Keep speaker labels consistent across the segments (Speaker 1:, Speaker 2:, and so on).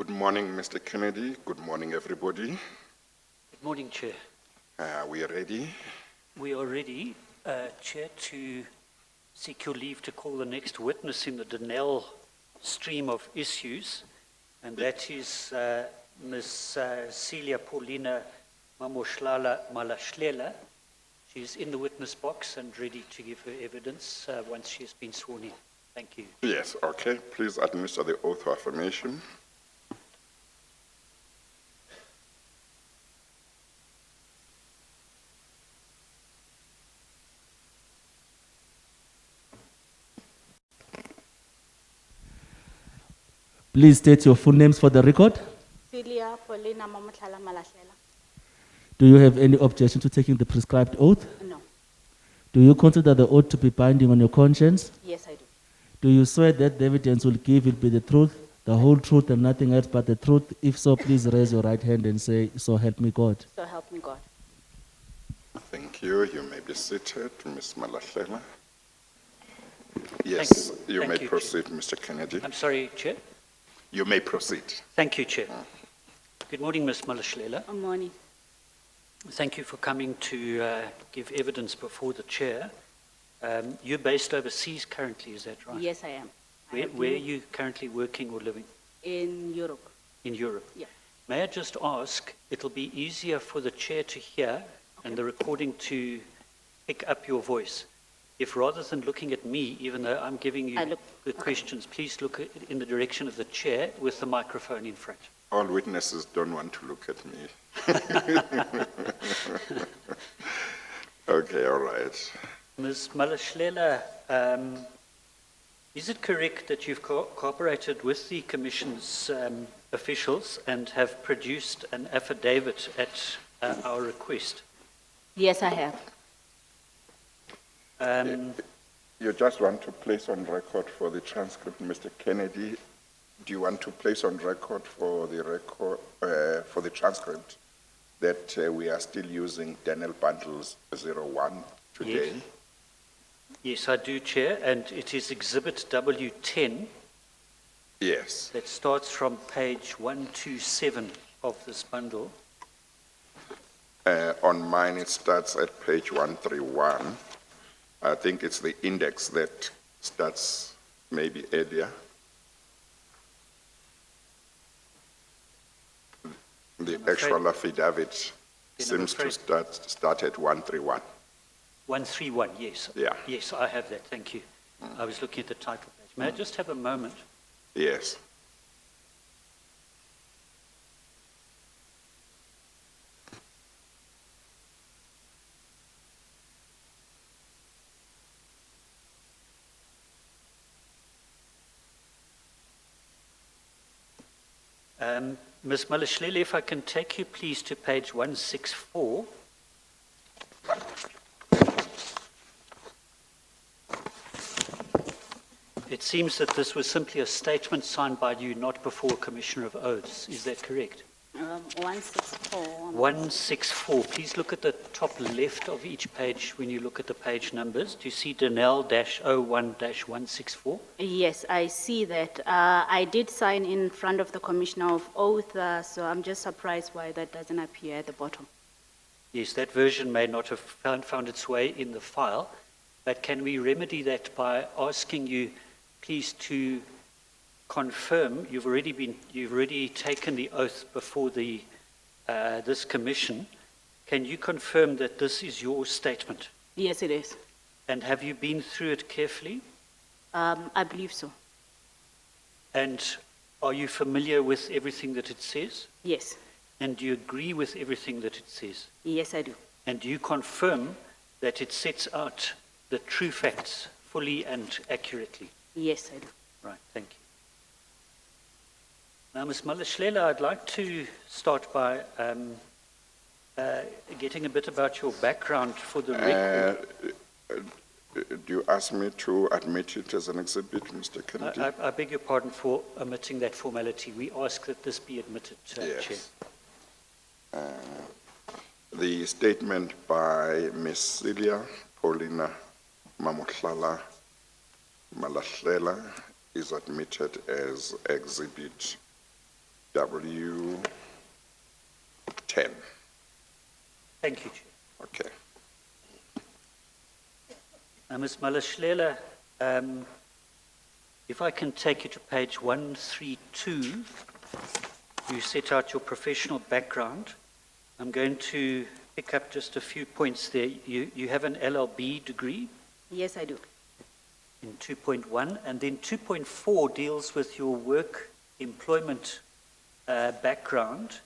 Speaker 1: Good morning, Mr. Kennedy. Good morning, everybody.
Speaker 2: Good morning, Chair.
Speaker 1: We are ready.
Speaker 2: We are ready, Chair, to seek your leave to call the next witness in the Denel stream of issues, and that is Ms. Celia Malahlela. She's in the witness box and ready to give her evidence once she has been sworn in. Thank you.
Speaker 1: Yes, okay. Please administer the oath of affirmation.
Speaker 3: Please state your full names for the record.
Speaker 4: Celia Malahlela.
Speaker 3: Do you have any objection to taking the prescribed oath?
Speaker 4: No.
Speaker 3: Do you consider the oath to be binding on your conscience?
Speaker 4: Yes, I do.
Speaker 3: Do you swear that the evidence will give will be the truth, the whole truth, and nothing else but the truth? If so, please raise your right hand and say, "So help me God."
Speaker 4: So help me God.
Speaker 1: Thank you. You may be seated, Ms. Malahlela. Yes, you
Speaker 2: Thank
Speaker 1: may
Speaker 2: you,
Speaker 1: proceed, Mr. Kennedy.
Speaker 2: I'm sorry, Chair.
Speaker 1: You may proceed.
Speaker 2: Thank you, Chair. Good morning, Ms. Malahlela.
Speaker 4: Good morning.
Speaker 2: Thank you for coming to give evidence before the Chair. You're based overseas currently, is that right?
Speaker 4: Yes, I am.
Speaker 2: Where are you currently working or living?
Speaker 4: In Europe.
Speaker 2: In Europe.
Speaker 4: Yeah.
Speaker 2: May I just ask, it'll be easier for the Chair to hear and the recording to pick up your voice. If rather than looking at me, even though I'm giving you the questions, please look in the direction of the Chair with the microphone in front.
Speaker 1: All witnesses don't want to look at me. Okay, all right.
Speaker 2: Ms. Malahlela, is it correct that you've cooperated with the Commission's officials and have produced an affidavit at our request?
Speaker 4: Yes, I have.
Speaker 1: You just want to place on record for the transcript, Mr. Kennedy. Do you want to place on record for the transcript that we are still using Denel Bundles 01 today?
Speaker 2: Yes. Yes, I do, Chair, and it is Exhibit W10.
Speaker 1: Yes.
Speaker 2: That starts from page 127 of this bundle.
Speaker 1: On mine, it starts at page 131. I think it's the index that starts maybe earlier. The actual affidavit seems to start at 131.
Speaker 2: 131, yes.
Speaker 1: Yeah.
Speaker 2: Yes, I have that, thank you. I was looking at the title page. May I just have a moment?
Speaker 1: Yes.
Speaker 2: Ms. Malahlela, if I can take you please to page 164. It seems that this was simply a statement signed by you, not before Commissioner of Oaths. Is that correct?
Speaker 4: 164.
Speaker 2: 164. Please look at the top left of each page when you look at the page numbers. Do you see Denel-01-164?
Speaker 4: Yes, I see that. I did sign in front of the Commissioner of Oath, so I'm just surprised why that doesn't appear at the bottom.
Speaker 2: Yes, that version may not have found its way in the file, but can we remedy that by asking you please to confirm you've already taken the oath before this commission. Can you confirm that this is your statement?
Speaker 4: Yes, it is.
Speaker 2: And have you been through it carefully?
Speaker 4: I believe so.
Speaker 2: And are you familiar with everything that it says?
Speaker 4: Yes.
Speaker 2: And do you agree with everything that it says?
Speaker 4: Yes, I do.
Speaker 2: And do you confirm that it sets out the true facts fully and accurately?
Speaker 4: Yes, I do.
Speaker 2: Right, thank you. Now, Ms. Malahlela, I'd like to start by getting a bit about your background for the record.
Speaker 1: Do you ask me to admit it as an exhibit, Mr. Kennedy?
Speaker 2: I beg your pardon for omitting that formality. We ask that this be admitted,
Speaker 1: Yes.
Speaker 2: Chair.
Speaker 1: The statement by Ms. Celia Malahlela is admitted as exhibit W10.
Speaker 2: Thank you, Chair.
Speaker 1: Okay.
Speaker 2: Ms. Malahlela, if I can take you to page 132, you set out your professional background. I'm going to pick up just a few points there. You have an LLB degree
Speaker 4: Yes, I do.
Speaker 2: in 2.1, and then 2.4 deals with your work employment background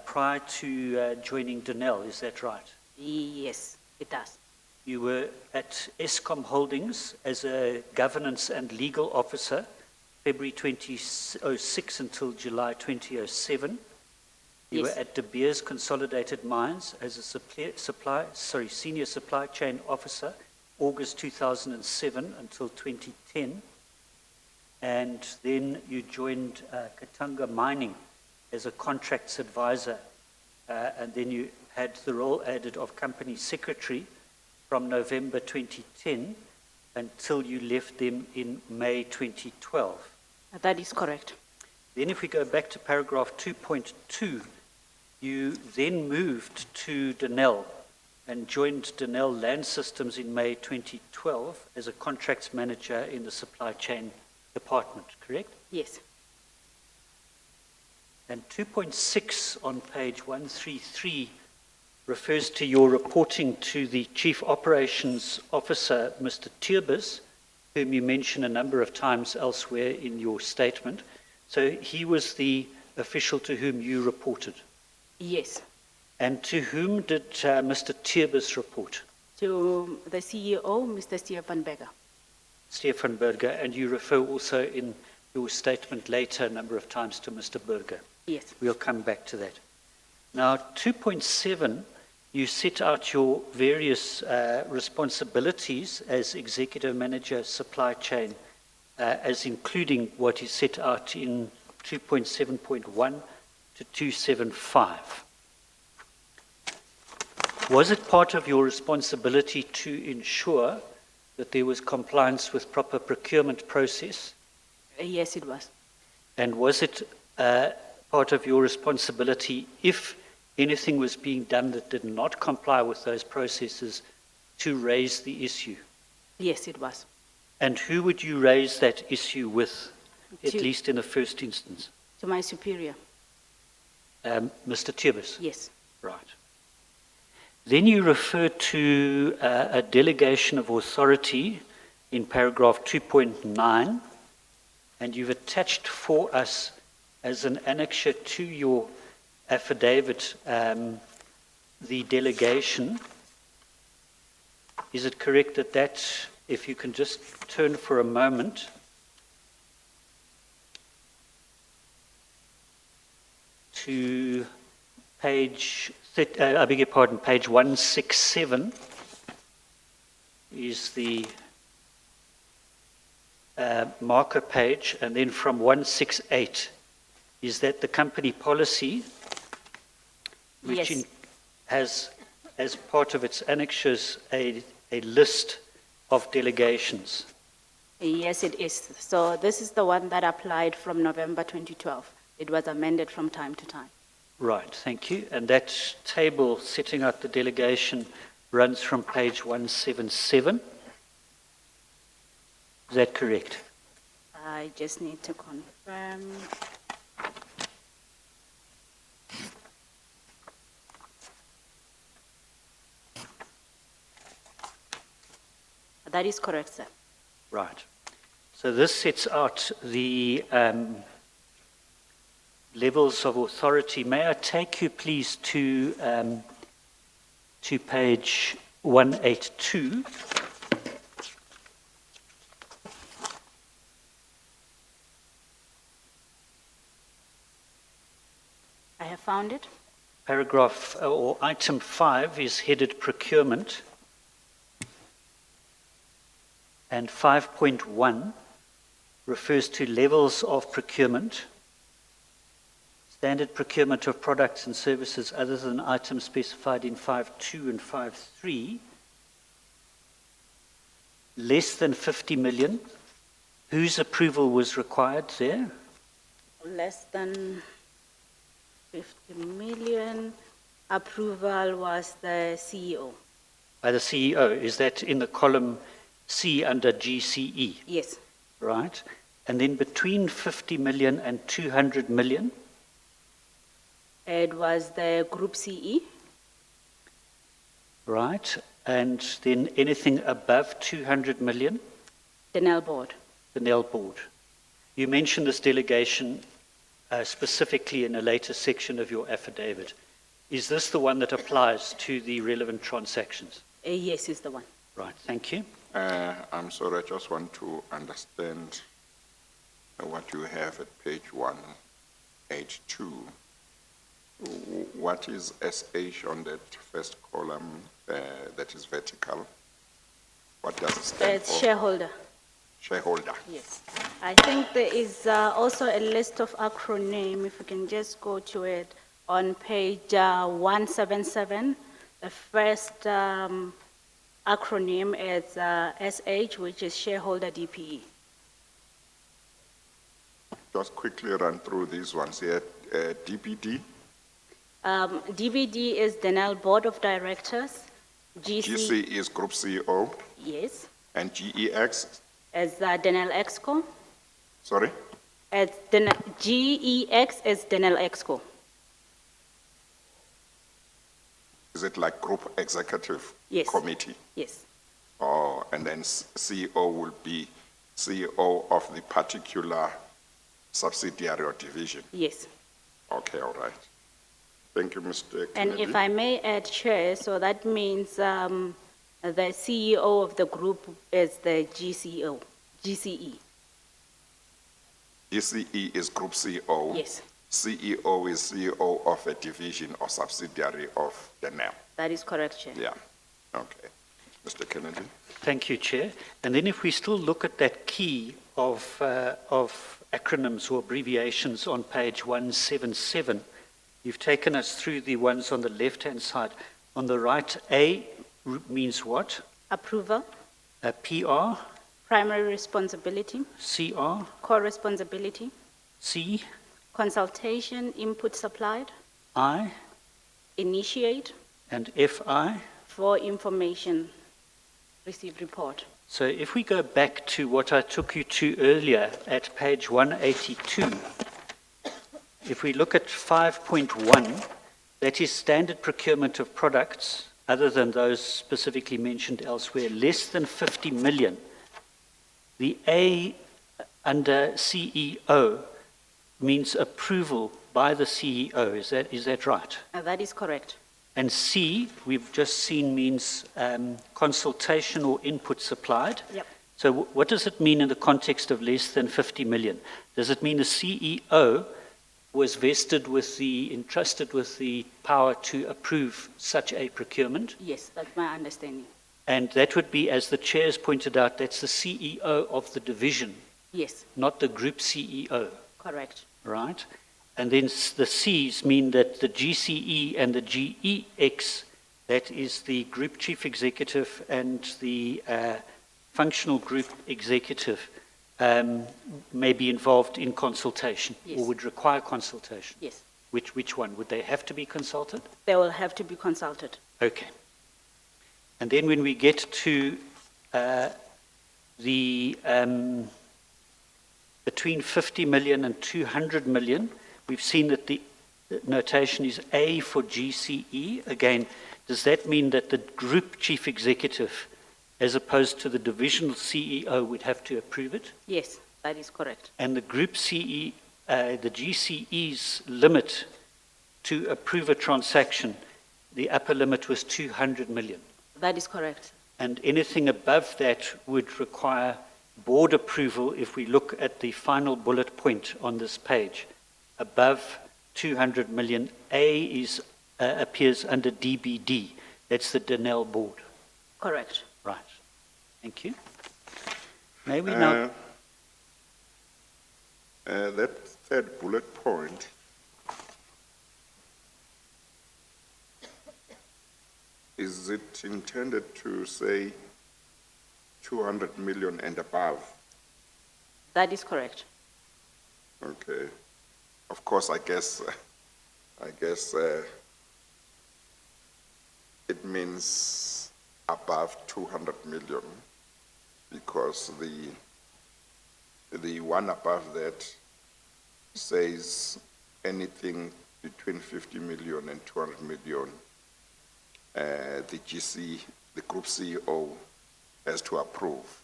Speaker 2: prior to joining Denel, is that right?
Speaker 4: Yes, it does.
Speaker 2: You were at Eskom Holdings as a governance and legal officer, February 2006 until July 2007. You
Speaker 4: Yes.
Speaker 2: were at De Beers Consolidated Mines as a senior supply chain officer, August 2007 until 2010. And then you joined Katanga Mining as a contracts advisor. And then you had the role added of company secretary from November 2010 until you left them in May 2012.
Speaker 4: That is correct.
Speaker 2: Then if we go back to paragraph 2.2, you then moved to Denel and joined Denel Land Systems in May 2012 as a contracts manager in the supply chain department, correct?
Speaker 4: Yes.
Speaker 2: And 2.6 on page 133 refers to your reporting to the Chief Operations Officer, Mr. Turbis, whom you mention a number of times elsewhere in your statement. So he was the official to whom you reported.
Speaker 4: Yes.
Speaker 2: And to whom did Mr. Turbis report?
Speaker 4: To the CEO, Mr. Stefan Berger.
Speaker 2: Stefan Berger, and you refer also in your statement later a number of times to Mr. Berger.
Speaker 4: Yes.
Speaker 2: We'll come back to that. Now, 2.7, you set out your various responsibilities as executive manager, supply chain, as including what is set out in 2.7.1 to 275. Was it part of your responsibility to ensure that there was compliance with proper procurement process?
Speaker 4: Yes, it was.
Speaker 2: And was it part of your responsibility, if anything was being done that did not comply with those processes, to raise the issue?
Speaker 4: Yes, it was.
Speaker 2: And who would you raise that issue with, at
Speaker 4: To-
Speaker 2: least in the first instance?
Speaker 4: To my superior.
Speaker 2: Mr. Turbis?
Speaker 4: Yes.
Speaker 2: Right. Then you refer to a delegation of authority in paragraph 2.9, and you've attached for us as an annexure to your affidavit the delegation. Is it correct that, if you can just turn for a moment to page 167 is the marker page, and then from 168, is that the company policy, which
Speaker 4: Yes.
Speaker 2: has as part of its annexures a list of delegations?
Speaker 4: Yes, it is. So this is the one that applied from November 2012. It was amended from time to time.
Speaker 2: Right, thank you. And that table setting out the delegation runs from page 177. Is that correct?
Speaker 4: I just need to confirm. That is correct, sir.
Speaker 2: Right. So this sets out the levels of authority. May I take you, please, to page 182?
Speaker 4: I have found it.
Speaker 2: Paragraph or item 5 is headed procurement, and 5.1 refers to levels of procurement, standard procurement of products and services other than items specified in 5.2 and 5.3, less than 50 million. Whose approval was required there?
Speaker 4: less than 50 million. Approval was the CEO.
Speaker 2: By the CEO, is that in the column C under GCE,
Speaker 4: Yes,
Speaker 2: right? And then between 50 million and 200 million,
Speaker 4: it was the Group CE.
Speaker 2: right? And then anything above 200 million,
Speaker 4: Denel Board.
Speaker 2: the NEL board. You mentioned this delegation specifically in a later section of your affidavit. Is this the one that applies to the relevant transactions?
Speaker 4: Yes, is the one.
Speaker 2: Right, thank you.
Speaker 1: I'm sorry, I just want to understand what you have at page 1H2. What is SH on that first column that is vertical? What does it stand
Speaker 4: It's
Speaker 1: for?
Speaker 4: shareholder.
Speaker 1: Shareholder.
Speaker 4: Yes. I think there is also a list of acronym, if we can just go to it, on page 177. The first acronym is SH, which is shareholder DPE.
Speaker 1: Just quickly run through these ones here. DPD,
Speaker 4: DVD is Denel Board of Directors.
Speaker 1: GC is Group CEO,
Speaker 4: Yes.
Speaker 1: and GEX,
Speaker 4: As Denel Exco.
Speaker 1: sorry?
Speaker 4: As GEX is Denel Exco.
Speaker 1: Is it like Group Executive
Speaker 4: Yes.
Speaker 1: Committee?
Speaker 4: Yes.
Speaker 1: Oh, and then CEO will be CEO of the particular subsidiary or division.
Speaker 4: Yes.
Speaker 1: Okay, all right. Thank you, Mr.
Speaker 4: And
Speaker 1: Kennedy.
Speaker 4: if I may add, Chair, so that means the CEO of the group is the GCE.
Speaker 1: GCE is Group CEO.
Speaker 4: Yes,
Speaker 1: CEO is CEO of a division or subsidiary of the NEL.
Speaker 4: that is correct, Chair.
Speaker 1: Yeah, okay. Mr. Kennedy?
Speaker 2: Thank you, Chair. And then if we still look at that key of acronyms or abbreviations on page 177, you've taken us through the ones on the left-hand side. On the right, A means what?
Speaker 4: Approval,
Speaker 2: PR,
Speaker 4: primary responsibility,
Speaker 2: CR,
Speaker 4: co-responsibility,
Speaker 2: C,
Speaker 4: consultation, input supplied,
Speaker 2: I,
Speaker 4: initiate,
Speaker 2: and FI.
Speaker 4: for information received report.
Speaker 2: So if we go back to what I took you to earlier at page 182, if we look at 5.1, that is standard procurement of products, other than those specifically mentioned elsewhere, less than 50 million. The A under CEO means approval by the CEO. Is that right?
Speaker 4: That is correct.
Speaker 2: And C, we've just seen, means consultation or input supplied.
Speaker 4: Yep.
Speaker 2: So what does it mean in the context of less than 50 million? Does it mean the CEO was entrusted with the power to approve such a procurement?
Speaker 4: Yes, that's my understanding.
Speaker 2: And that would be, as the chair has pointed out, that's the CEO of the division,
Speaker 4: Yes,
Speaker 2: not the group CEO,
Speaker 4: correct.
Speaker 2: right? And then the C's mean that the GCE and the GEX, that is the group chief executive and the functional group executive, may be involved in consultation
Speaker 4: Yes.
Speaker 2: or would require consultation.
Speaker 4: Yes,
Speaker 2: Which one? Would they have to be consulted?
Speaker 4: they will have to be consulted.
Speaker 2: Okay. And then when we get to between 50 million and 200 million, we've seen that the notation is A for GCE. Again, does that mean that the group chief executive, as opposed to the divisional CEO, would have to approve it?
Speaker 4: Yes, that is correct.
Speaker 2: And the group CE, the GCE's limit to approve a transaction, the upper limit was 200 million.
Speaker 4: That is correct.
Speaker 2: And anything above that would require board approval if we look at the final bullet point on this page. Above 200 million, A appears under DBD. That's the Denel board.
Speaker 4: Correct.
Speaker 2: Right. Thank you. May we now...
Speaker 1: That third bullet point, is it intended to say 200 million and above?
Speaker 4: That is correct.
Speaker 1: Okay. Of course, I guess it means above 200 million, because the one above that says anything between 50 million and 200 million, the GC, the group CEO, has to approve.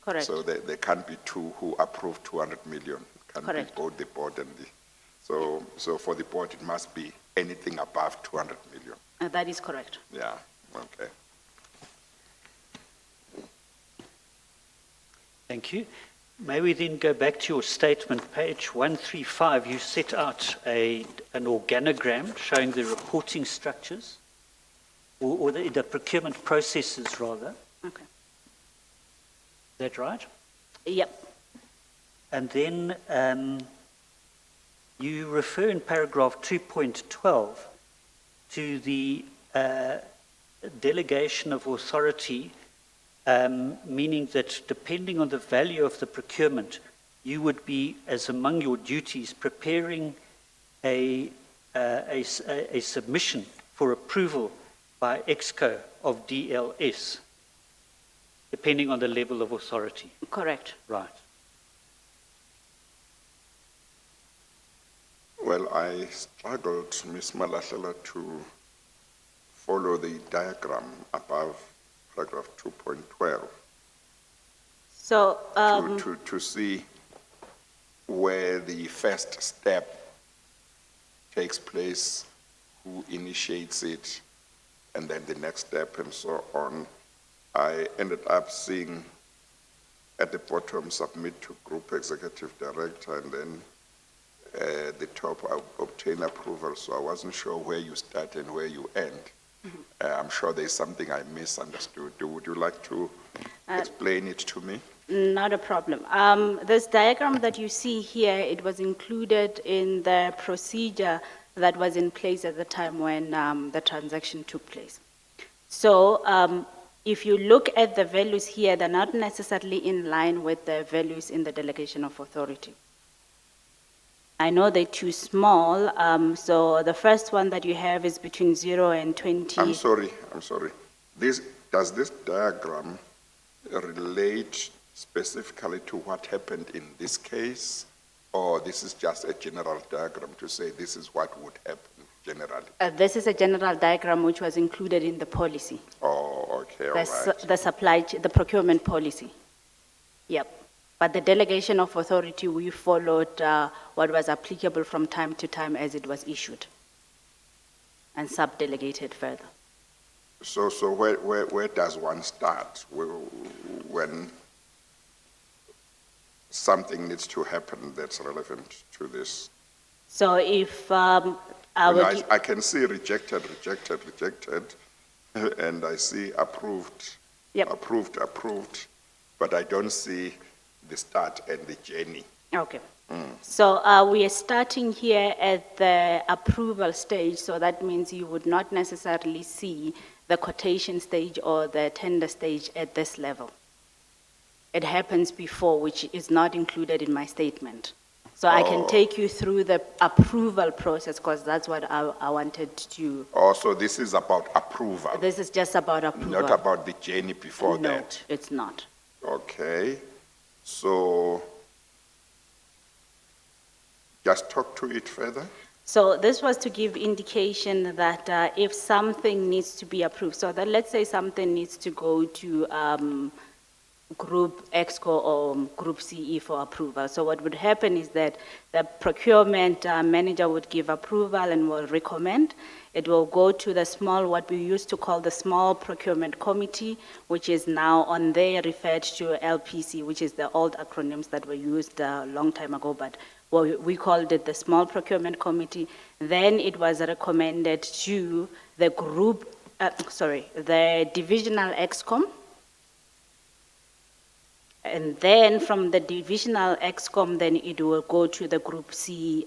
Speaker 4: Correct.
Speaker 1: So there can't be two who approve 200 million. It can
Speaker 4: Correct.
Speaker 1: be both the board and the, so for the board, it must be anything above 200 million.
Speaker 4: That is correct.
Speaker 1: Yeah, okay.
Speaker 2: Thank you. May we then go back to your statement, page 135. You set out an organogram showing the reporting structures, or the procurement processes, rather.
Speaker 4: Okay.
Speaker 2: Is that right?
Speaker 4: Yep.
Speaker 2: And then you refer in paragraph 2.12 to the delegation of authority, meaning that depending on the value of the procurement, you would be, as among your duties, preparing a submission for approval by EXCO of DLS, depending on the level of authority.
Speaker 4: Correct.
Speaker 2: Right.
Speaker 1: Well, I struggled, Ms. Malahlela, to follow the diagram above paragraph 2.12
Speaker 4: So,
Speaker 1: to see where the first step takes place, who initiates it, and then the next step, and so on. I ended up seeing at the bottom, submit to Group Executive Director, and then the top, obtain approval. So I wasn't sure where you start and where you end. I'm sure there's something I misunderstood. Would you like to explain it to me?
Speaker 4: not a problem. This diagram that you see here, it was included in the procedure that was in place at the time when the transaction took place. So if you look at the values here, they're not necessarily in line with the values in the delegation of authority. I know they're too small, so the first one that you have is between 0 and 20.
Speaker 1: I'm sorry. Does this diagram relate specifically to what happened in this case, or this is just a general diagram to say this is what would happen generally?
Speaker 4: This is a general diagram which was included in the policy,
Speaker 1: Oh, okay, all right.
Speaker 4: the procurement policy. Yep. But the delegation of authority, we followed what was applicable from time to time as it was issued and sub-delegated further.
Speaker 1: So where does one start when something needs to happen that's relevant to this?
Speaker 4: So if
Speaker 1: I can see rejected, and I see approved,
Speaker 4: Yep.
Speaker 1: approved, but I don't see the start and the journey.
Speaker 4: Okay. So we are starting here at the approval stage, so that means you would not necessarily see the quotation stage or the tender stage at this level. It happens before, which is not included in my statement. So I can take you through the approval process, because that's what I wanted to.
Speaker 1: Oh, so this is about approval,
Speaker 4: This is just about approval.
Speaker 1: not about the journey before
Speaker 4: No,
Speaker 1: that.
Speaker 4: it's not.
Speaker 1: Okay, so just talk to it further.
Speaker 4: So this was to give indication that if something needs to be approved, so that let's say something needs to go to Group EXCO or Group CE for approval. So what would happen is that the procurement manager would give approval and will recommend. It will go to the small, what we used to call the small procurement committee, which is now on there referred to LPC, which is the old acronyms that were used a long time ago, but we called it the small procurement committee. Then it was recommended to the the divisional EXCOM. And then from the divisional EXCOM, then it will go to the Group C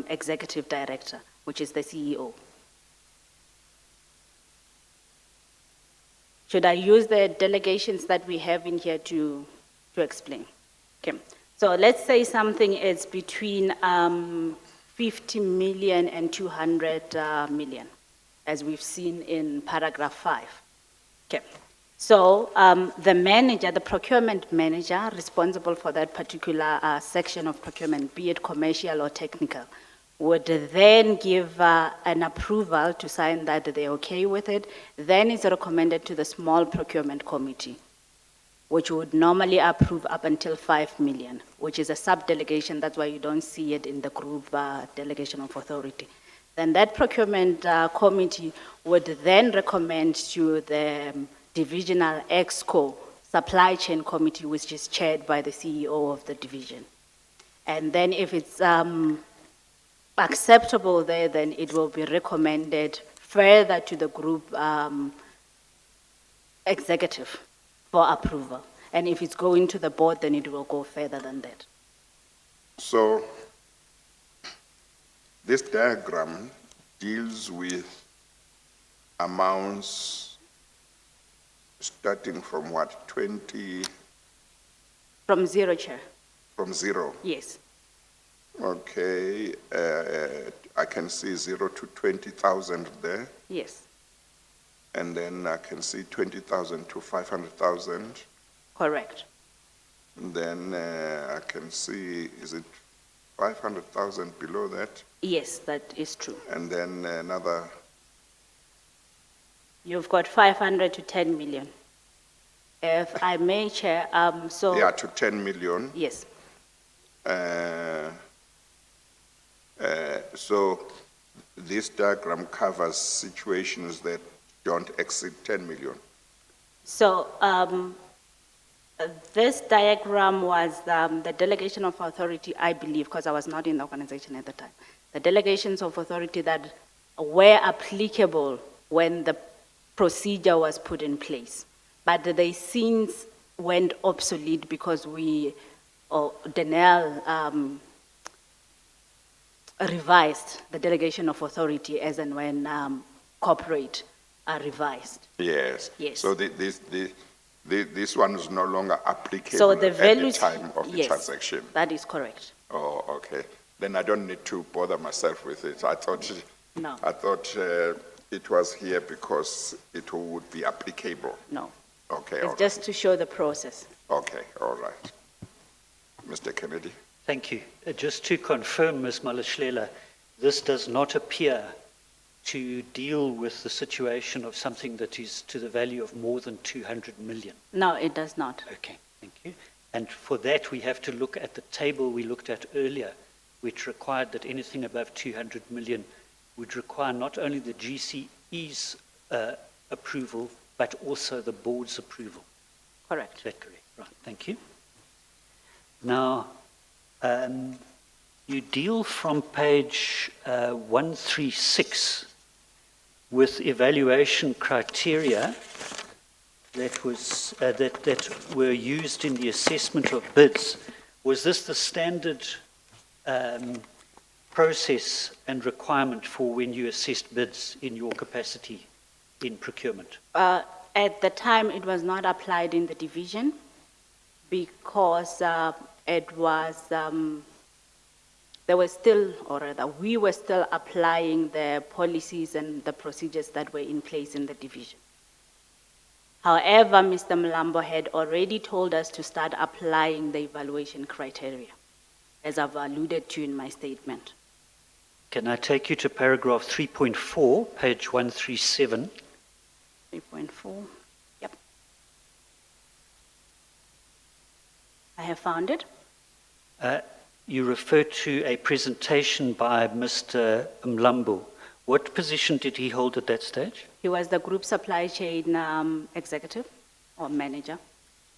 Speaker 4: Executive Director, which is the CEO. Should I use the delegations that we have in here to explain? Okay. So let's say something is between 50 million and 200 million, as we've seen in paragraph 5. Okay. So the manager, the procurement manager responsible for that particular section of procurement, be it commercial or technical, would then give an approval to sign that they're okay with it. Then it's recommended to the small procurement committee, which would normally approve up until 5 million, which is a sub-delegation. That's why you don't see it in the group delegation of authority. Then that procurement committee would then recommend to the divisional EXCO supply chain committee, which is chaired by the CEO of the division. And then if it's acceptable there, then it will be recommended further to the group executive for approval. And if it's going to the board, then it will go further than that.
Speaker 1: So this diagram deals with amounts starting from what, 20,
Speaker 4: From zero, Chair.
Speaker 1: from zero?
Speaker 4: Yes.
Speaker 1: Okay, I can see 0 to 20,000 there,
Speaker 4: Yes.
Speaker 1: and then I can see 20,000 to 500,000.
Speaker 4: Correct.
Speaker 1: And then I can see, is it 500,000 below that?
Speaker 4: Yes, that is true.
Speaker 1: And then another,
Speaker 4: You've got 500 to 10 million. If I may, Chair, so.
Speaker 1: yeah, to 10 million.
Speaker 4: Yes.
Speaker 1: So this diagram covers situations that don't exceed 10 million.
Speaker 4: So this diagram was the delegation of authority, I believe, because I was not in the organization at the time. The delegations of authority that were applicable when the procedure was put in place. But they since went obsolete because Denel revised the delegation of authority as and when corporate are revised.
Speaker 1: Yes.
Speaker 4: Yes.
Speaker 1: So this one is no longer applicable
Speaker 4: So the
Speaker 1: at the
Speaker 4: values.
Speaker 1: time of the
Speaker 4: Yes,
Speaker 1: transaction.
Speaker 4: that is correct.
Speaker 1: Oh, okay. Then I don't need to bother myself with it. I thought
Speaker 4: No.
Speaker 1: it was here because it would be applicable.
Speaker 4: No.
Speaker 1: Okay, all
Speaker 4: It's
Speaker 1: right.
Speaker 4: just to show the process.
Speaker 1: Okay, all right. Mr. Kennedy?
Speaker 2: Thank you. Just to confirm, Ms. Malahlela, this does not appear to deal with the situation of something that is to the value of more than 200 million.
Speaker 4: No, it does not.
Speaker 2: Okay, thank you. And for that, we have to look at the table we looked at earlier, which required that anything above 200 million would require not only the GCE's approval, but also the board's approval.
Speaker 4: Correct.
Speaker 2: Is that correct? Right, thank you. Now, you deal from page 136 with evaluation criteria that was that were used in the assessment of bids. Was this the standard process and requirement for when you assessed bids in your capacity in procurement?
Speaker 4: At the time, it was not applied in the division because it was, there was still, or rather, we were still applying the policies and the procedures that were in place in the division. However, Mr. Mlambo had already told us to start applying the evaluation criteria, as I've alluded to in my statement.
Speaker 2: Can I take you to paragraph 3.4, page 137?
Speaker 4: 3.4, yep. I have found it.
Speaker 2: You refer to a presentation by Mr. Mlambo. What position did he hold at that stage?
Speaker 4: He was the group supply chain executive or manager.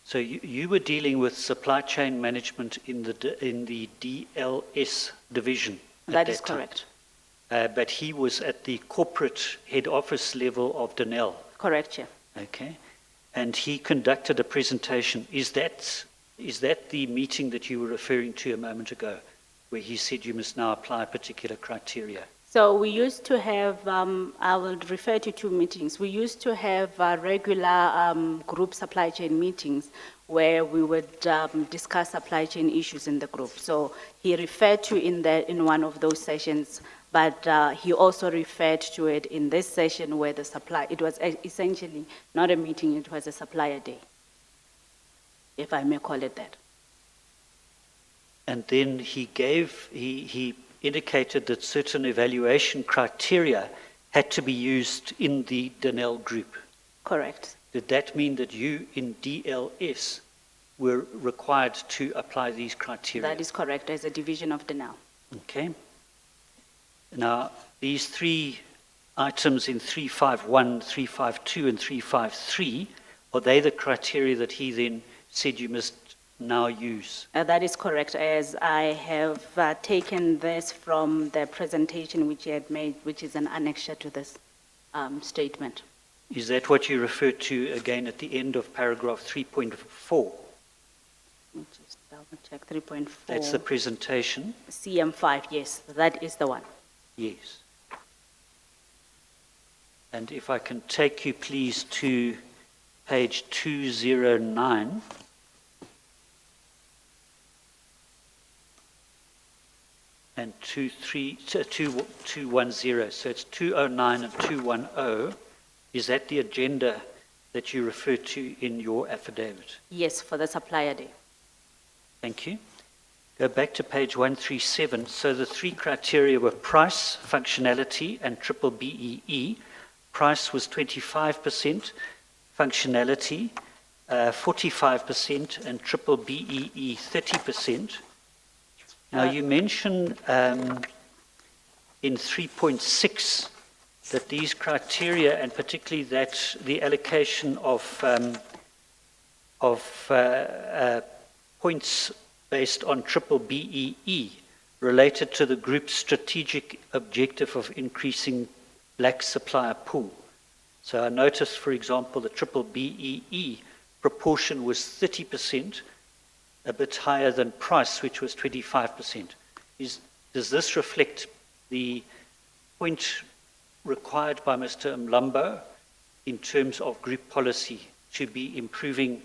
Speaker 2: So you were dealing with supply chain management in the DLS division.
Speaker 4: That is correct.
Speaker 2: But he was at the corporate head office level of Denel.
Speaker 4: Correct, Chair.
Speaker 2: Okay. And he conducted a presentation. Is that the meeting that you were referring to a moment ago, where he said you must now apply particular criteria?
Speaker 4: So we used to have, I will refer to two meetings. We used to have regular group supply chain meetings where we would discuss supply chain issues in the group. So he referred to in one of those sessions, but he also referred to it in this session where it was essentially not a meeting, it was a supplier day, if I may call it that.
Speaker 2: And then he indicated that certain evaluation criteria had to be used in the Denel group.
Speaker 4: Correct.
Speaker 2: Did that mean that you in DLS were required to apply these criteria?
Speaker 4: That is correct, as a division of Denel.
Speaker 2: Okay. Now, these three items in 351, 352, and 353, are they the criteria that he then said you must now use?
Speaker 4: That is correct, as I have taken this from the presentation which he had made, which is an annexure to this statement.
Speaker 2: Is that what you referred to again at the end of paragraph 3.4?
Speaker 4: Let me just double check, 3.4.
Speaker 2: That's the presentation?
Speaker 4: CM5, yes, that is the one.
Speaker 2: Yes. And if I can take you please to page 209. And 210. So it's 209 and 210. Is that the agenda that you referred to in your affidavit?
Speaker 4: Yes, for the supplier day.
Speaker 2: Thank you. Go back to page 137. So the three criteria were price, functionality, and triple BEE. Price was 25%, functionality 45%, and triple BEE 30%. Now you mentioned in 3.6 that these criteria, and particularly that the allocation of points based on triple BEE related to the group's strategic objective of increasing black supplier pool. So I noticed, for example, the triple BEE proportion was 30%, a bit higher than price, which was 25%. Does this reflect the point required by Mr. Mlambo in terms of group policy to be improving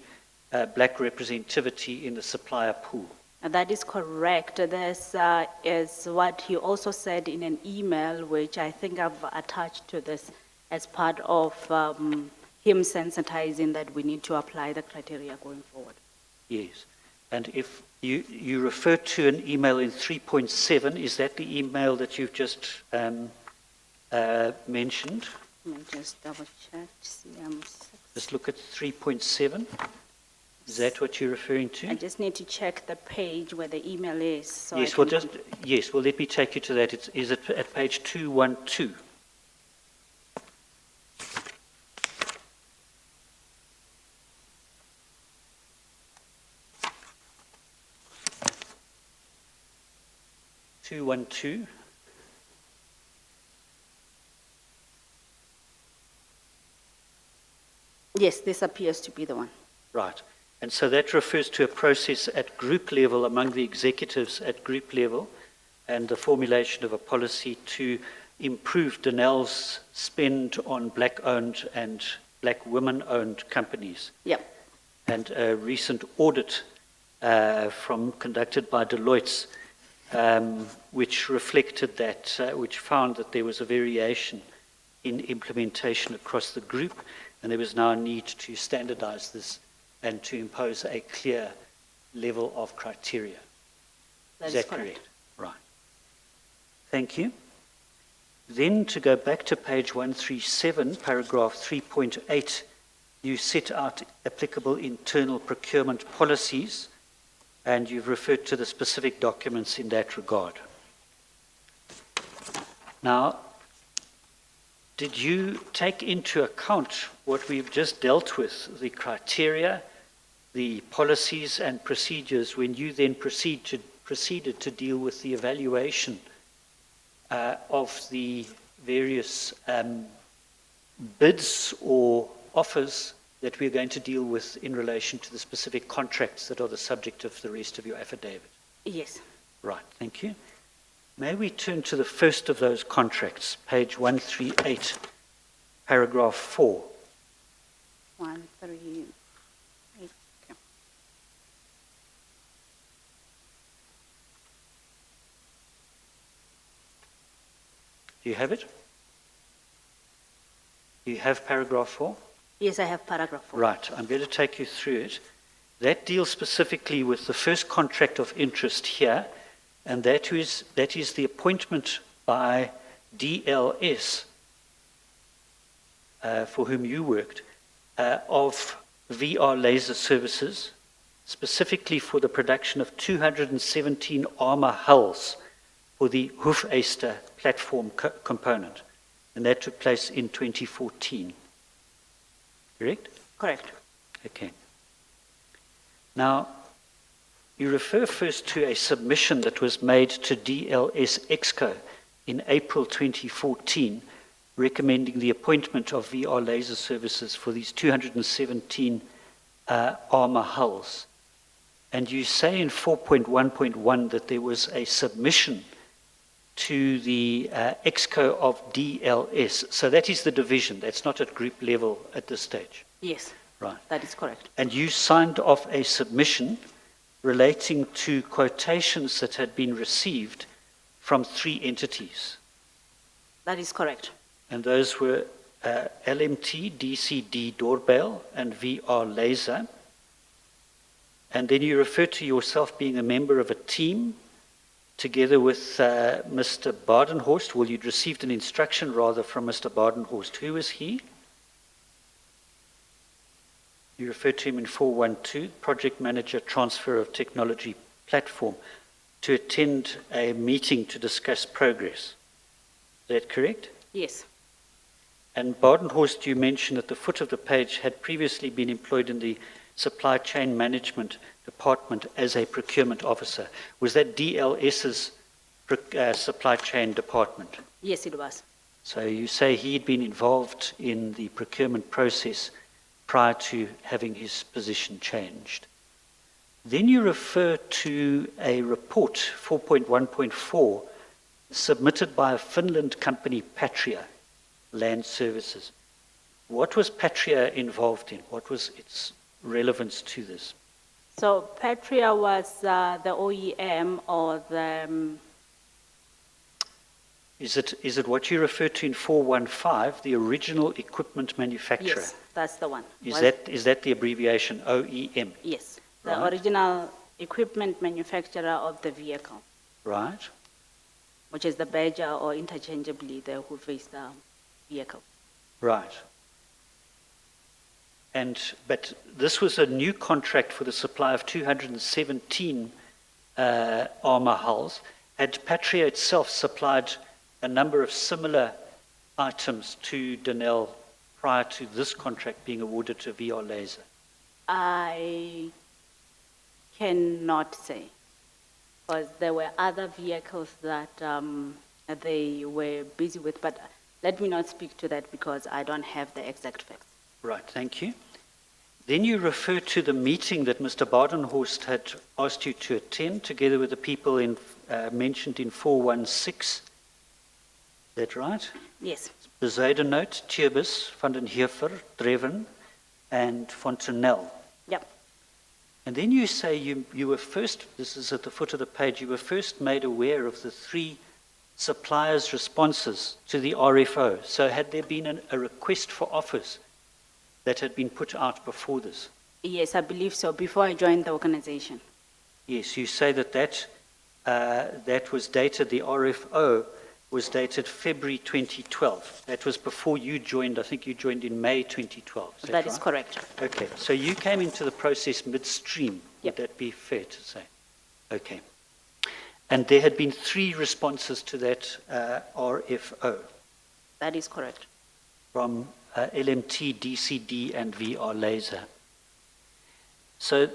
Speaker 2: black representativity in the supplier pool?
Speaker 4: That is correct. This is what he also said in an email, which I think I've attached to this as part of him sensitizing that we need to apply the criteria going forward.
Speaker 2: Yes. And if you refer to an email in 3.7, is that the email that you've just mentioned?
Speaker 4: Let me just double check.
Speaker 2: Just look at 3.7. Is that what you're referring to?
Speaker 4: I just need to check the page where the email is. So
Speaker 2: Yes, well, let me take you to that. Is it at page 212?
Speaker 4: Yes, this appears to be the one.
Speaker 2: Right. And so that refers to a process at group level among the executives at group level and the formulation of a policy to improve Denel's spend on black-owned and black women-owned companies.
Speaker 4: Yep.
Speaker 2: And a recent audit conducted by Deloitte, which reflected that, which found that there was a variation in implementation across the group, and there was now a need to standardize this and to impose a clear level of criteria.
Speaker 4: That
Speaker 2: Is that correct? Right. Thank you. Then to go back to page 137, paragraph 3.8, you set out applicable internal procurement policies, and you've referred to the specific documents in that regard. Now, did you take into account what we've just dealt with, the criteria, the policies and procedures, when you then proceeded to deal with the evaluation of the various bids or offers that we're going to deal with in relation to the specific contracts that are the subject of the rest of your affidavit?
Speaker 4: Yes.
Speaker 2: Right, thank you. May we turn to the first of those contracts, page 138, paragraph 4.
Speaker 4: 138. Okay.
Speaker 2: Do you have it? Do you have paragraph 4?
Speaker 4: Yes, I have paragraph 4.
Speaker 2: Right, I'm going to take you through it. That deals specifically with the first contract of interest here, and that is the appointment by DLS, for whom you worked, of VR laser services, specifically for the production of 217 armor hulls for the Hoefyster platform component. And that took place in 2014. Correct?
Speaker 4: Correct.
Speaker 2: Okay. Now, you refer first to a submission that was made to DLS Exco in April 2014, recommending the appointment of VR laser services for these 217 armor hulls. And you say in 4.1.1 that there was a submission to the Exco of DLS. So that is the division. That's not at group level at this stage.
Speaker 4: Yes,
Speaker 2: Right.
Speaker 4: that is correct.
Speaker 2: And you signed off a submission relating to quotations that had been received from 3 entities.
Speaker 4: That is correct.
Speaker 2: And those were LMT, DCD doorbell, and VR laser. And then you refer to yourself being a member of a team together with Mr. Badenhorst. Well, you'd received an instruction rather from Mr. Badenhorst. Who was he? You refer to him in 412, Project Manager Transfer of Technology Platform, to attend a meeting to discuss progress. Is that correct?
Speaker 4: Yes,
Speaker 2: And Badenhorst, you mentioned at the foot of the page, had previously been employed in the Supply Chain Management Department as a procurement officer. Was that DLS's Supply Chain Department?
Speaker 4: yes, it was.
Speaker 2: So you say he'd been involved in the procurement process prior to having his position changed. Then you refer to a report, 4.1.4, submitted by a Finland company, Patria Land Services. What was Patria involved in? What was its relevance to this?
Speaker 4: So Patria was the OEM or the,
Speaker 2: Is it what you refer to in 415, the original equipment manufacturer?
Speaker 4: yes, that's the one.
Speaker 2: Is that the abbreviation, OEM?
Speaker 4: Yes, the
Speaker 2: Right.
Speaker 4: original equipment manufacturer of the vehicle,
Speaker 2: Right?
Speaker 4: which is the Badger or interchangeably the Hoefyster vehicle.
Speaker 2: Right. But this was a new contract for the supply of 217 armor hulls. Had Patria itself supplied a number of similar items to Denel prior to this contract being awarded to VR Laser?
Speaker 4: I cannot say, because there were other vehicles that they were busy with, but let me not speak to that because I don't have the exact facts.
Speaker 2: Right, thank you. Then you refer to the meeting that Mr. Badenhorst had asked you to attend together with the people mentioned in 416. Is that right?
Speaker 4: Yes,
Speaker 2: Bezuidenhout, Tjebus, Vandenhieffer, Dreven, and Fontenelle.
Speaker 4: yep,
Speaker 2: And then you say you were first, this is at the foot of the page, you were first made aware of the 3 suppliers' responses to the RFO. So had there been a request for offers that had been put out before this?
Speaker 4: yes, I believe so, before I joined the organization.
Speaker 2: Yes, you say that was dated, the RFO was dated February 2012. That was before you joined, I think you joined in May 2012.
Speaker 4: That is
Speaker 2: right?
Speaker 4: correct.
Speaker 2: Okay, so you came into the process midstream.
Speaker 4: Yep.
Speaker 2: Would that be fair to say? Okay. And there had been 3 responses to that RFO
Speaker 4: That is correct.
Speaker 2: from LMT, DCD, and VR Laser. So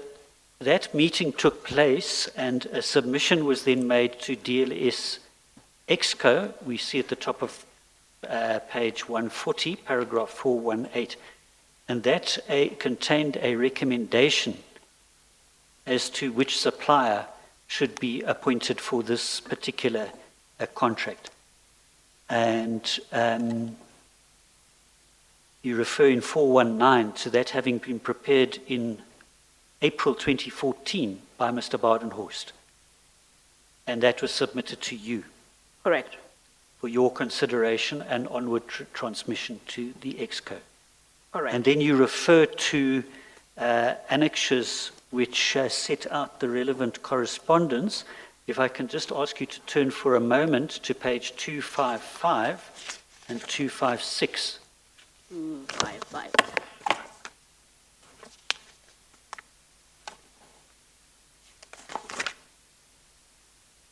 Speaker 2: that meeting took place, and a submission was then made to DLS Exco. We see at the top of page 140, paragraph 418. And that contained a recommendation as to which supplier should be appointed for this particular contract. And you refer in 419 to that having been prepared in April 2014 by Mr. Badenhorst. And that was submitted to you
Speaker 4: Correct.
Speaker 2: for your consideration and onward transmission to the EXCO.
Speaker 4: Correct.
Speaker 2: And then you refer to annexures which set out the relevant correspondence. If I can just ask you to turn for a moment to page 255 and 256.
Speaker 4: 255.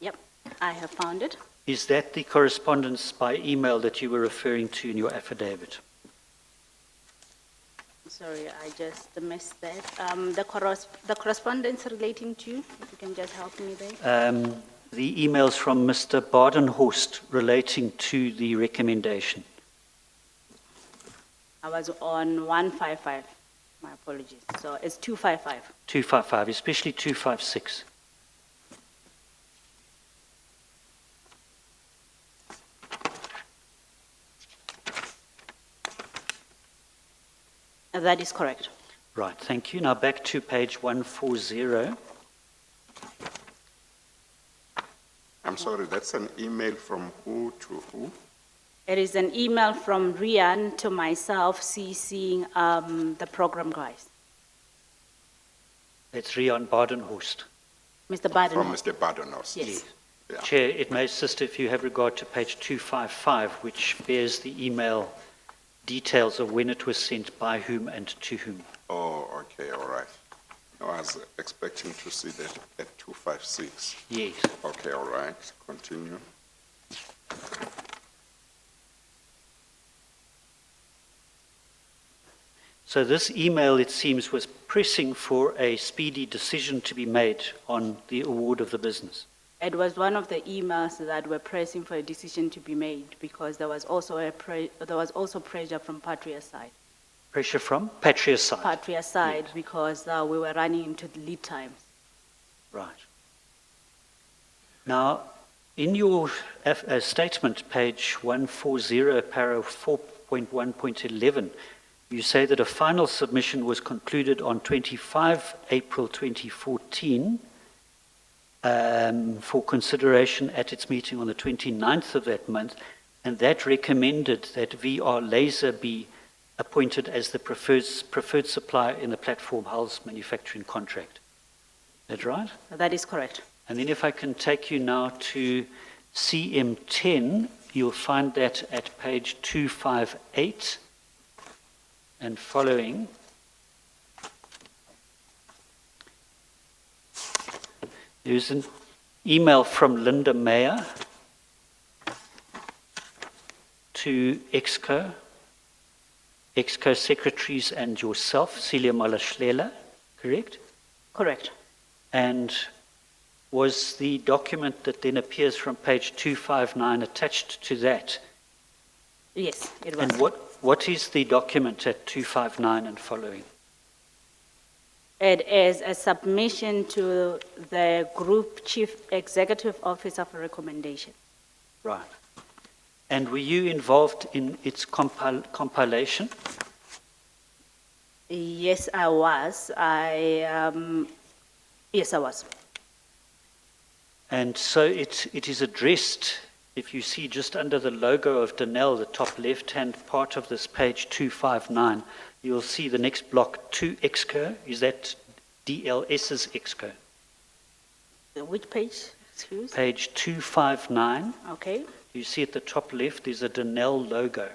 Speaker 4: Yep, I have found it.
Speaker 2: Is that the correspondence by email that you were referring to in your affidavit?
Speaker 4: Sorry, I just missed that. The correspondence relating to, if you can just help me there.
Speaker 2: The emails from Mr. Badenhorst relating to the recommendation.
Speaker 4: I was on 155. My apologies. So it's 255.
Speaker 2: 255, especially 256.
Speaker 4: That is correct.
Speaker 2: Right, thank you. Now back to page 140.
Speaker 1: I'm sorry, that's an email from who to who?
Speaker 4: It is an email from Rian to myself CCing the program guys.
Speaker 2: It's Rian Badenhorst.
Speaker 4: Mr. Baden.
Speaker 1: From Mr. Badenhorst.
Speaker 4: Yes.
Speaker 1: Yeah.
Speaker 2: Chair, it may assist if you have regard to page 255, which bears the email details of when it was sent, by whom and to whom.
Speaker 1: Oh, okay, all right. No, I was expecting to see that at 256.
Speaker 2: Yes.
Speaker 1: Okay, all right, continue.
Speaker 2: So this email, it seems, was pressing for a speedy decision to be made on the award of the business.
Speaker 4: It was one of the emails that were pressing for a decision to be made because there was also pressure from Patria's side.
Speaker 2: Pressure from Patria's side.
Speaker 4: Patria's side because we were running into the lead times.
Speaker 2: Right. Now, in your statement, page 140, paragraph 4.1.11, you say that a final submission was concluded on 25 April 2014 for consideration at its meeting on the 29th of that month, and that recommended that VR Laser be appointed as the preferred supplier in the platform hulls manufacturing contract. Is that right?
Speaker 4: That is correct.
Speaker 2: And then if I can take you now to CM10, you'll find that at page 258 and following. There's an email from Linda Meyer to EXCO secretaries and yourself, Celia Malahlela, correct?
Speaker 4: Correct.
Speaker 2: And was the document that then appears from page 259 attached to that?
Speaker 4: Yes, it was.
Speaker 2: And what is the document at 259 and following?
Speaker 4: It is a submission to the Group Chief Executive Officer for recommendation.
Speaker 2: Right. And were you involved in its compilation?
Speaker 4: Yes, I was. Yes, I was.
Speaker 2: And so it is addressed, if you see just under the logo of Denel, the top left-hand part of this page 259, you'll see the next block, to EXCO. Is that DLS's EXCO?
Speaker 4: Which page? Excuse?
Speaker 2: Page 259.
Speaker 4: Okay.
Speaker 2: You see at the top left, there's a Denel logo.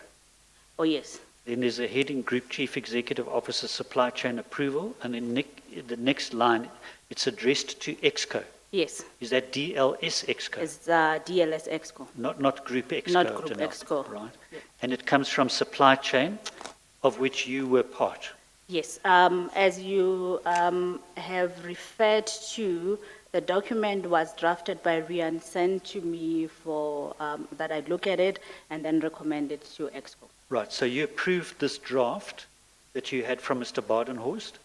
Speaker 4: Oh, yes.
Speaker 2: Then there's a heading, Group Chief Executive Officer, Supply Chain Approval. And then the next line, it's addressed to EXCO.
Speaker 4: Yes.
Speaker 2: Is that DLS EXCO?
Speaker 4: It's DLS EXCO.
Speaker 2: Not Group EXCO.
Speaker 4: Not Group
Speaker 2: Denel,
Speaker 4: EXCO.
Speaker 2: Right.
Speaker 4: Yeah.
Speaker 2: And it comes from Supply Chain, of which you were part.
Speaker 4: Yes. As you have referred to, the document was drafted by Rian, sent to me for that I look at it and then recommend it to EXCO.
Speaker 2: Right, so you approved this draft that you had from Mr. Badenhorst,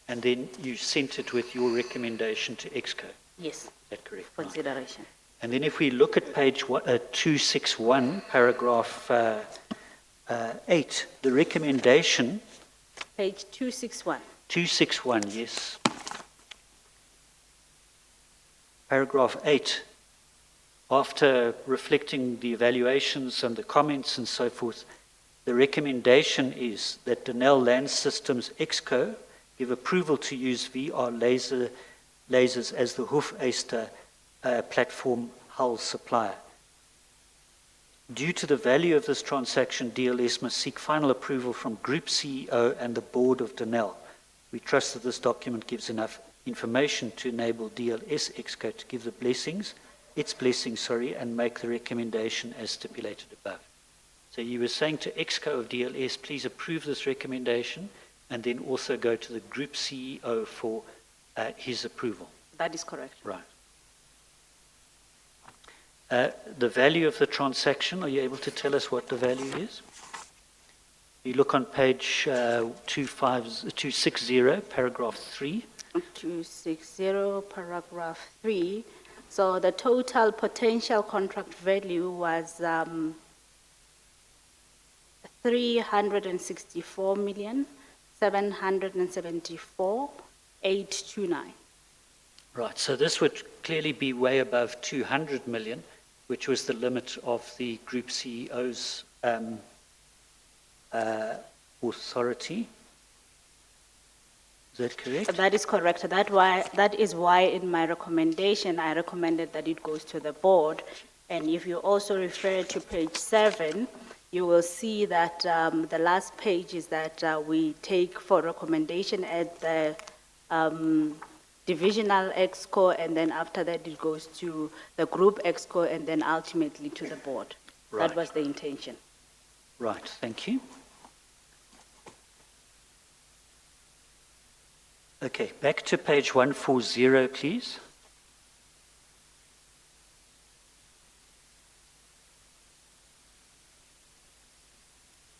Speaker 2: and then you sent it with your recommendation to EXCO.
Speaker 4: Yes.
Speaker 2: Is that correct? Right.
Speaker 4: Consideration.
Speaker 2: And then if we look at page 261, paragraph 8, the recommendation,
Speaker 4: Page 261.
Speaker 2: 261, yes. Paragraph 8 after reflecting the evaluations and the comments and so forth, the recommendation is that Denel Land Systems Exco give approval to use VR lasers as the Hoefyster platform hull supplier. Due to the value of this transaction, DLS must seek final approval from Group CEO and the board of Denel. We trust that this document gives enough information to enable DLS Exco to give its blessings, and make the recommendation as stipulated above. So you were saying to Exco of DLS, please approve this recommendation, and then also go to the Group CEO for his approval.
Speaker 4: That is correct.
Speaker 2: Right. The value of the transaction, are you able to tell us what the value is? You look on page 260, paragraph 3.
Speaker 4: 260, paragraph 3. So the total potential contract value was 364,774,829.
Speaker 2: Right, so this would clearly be way above 200 million, which was the limit of the Group CEO's authority. Is that correct?
Speaker 4: That is correct. That is why in my recommendation, I recommended that it goes to the board. And if you also refer to page 7, you will see that the last page is that we take for recommendation at the divisional exco, and then after that it goes to the group exco, and then ultimately to the board.
Speaker 2: Right.
Speaker 4: That was the intention.
Speaker 2: Right, thank you. Okay, back to page 140, please.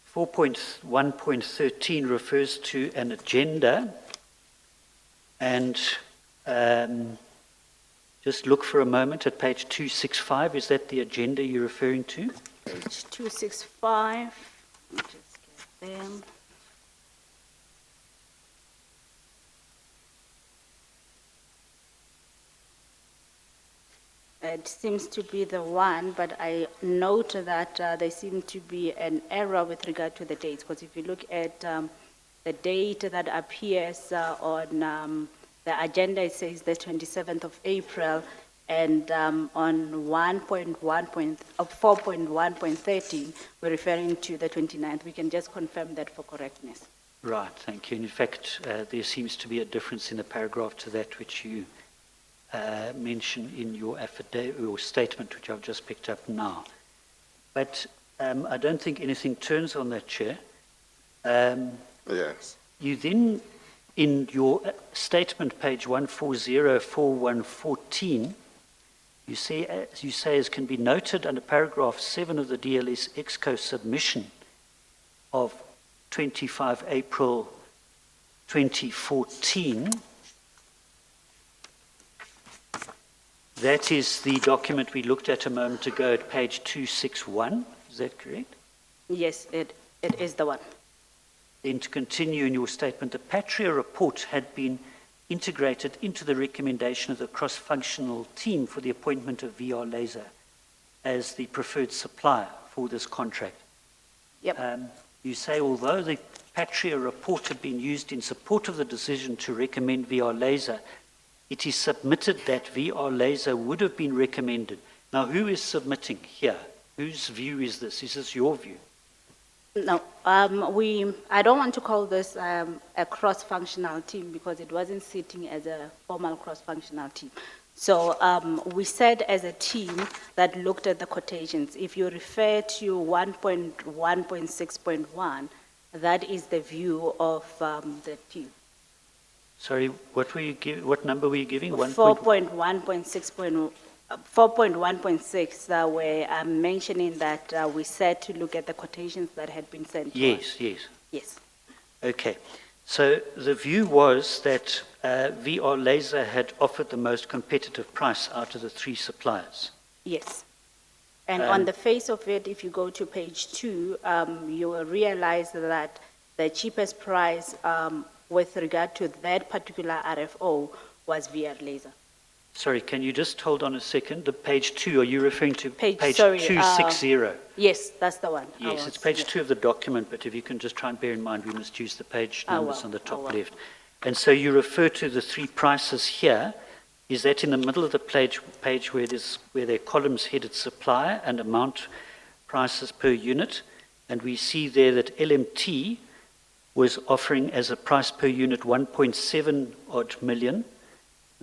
Speaker 2: Four 1.13 refers to an agenda, and just look for a moment at page 265. Is that the agenda you're referring to?
Speaker 4: Page 265. Let me just get them. It seems to be the one, but I note that there seems to be an error with regard to the dates, because if you look at the date that appears on the agenda, it says the 27th of April, and on 4.1.13, we're referring to the 29th. We can just confirm that for correctness.
Speaker 2: Right, thank you. And in fact, there seems to be a difference in the paragraph to that which you mentioned in your affidavit or statement, which I've just picked up now. But I don't think anything turns on that, Chair.
Speaker 1: Yes.
Speaker 2: You then, in your statement, page 1404114, you say, as can be noted under paragraph 7 of the DLS Exco submission of 25 April 2014, that is the document we looked at a moment ago at page 261. Is that correct?
Speaker 4: Yes, it is the one.
Speaker 2: Then to continue in your statement, the Patria report had been integrated into the recommendation of the cross-functional team for the appointment of VR Laser as the preferred supplier for this contract.
Speaker 4: Yep.
Speaker 2: You say, although the Patria report had been used in support of the decision to recommend VR Laser, it is submitted that VR Laser would have been recommended. Now, who is submitting here? Whose view is this? Is this your view?
Speaker 4: No, I don't want to call this a cross-functional team because it wasn't sitting as a formal cross-functional team. So we said as a team that looked at the quotations. If you refer to 1.1.6.1, that is the view of the team.
Speaker 2: Sorry, what what number were you giving?
Speaker 4: 4.1.6, where I'm mentioning that we said to look at the quotations that had been sent to us.
Speaker 2: Yes.
Speaker 4: Yes.
Speaker 2: Okay. So the view was that VR Laser had offered the most competitive price out of the 3 suppliers.
Speaker 4: Yes. And on the face of it, if you go to page 2, you will realize that the cheapest price with regard to that particular RFO was VR Laser.
Speaker 2: Sorry, can you just hold on a second? The page 2, are you referring to
Speaker 4: Page-
Speaker 2: page
Speaker 4: sorry,
Speaker 2: 260?
Speaker 4: Yes, that's the one. I
Speaker 2: Yes,
Speaker 4: was-
Speaker 2: it's page
Speaker 4: yeah.
Speaker 2: 2 of the document, but if you can just try and bear in mind, we must use the page
Speaker 4: I
Speaker 2: numbers
Speaker 4: will,
Speaker 2: on the
Speaker 4: I
Speaker 2: top
Speaker 4: will.
Speaker 2: left. And so you refer to the 3 prices here. Is that in the middle of the page where there are columns headed supply and amount prices per unit? And we see there that LMT was offering as a price per unit 1.7 odd million,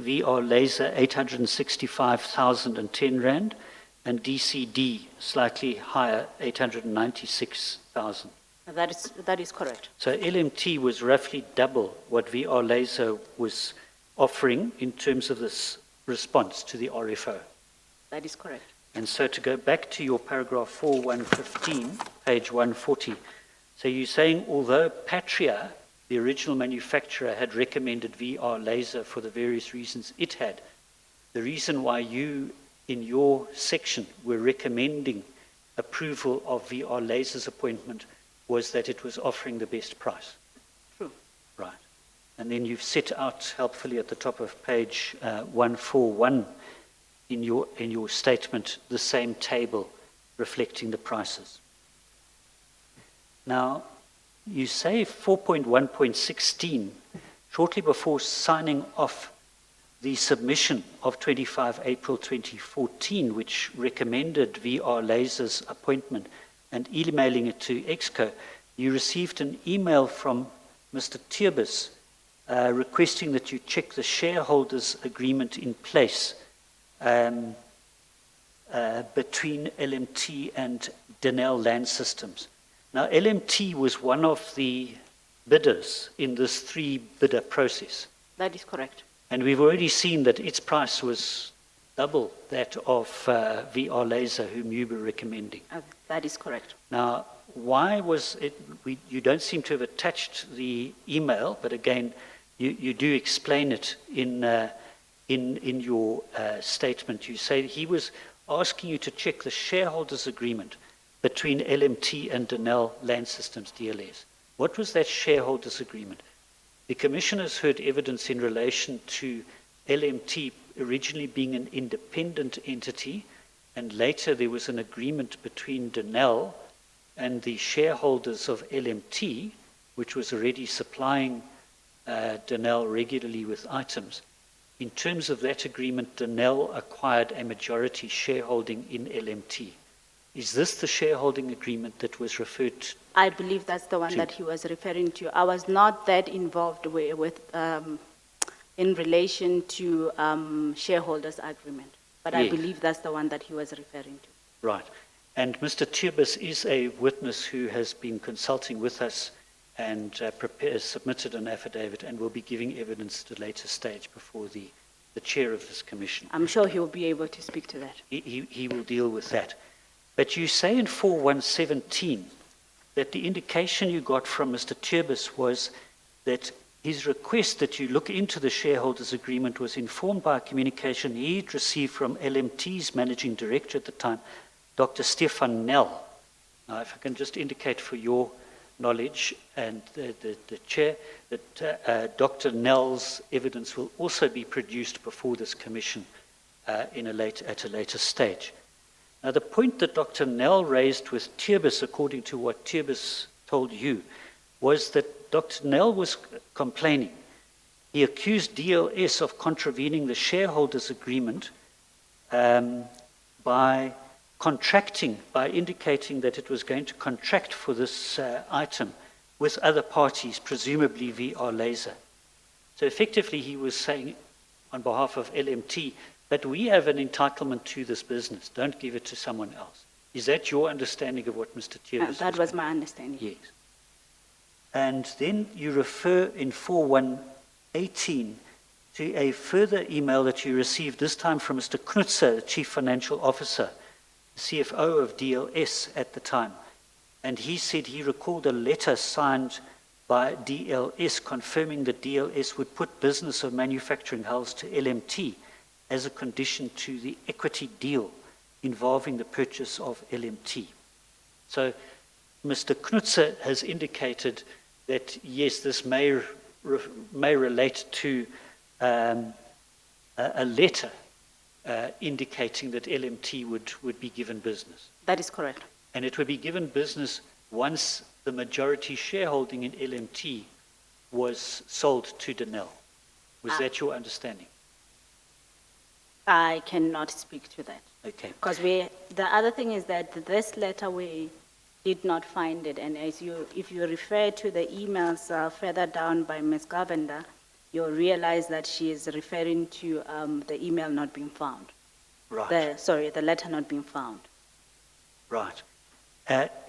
Speaker 2: VR Laser 865,010 Rand, and DCD slightly higher, 896,000.
Speaker 4: That is correct.
Speaker 2: So LMT was roughly double what VR Laser was offering in terms of this response to the RFO.
Speaker 4: That is correct.
Speaker 2: And so to go back to your paragraph 4115, page 140, so you're saying although Patria, the original manufacturer, had recommended VR Laser for the various reasons it had, the reason why you, in your section, were recommending approval of VR Laser's appointment was that it was offering the best price.
Speaker 4: True.
Speaker 2: Right. And then you've set out helpfully at the top of page 141 in your statement the same table reflecting the prices. Now, you say 4.1.16, shortly before signing off the submission of 25 April 2014, which recommended VR Laser's appointment, and emailing it to Exco, you received an email from Mr. Terbis requesting that you check the shareholders' agreement in place between LMT and Denel Land Systems. Now, LMT was one of the bidders in this 3-bidder process.
Speaker 4: That is correct.
Speaker 2: And we've already seen that its price was double that of VR Laser, whom you were recommending.
Speaker 4: That is correct.
Speaker 2: Now, why was it, you don't seem to have attached the email, but again, you do explain it in your statement. You say he was asking you to check the shareholders' agreement between LMT and Denel Land Systems, DLS. What was that shareholders' agreement? The commissioners heard evidence in relation to LMT originally being an independent entity, and later there was an agreement between Denel and the shareholders of LMT, which was already supplying Denel regularly with items. In terms of that agreement, Denel acquired a majority shareholding in LMT. Is this the shareholding agreement that was referred to?
Speaker 4: I believe that's the one that he was referring to. I was not that involved with in relation to shareholders' agreement, but I
Speaker 2: Yes.
Speaker 4: believe that's the one that he was referring to.
Speaker 2: Right. And Mr. Terbis is a witness who has been consulting with us and submitted an affidavit and will be giving evidence at a later stage before the chair of this commission.
Speaker 4: I'm sure he will be able to speak to that.
Speaker 2: He will deal with that. But you say in 4117 that the indication you got from Mr. Terbis was that his request that you look into the shareholders' agreement was informed by a communication he'd received from LMT's managing director at the time, Dr. Stefan Nell. Now, if I can just indicate for your knowledge and the chair that Dr. Nell's evidence will also be produced before this commission at a later stage. Now, the point that Dr. Nell raised with Terbis, according to what Terbis told you, was that Dr. Nell was complaining. He accused DLS of contravening the shareholders' agreement by indicating that it was going to contract for this item with other parties, presumably VR Laser. So effectively, he was saying on behalf of LMT, but we have an entitlement to this business. Don't give it to someone else. Is that your understanding of what Mr. Terbis
Speaker 4: That was my understanding.
Speaker 2: Yes. And then you refer in 4118 to a further email that you received, this time from Mr. Knutzer, the Chief Financial Officer, CFO of DLS at the time. And he said he recalled a letter signed by DLS confirming that DLS would put business of manufacturing hulls to LMT as a condition to the equity deal involving the purchase of LMT. So Mr. Knutzer has indicated that, yes, this may relate to a letter indicating that LMT would be given business.
Speaker 4: That is correct.
Speaker 2: And it would be given business once the majority shareholding in LMT was sold to Denel. Was that your understanding?
Speaker 4: I cannot speak to that.
Speaker 2: Okay.
Speaker 4: Because the other thing is that this letter, we did not find it. And if you refer to the emails further down by Ms. Govender, you'll realize that she is referring to the email not being found.
Speaker 2: Right.
Speaker 4: The letter not being found.
Speaker 2: Right.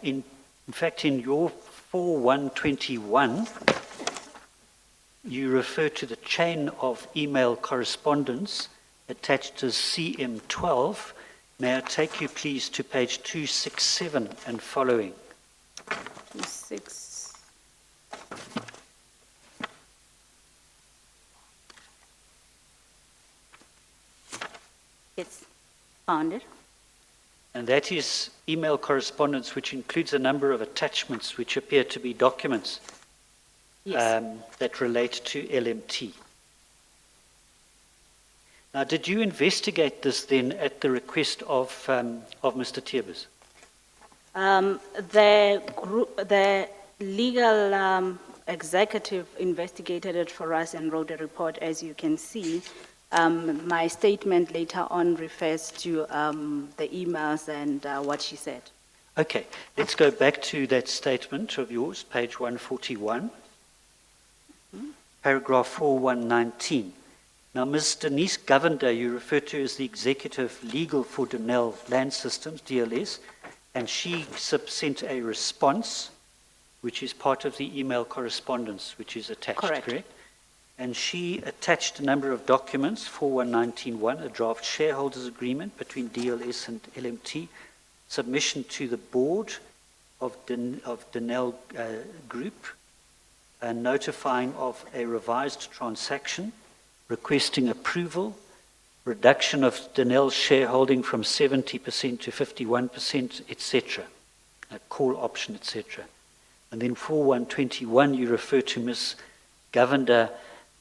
Speaker 2: In fact, in your 4121, you refer to the chain of email correspondence attached as CM12. May I take you, please, to page 267 and following?
Speaker 4: 26. Yes, found it.
Speaker 2: And that is email correspondence which includes a number of attachments which appear to be documents that relate to LMT. Now, did you investigate this then at the request of Mr. Tiebes?
Speaker 4: The legal executive investigated it for us and wrote a report, as you can see. My statement later on refers to the emails and what she said.
Speaker 2: Okay, let's go back to that statement of yours, page 141, paragraph 4119. Now, Ms. Denise Govender, you refer to as the executive legal for Denel Land Systems, DLS, and she sent a response, which is part of the email correspondence, which is attached, correct? And she attached a number of documents, 4119.1, a draft shareholders agreement between DLS and LMT, submission to the board of Denel Group, and notifying of a revised transaction, requesting approval, reduction of Denel's shareholding from 70% to 51%, etc., a call option, etc. And then 4121, you refer to Ms. Govender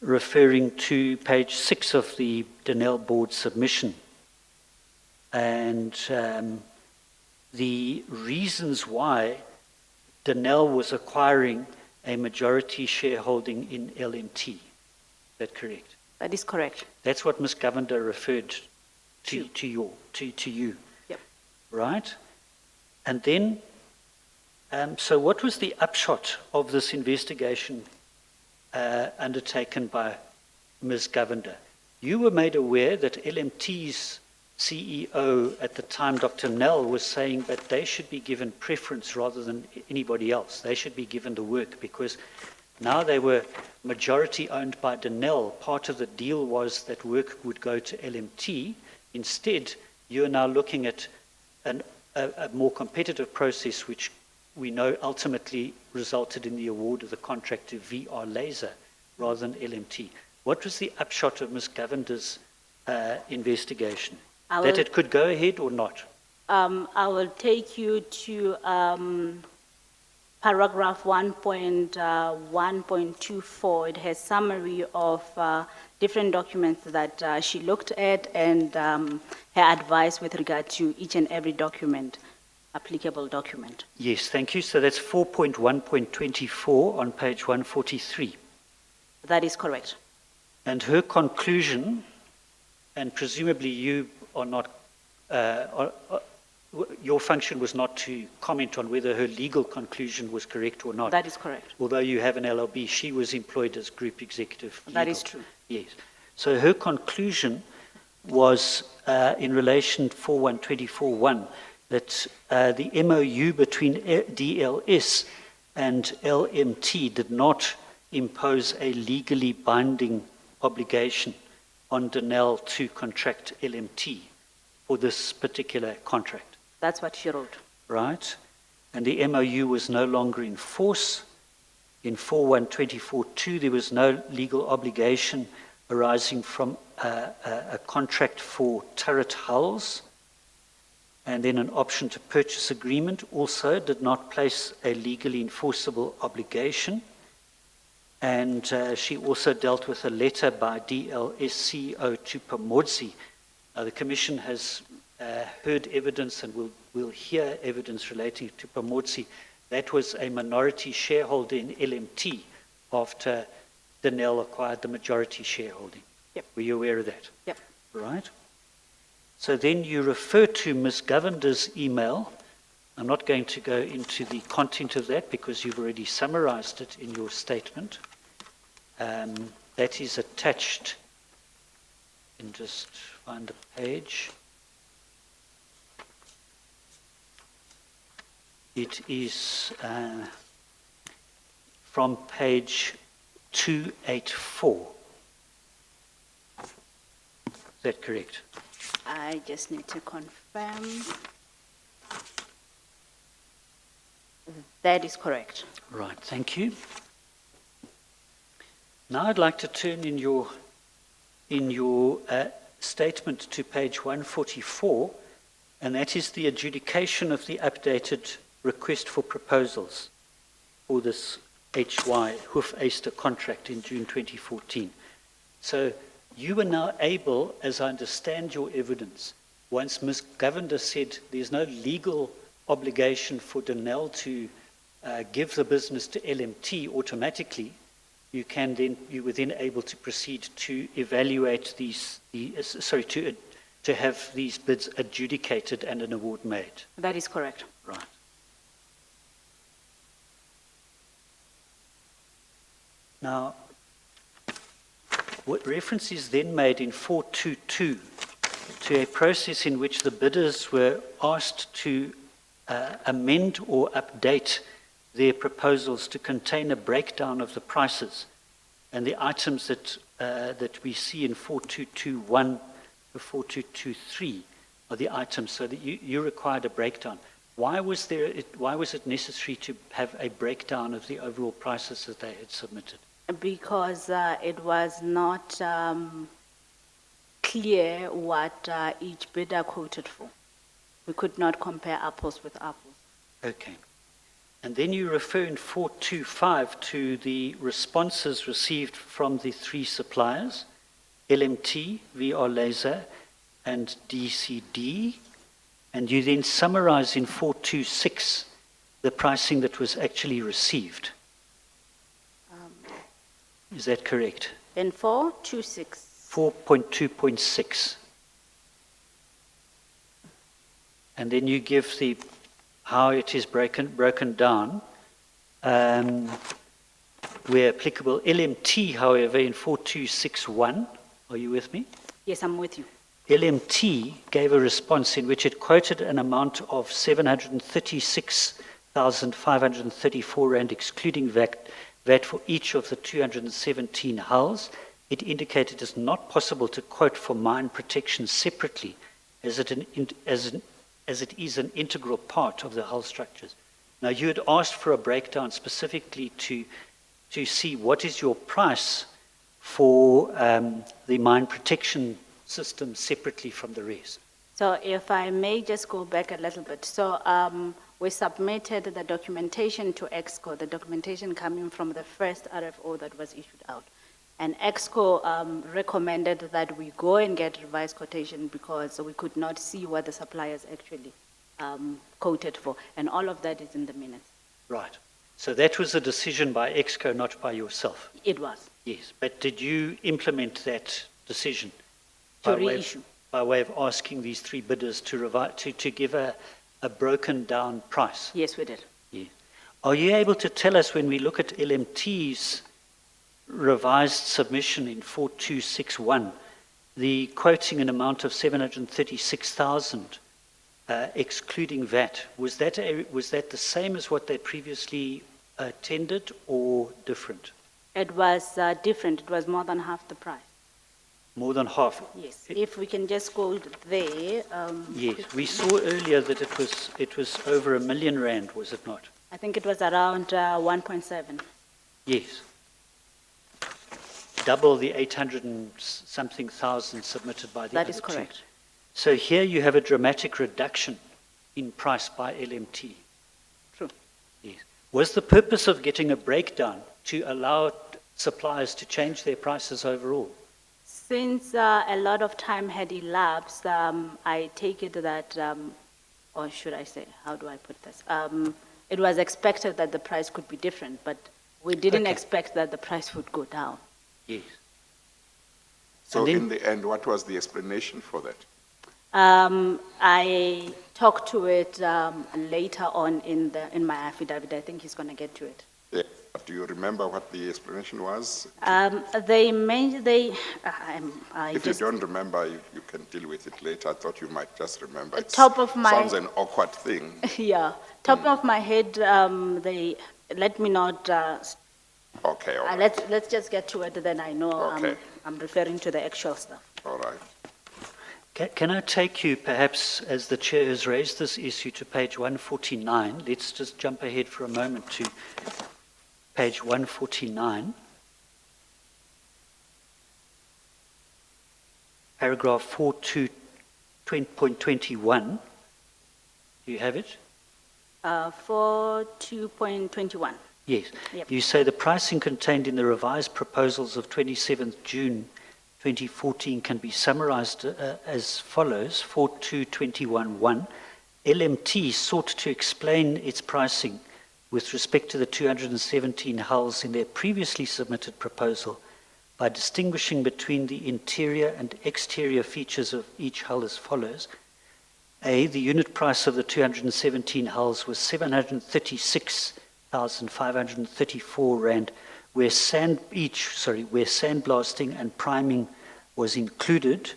Speaker 2: referring to page 6 of the Denel board submission. And the reasons why Denel was acquiring a majority shareholding in LMT. Is that correct?
Speaker 4: That is correct.
Speaker 2: That's what Ms. Govender referred to you.
Speaker 4: Yep.
Speaker 2: Right? And then, so what was the upshot of this investigation undertaken by Ms. Govender? You were made aware that LMT's CEO at the time, Dr. Nell, was saying that they should be given preference rather than anybody else. They should be given the work because now they were majority owned by Denel. Part of the deal was that work would go to LMT. Instead, you're now looking at a more competitive process, which we know ultimately resulted in the award of the contract to VR Laser rather than LMT. What was the upshot of Ms. Govender's investigation? That it could go ahead or not?
Speaker 4: I will take you to paragraph 1.1.24. It has summary of different documents that she looked at and her advice with regard to each and every document, applicable document.
Speaker 2: Yes, thank you. So that's 4.1.24 on page 143.
Speaker 4: That is correct.
Speaker 2: And her conclusion, and presumably you are not, your function was not to comment on whether her legal conclusion was correct or not.
Speaker 4: That is correct.
Speaker 2: Although you have an LLB, she was employed as group executive legal.
Speaker 4: That is true.
Speaker 2: Yes. So her conclusion was in relation 4124.1 that the MOU between DLS and LMT did not impose a legally binding obligation on Denel to contract LMT for this particular contract.
Speaker 4: That's what she wrote.
Speaker 2: Right? And the MOU was no longer in force. In 4124.2, there was no legal obligation arising from a contract for turret hulls. And then an option to purchase agreement also did not place a legally enforceable obligation. And she also dealt with a letter by Denel SOC to Pomodzi. The Commission has heard evidence and will hear evidence relating to Pomodzi. That was a minority shareholder in LMT after Denel acquired the majority shareholding.
Speaker 4: Yep.
Speaker 2: Were you aware of that?
Speaker 4: Yep.
Speaker 2: Right. So then you refer to Ms. Govender's email. I'm not going to go into the content of that because you've already summarized it in your statement. That is attached, and just find the page. It is from page 284. Is that correct?
Speaker 4: I just need to confirm. That is correct.
Speaker 2: Right, thank you. Now I'd like to turn in your statement to page 144, and that is the adjudication of the updated request for proposals for this HY Hoof Easter contract in June 2014. So you are now able, as I understand your evidence, once Ms. Govender said there's no legal obligation for Denel to give the business to LMT automatically, you were then able to proceed to evaluate to have these bids adjudicated and an award made.
Speaker 4: That is correct.
Speaker 2: Right. Now, what reference is then made in 422 to a process in which the bidders were asked to amend or update their proposals to contain a breakdown of the prices, and the items that we see in 4221 to 4223 are the items, so that you required a breakdown. Why was it necessary to have a breakdown of the overall prices that they had submitted?
Speaker 4: Because it was not clear what each bidder quoted for. We could not compare apples with apples.
Speaker 2: Okay. And then you refer in 425 to the responses received from the three suppliers, LMT, VR Laser, and DCD. And you then summarize in 426 the pricing that was actually received. Is that correct?
Speaker 4: In 426.
Speaker 2: 4.2.6. And then you give how it is broken down, where applicable. LMT, however, in 4261, are you with me?
Speaker 4: Yes, I'm with you.
Speaker 2: LMT gave a response in which it quoted an amount of 736,534 rand, excluding VAT for each of the 217 hulls. It indicated it is not possible to quote for mine protection separately, as it is an integral part of the hull structures. Now, you had asked for a breakdown specifically to see what is your price for the mine protection system separately from the rest.
Speaker 4: So if I may just go back a little bit. So we submitted the documentation to EXCO, the documentation coming from the first RFO that was issued out. And EXCO recommended that we go and get revised quotation because we could not see what the suppliers actually quoted for. And all of that is in the minutes.
Speaker 2: Right. So that was a decision by EXCO, not by yourself?
Speaker 4: It was.
Speaker 2: Yes. But did you implement that decision?
Speaker 4: To reissue.
Speaker 2: By way of asking these three bidders to give a broken down price?
Speaker 4: Yes, we did.
Speaker 2: Yeah. Are you able to tell us, when we look at LMT's revised submission in 4261, the quoting an amount of 736,000, excluding VAT, was that the same as what they previously tendered or different?
Speaker 4: It was different. It was more than half the price.
Speaker 2: More than half?
Speaker 4: Yes. If we can just go there.
Speaker 2: Yes. We saw earlier that it was over R1 million, was it not?
Speaker 4: I think it was around 1.7.
Speaker 2: Yes. Double the 800 and something thousand submitted by the
Speaker 4: That
Speaker 2: other
Speaker 4: is
Speaker 2: two.
Speaker 4: correct.
Speaker 2: So here you have a dramatic reduction in price by LMT.
Speaker 4: True.
Speaker 2: Yes. Was the purpose of getting a breakdown to allow suppliers to change their prices overall?
Speaker 4: Since a lot of time had elapsed, I take it that, or should I say, how do I put this? It was expected that the price could be different, but we didn't
Speaker 2: Okay.
Speaker 4: expect that the price would go down.
Speaker 2: Yes.
Speaker 1: So
Speaker 2: And then-
Speaker 1: in the end, what was the explanation for that?
Speaker 4: I talked to it later on in my affidavit. I think he's going to get to it.
Speaker 1: Yeah. Do you remember what the explanation was?
Speaker 4: They made, I
Speaker 1: If you
Speaker 4: just,
Speaker 1: don't remember, you can deal with it later. I thought you might just remember. It's-
Speaker 4: Top of my-
Speaker 1: Sounds an awkward thing.
Speaker 4: yeah, top of my head, they let me not,
Speaker 1: Okay, all right.
Speaker 4: let's just get to it, then I know
Speaker 1: Okay.
Speaker 4: I'm referring to the actual stuff.
Speaker 1: All right.
Speaker 2: Can I take you, perhaps, as the chair has raised this issue, to page 149? Let's just jump ahead for a moment to page 149. Paragraph 4.2.21. Do you have it?
Speaker 4: For 2.21.
Speaker 2: Yes.
Speaker 4: Yep.
Speaker 2: You say the pricing contained in the revised proposals of 27th June 2014 can be summarized as follows. 4.2.21.1. LMT sought to explain its pricing with respect to the 217 hulls in their previously submitted proposal by distinguishing between the interior and exterior features of each hull as follows. A, the unit price of the 217 hulls was 736,534 rand, where sandblasting and priming was included,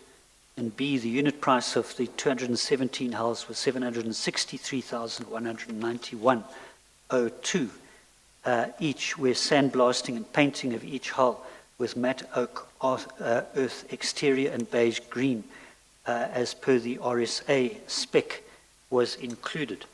Speaker 2: and B, the unit price of the 217 hulls was 763,191.02 each, where sandblasting and painting of each hull with matte oak earth exterior and beige green, as per the RSA spec, was included.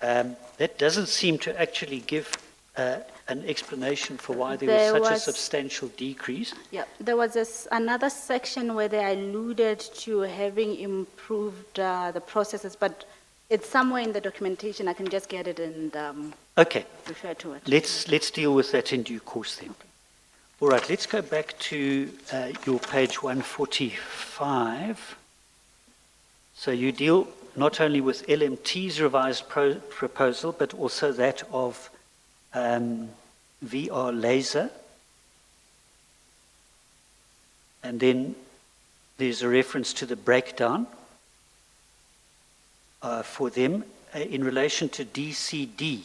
Speaker 2: That doesn't seem to actually give an explanation for why there was such a substantial decrease.
Speaker 4: Yeah, there was another section where they alluded to having improved the processes, but it's somewhere in the documentation. I can just get it and
Speaker 2: Okay,
Speaker 4: refer to it.
Speaker 2: let's deal with that in due course then. All right, let's go back to your page 145. So you deal not only with LMT's revised proposal, but also that of VR Laser. And then there's a reference to the breakdown for them. In relation to DCD,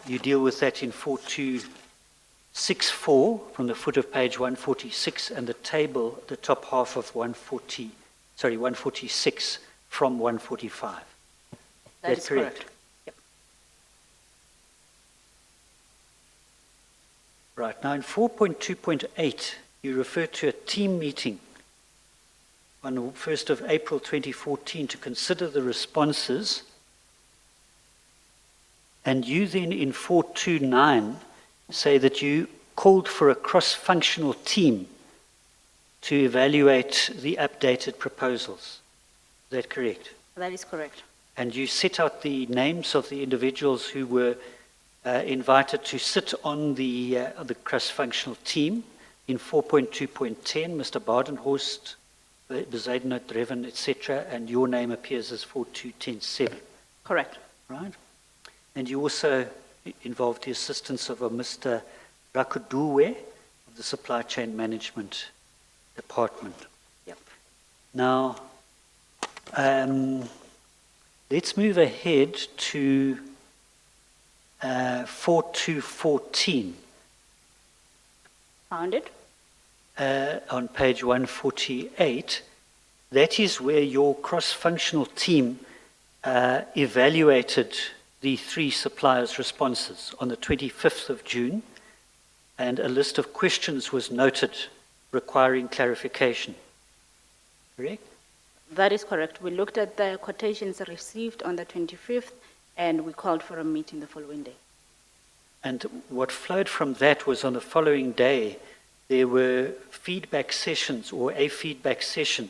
Speaker 2: you deal with that in 4264 from the foot of page 146 and the table, the top half of 146 from 145.
Speaker 4: That is correct. Yep.
Speaker 2: Right, now in 4.2.8, you refer to a team meeting on the 1st of April 2014 to consider the responses. And you then in 4.2.9 say that you called for a cross-functional team to evaluate the updated proposals. Is that correct?
Speaker 4: That is correct.
Speaker 2: And you set out the names of the individuals who were invited to sit on the cross-functional team in 4.2.10, Mr. Badenhorst, Bezuidenhout, Dreven, etc., and your name appears as 4.2.10.7,
Speaker 4: Correct.
Speaker 2: right? And you also involved the assistance of a Mr. Rakuduwe of the Supply Chain Management Department.
Speaker 4: Yep.
Speaker 2: Now, let's move ahead to 4.2.14
Speaker 4: Found it?
Speaker 2: on page 148. That is where your cross-functional team evaluated the three suppliers' responses on the 25th of June, and a list of questions was noted requiring clarification. Correct?
Speaker 4: That is correct. We looked at the quotations received on the 25th, and we called for a meeting the following day.
Speaker 2: And what flowed from that was on the following day, there were feedback sessions, or a feedback session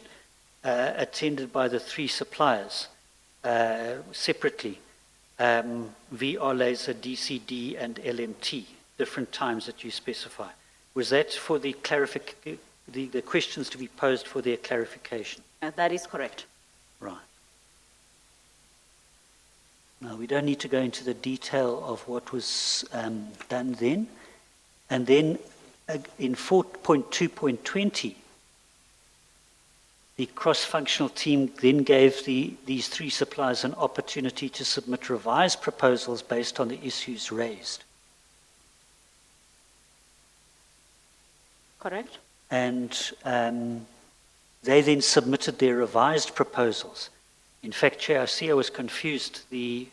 Speaker 2: attended by the three suppliers separately, VR Laser, DCD, and LMT. different times that you specify. Was that for the the questions to be posed for their clarification?
Speaker 4: That is correct.
Speaker 2: Right. Now, we don't need to go into the detail of what was done then. And then in 4.2.20, the cross-functional team then gave these three suppliers an opportunity to submit revised proposals based on the issues raised.
Speaker 4: Correct?
Speaker 2: And they then submitted their revised proposals. In fact, Chair, I see I was confused. The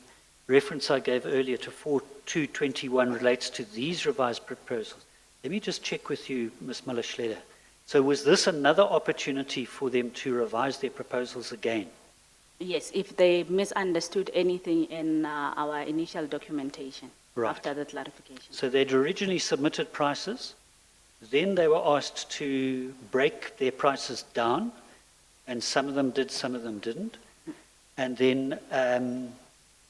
Speaker 2: reference I gave earlier to 4.2.21 relates to these revised proposals. Let me just check with you, Ms. Malahlela. So was this another opportunity for them to revise their proposals again?
Speaker 4: Yes, if they misunderstood anything in our initial documentation
Speaker 2: Right.
Speaker 4: after the clarification.
Speaker 2: So they'd originally submitted prices, then they were asked to break their prices down, and some of them did, some of them didn't. And then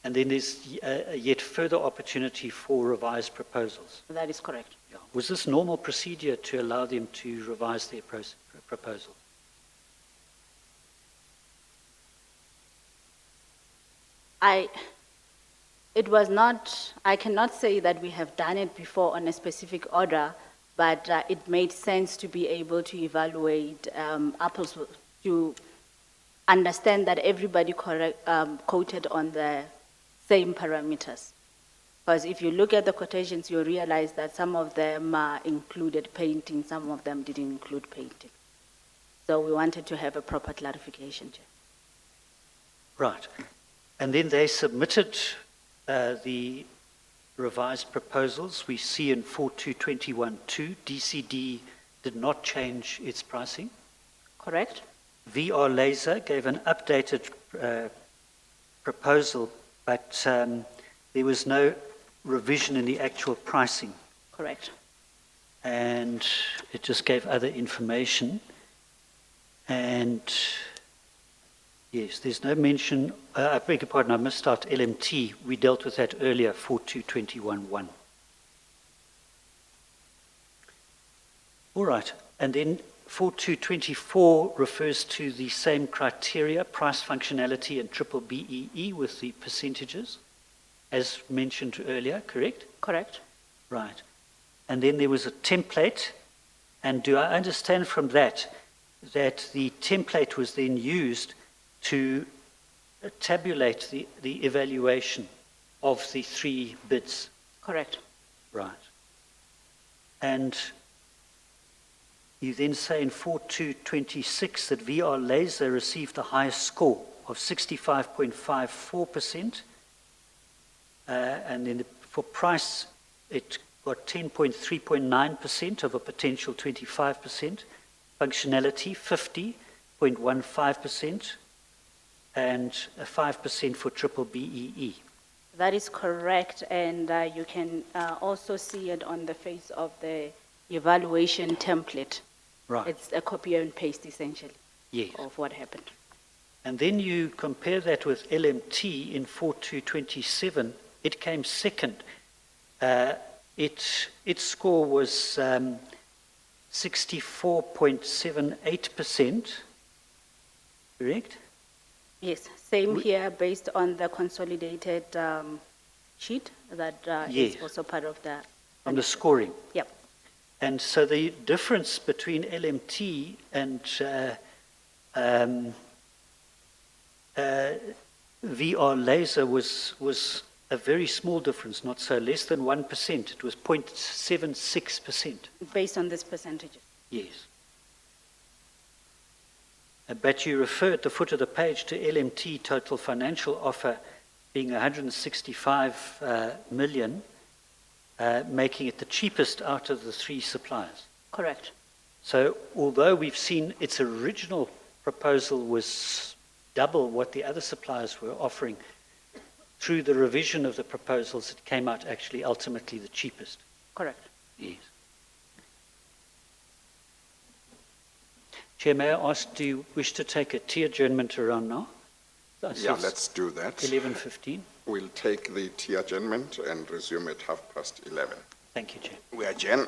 Speaker 2: there's a yet further opportunity for revised proposals.
Speaker 4: That is correct.
Speaker 2: Yeah. Was this normal procedure to allow them to revise their proposal?
Speaker 4: It was not, I cannot say that we have done it before on a specific order, but it made sense to be able to evaluate apples, to understand that everybody quoted on the same parameters. Because if you look at the quotations, you realize that some of them included painting, some of them didn't include painting. So we wanted to have a proper clarification, Chair.
Speaker 2: Right. And then they submitted the revised proposals. We see in 4.2.21.2, DCD did not change its pricing.
Speaker 4: Correct?
Speaker 2: VR Laser gave an updated proposal, but there was no revision in the actual pricing.
Speaker 4: Correct.
Speaker 2: And it just gave other information. And yes, there's no mention, I beg your pardon, I missed out LMT. We dealt with that earlier, 4.2.21.1. All right, and then 4.2.24 refers to the same criteria, price functionality and triple BEE with the percentages, as mentioned earlier, correct?
Speaker 4: Correct.
Speaker 2: Right. And then there was a template, and do I understand from that the template was then used to tabulate the evaluation of the three bids?
Speaker 4: Correct.
Speaker 2: Right. And you then say in 4.2.26 that VR Laser received the highest score of 65.54%, and then for price it got 10.3.9% of a potential 25%, functionality 50.15%, and 5% for triple BEE.
Speaker 4: That is correct, and you can also see it on the face of the evaluation template.
Speaker 2: Right.
Speaker 4: It's a copy and paste, essentially,
Speaker 2: Yes.
Speaker 4: of what happened.
Speaker 2: And then you compare that with LMT in 4.2.27, it came second. Its score was 64.78%, correct?
Speaker 4: Yes, same here, based on the consolidated sheet that
Speaker 2: Yes.
Speaker 4: is also part of the...
Speaker 2: On the scoring.
Speaker 4: Yep.
Speaker 2: And so the difference between LMT and VR Laser was a very small difference, not so, less than 1%. It was 0.76%.
Speaker 4: Based on this percentage.
Speaker 2: Yes. But you refer at the foot of the page to LMT total financial offer being 165 million, making it the cheapest out of the three suppliers.
Speaker 4: Correct.
Speaker 2: So although we've seen its original proposal was double what the other suppliers were offering, through the revision of the proposals, it came out actually ultimately the cheapest.
Speaker 4: Correct.
Speaker 2: Yes. Chair, may I ask, do you wish to take a tea adjournment around now?
Speaker 1: Yeah, let's do that.
Speaker 2: 11:15.
Speaker 1: We'll take the tea adjournment and resume at 11:30.
Speaker 2: Thank you, Chair.
Speaker 1: We adjourn.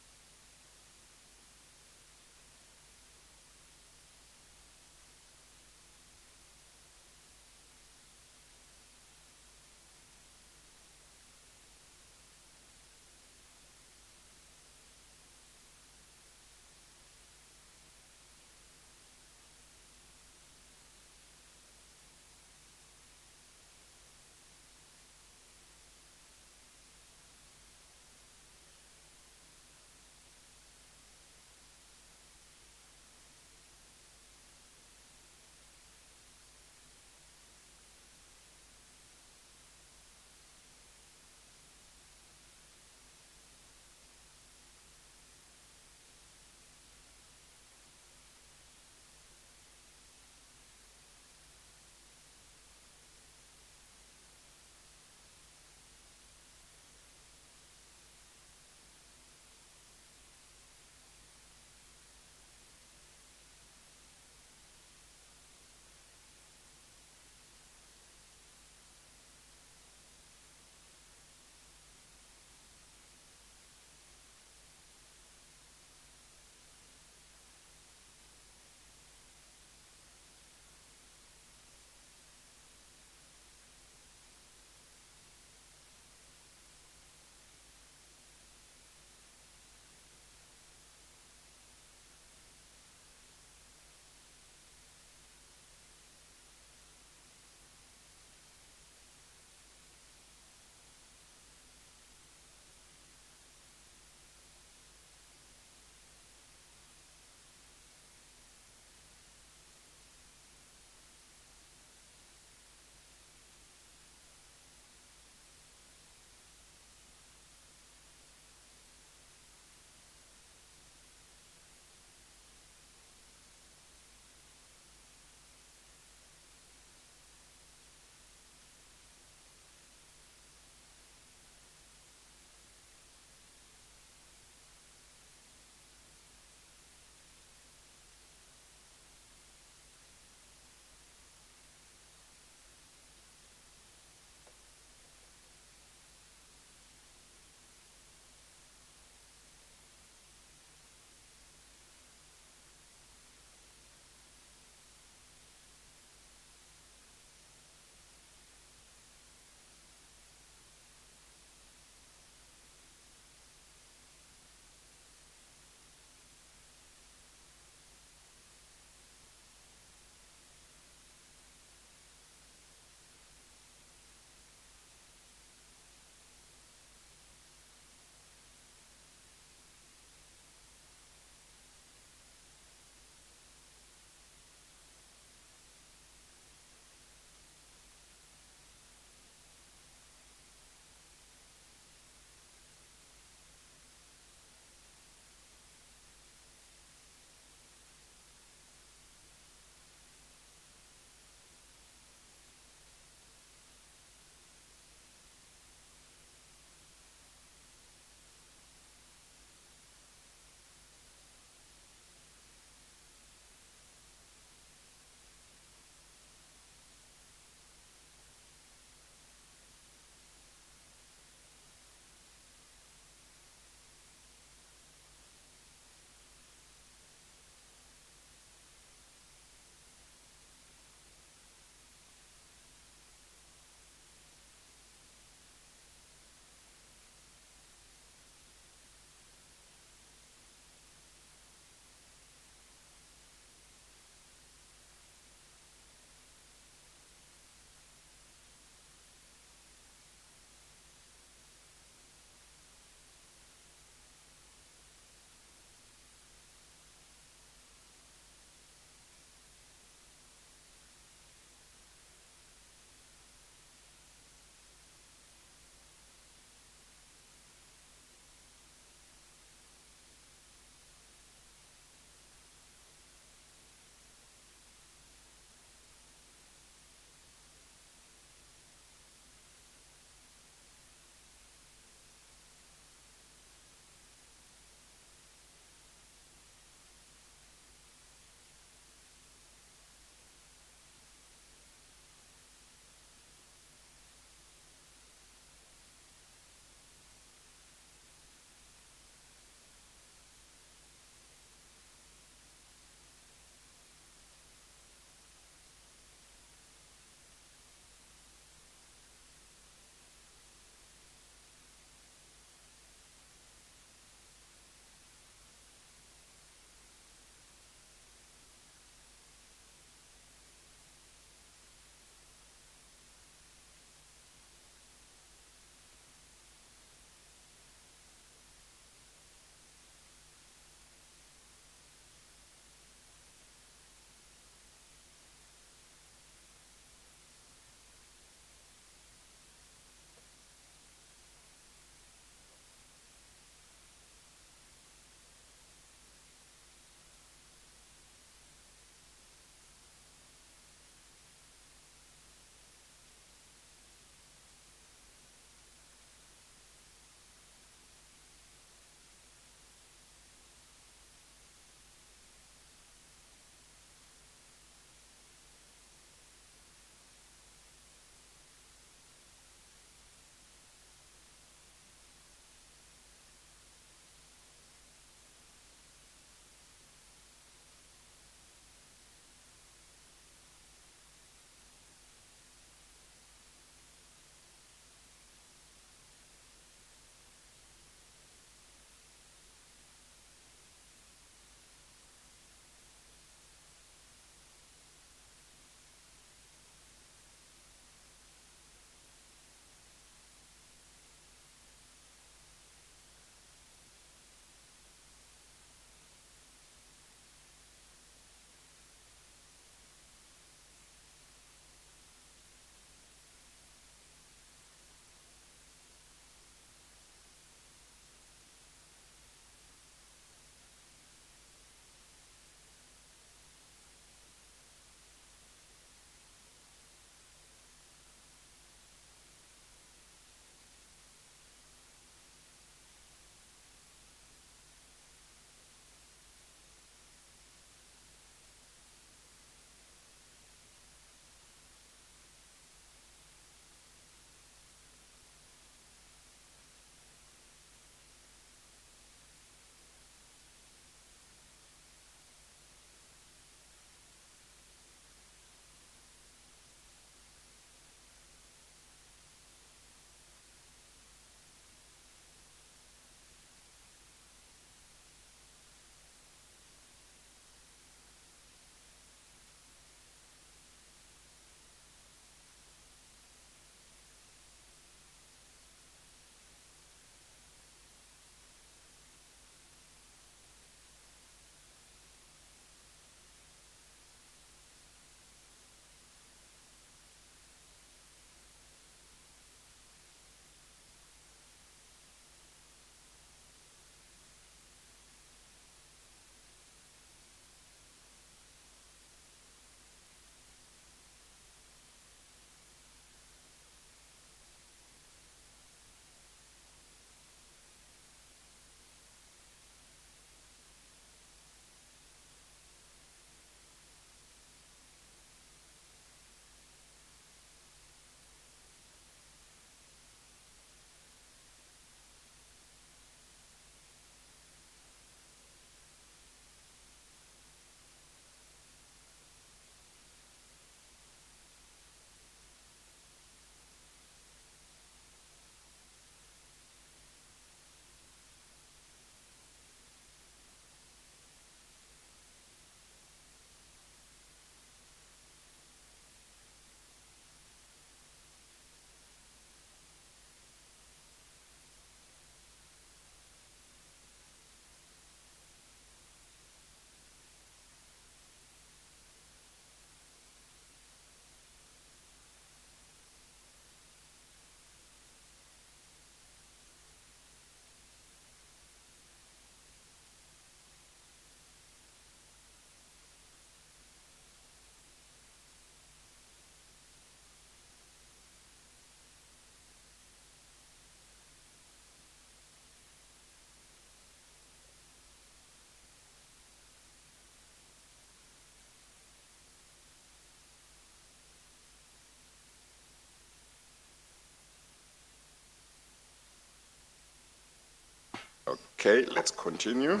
Speaker 1: Okay, let's continue.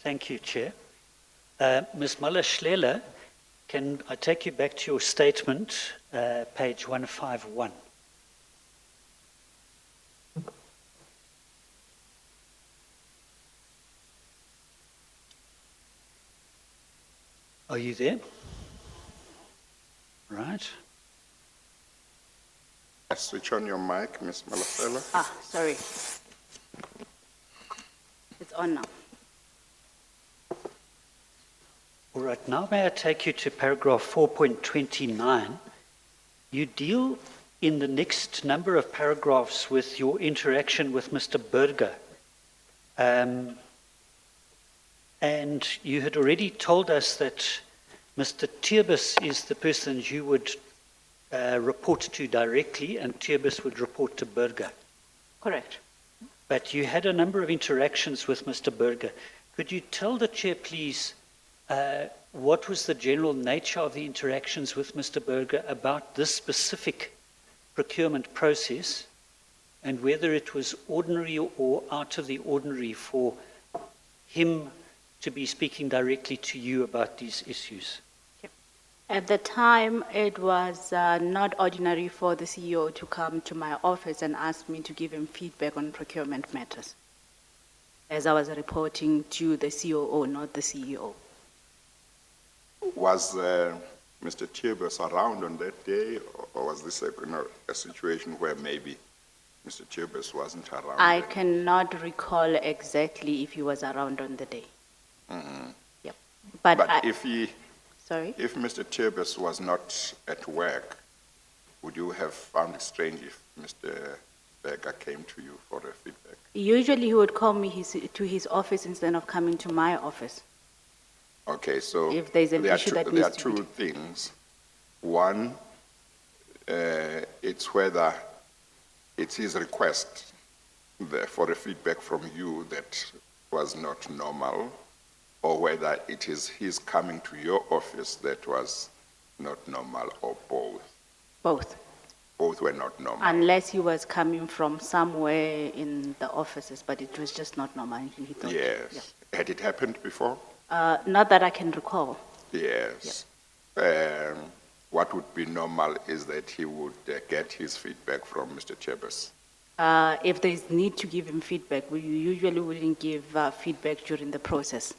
Speaker 2: Thank you, Chair. Ms. Malahlela, can I take you back to your statement, page 151? Are you there? Right.
Speaker 1: Switch on your mic, Ms. Malahlela.
Speaker 4: Sorry. It's on now.
Speaker 2: All right, now may I take you to paragraph 4.29. You deal in the next number of paragraphs with your interaction with Mr. Burger. And you had already told us that Mr. Terbus is the person you would report to directly, and Terbus would report to Burger.
Speaker 4: Correct.
Speaker 2: But you had a number of interactions with Mr. Burger. Could you tell the Chair, please, what was the general nature of the interactions with Mr. Burger about this specific procurement process, and whether it was ordinary or out of the ordinary for him to be speaking directly to you about these issues?
Speaker 4: At the time, it was not ordinary for the CEO to come to my office and ask me to give him feedback on procurement matters, as I was reporting to the COO, not the CEO.
Speaker 1: Was Mr. Terbus around on that day, or was this a situation where maybe Mr. Terbus wasn't around?
Speaker 4: I cannot recall exactly if he was around on the day.
Speaker 1: Mhm.
Speaker 4: Yep.
Speaker 1: But
Speaker 4: Sorry?
Speaker 1: if Mr. Terbus was not at work, would you have found it strange if Mr. Berger came to you for the feedback?
Speaker 4: Usually he would call me to his office instead of coming to my office.
Speaker 1: Okay, so
Speaker 4: If there's an issue that
Speaker 1: there are
Speaker 4: needs to be
Speaker 1: two things. One, it's whether it's his request for the feedback from you that was not normal, or whether it is his coming to your office that was not normal, or both.
Speaker 4: Both.
Speaker 1: Both were not normal.
Speaker 4: Unless he was coming from somewhere in the offices, but it was just not normal. He thought,
Speaker 1: Yes. Had it happened before?
Speaker 4: Not that I can recall.
Speaker 1: Yes. What would be normal is that he would get his feedback from Mr. Terbus.
Speaker 4: If there's need to give him feedback, we usually wouldn't give feedback during the process.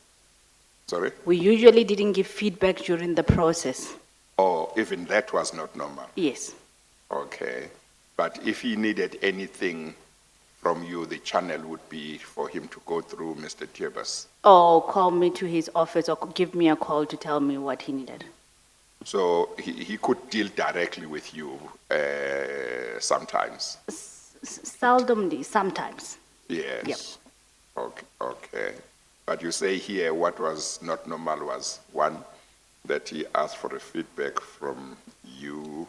Speaker 1: Sorry?
Speaker 4: We usually didn't give feedback during the process.
Speaker 1: Or even that was not normal?
Speaker 4: Yes.
Speaker 1: Okay. But if he needed anything from you, the channel would be for him to go through Mr. Terbus.
Speaker 4: Or call me to his office or give me a call to tell me what he needed.
Speaker 1: So he could deal directly with you sometimes?
Speaker 4: Seldomly, sometimes.
Speaker 1: Yes.
Speaker 4: Yep.
Speaker 1: Okay. But you say here what was not normal was, one, that he asked for a feedback from you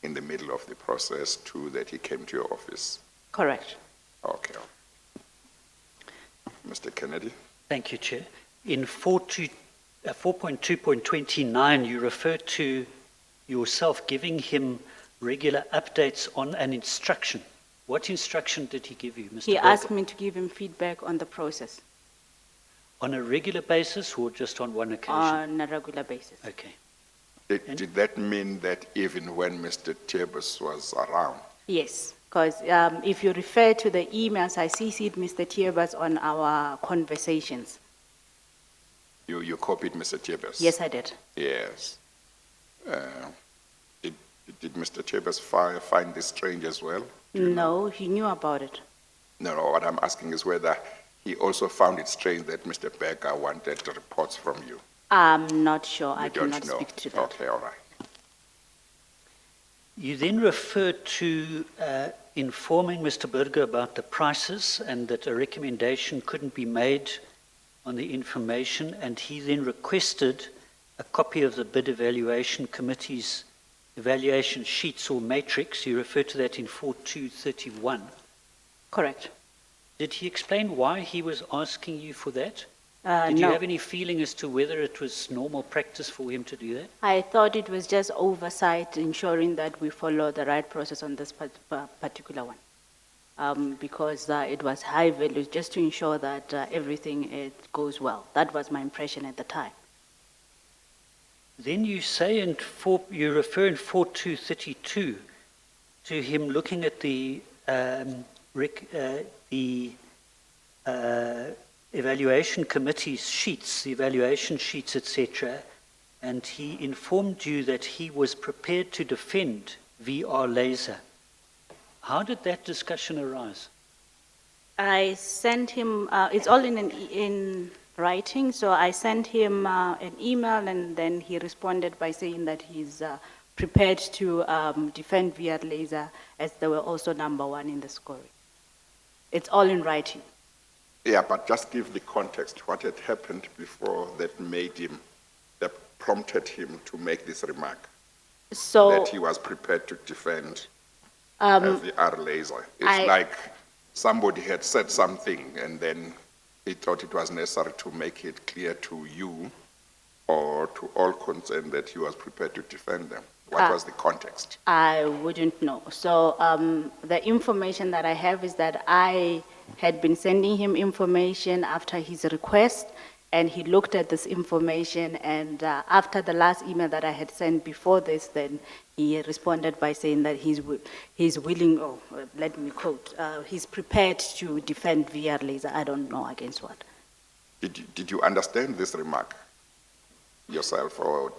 Speaker 1: in the middle of the process, two, that he came to your office.
Speaker 4: Correct.
Speaker 1: Okay. Mr. Kennedy?
Speaker 2: Thank you, Chair. In 4.2.29, you refer to yourself giving him regular updates on an instruction. What instruction did he give you, Mr.
Speaker 4: He
Speaker 2: Berger?
Speaker 4: asked me to give him feedback on the process
Speaker 2: On a regular basis or just on one occasion?
Speaker 4: on a regular basis.
Speaker 2: Okay.
Speaker 1: Did that mean that even when Mr. Terbus was around?
Speaker 4: Yes, because if you refer to the emails, I CC'd Mr. Terbus on our conversations.
Speaker 1: You copied Mr. Terbus?
Speaker 4: Yes, I did.
Speaker 1: Yes. Did Mr. Terbus find this strange as well?
Speaker 4: No, he knew about it.
Speaker 1: No, what I'm asking is whether he also found it strange that Mr. Berger wanted reports from you.
Speaker 4: I'm not sure. I
Speaker 1: You don't
Speaker 4: cannot
Speaker 1: know.
Speaker 4: speak to that.
Speaker 1: Okay, all right.
Speaker 2: You then referred to informing Mr. Berger about the prices and that a recommendation couldn't be made on the information, and he then requested a copy of the bid evaluation committee's evaluation sheets or matrix. You referred to that in 4.2.31.
Speaker 4: Correct.
Speaker 2: Did he explain why he was asking you for that? Did you
Speaker 4: No.
Speaker 2: have any feeling as to whether it was normal practice for him to do that?
Speaker 4: I thought it was just oversight, ensuring that we follow the right process on this particular one. because it was high value, just to ensure that everything it goes well. That was my impression at the time.
Speaker 2: Then you say you refer in 4232 to him looking at the evaluation committee's sheets, the evaluation sheets, etc., and he informed you that he was prepared to defend VR laser. How did that discussion arise?
Speaker 4: I sent him, it's all in writing, so I sent him an email, and then he responded by saying that he's prepared to defend VR laser, as they were also number one in the scoring. It's all in writing.
Speaker 1: Yeah, but just give the context. What had happened before that prompted him to make this remark,
Speaker 4: So
Speaker 1: that he was prepared to defend VR laser? It's like somebody had said something and then he thought it was necessary to make it clear to you or to all concerned that he was prepared to defend them. What was the context?
Speaker 4: I wouldn't know. So the information that I have is that I had been sending him information after his request, and he looked at this information, and after the last email that I had sent before this, then he responded by saying that he's willing, let me quote, he's prepared to defend VR laser. I don't know against what.
Speaker 1: Did you understand this remark yourself, or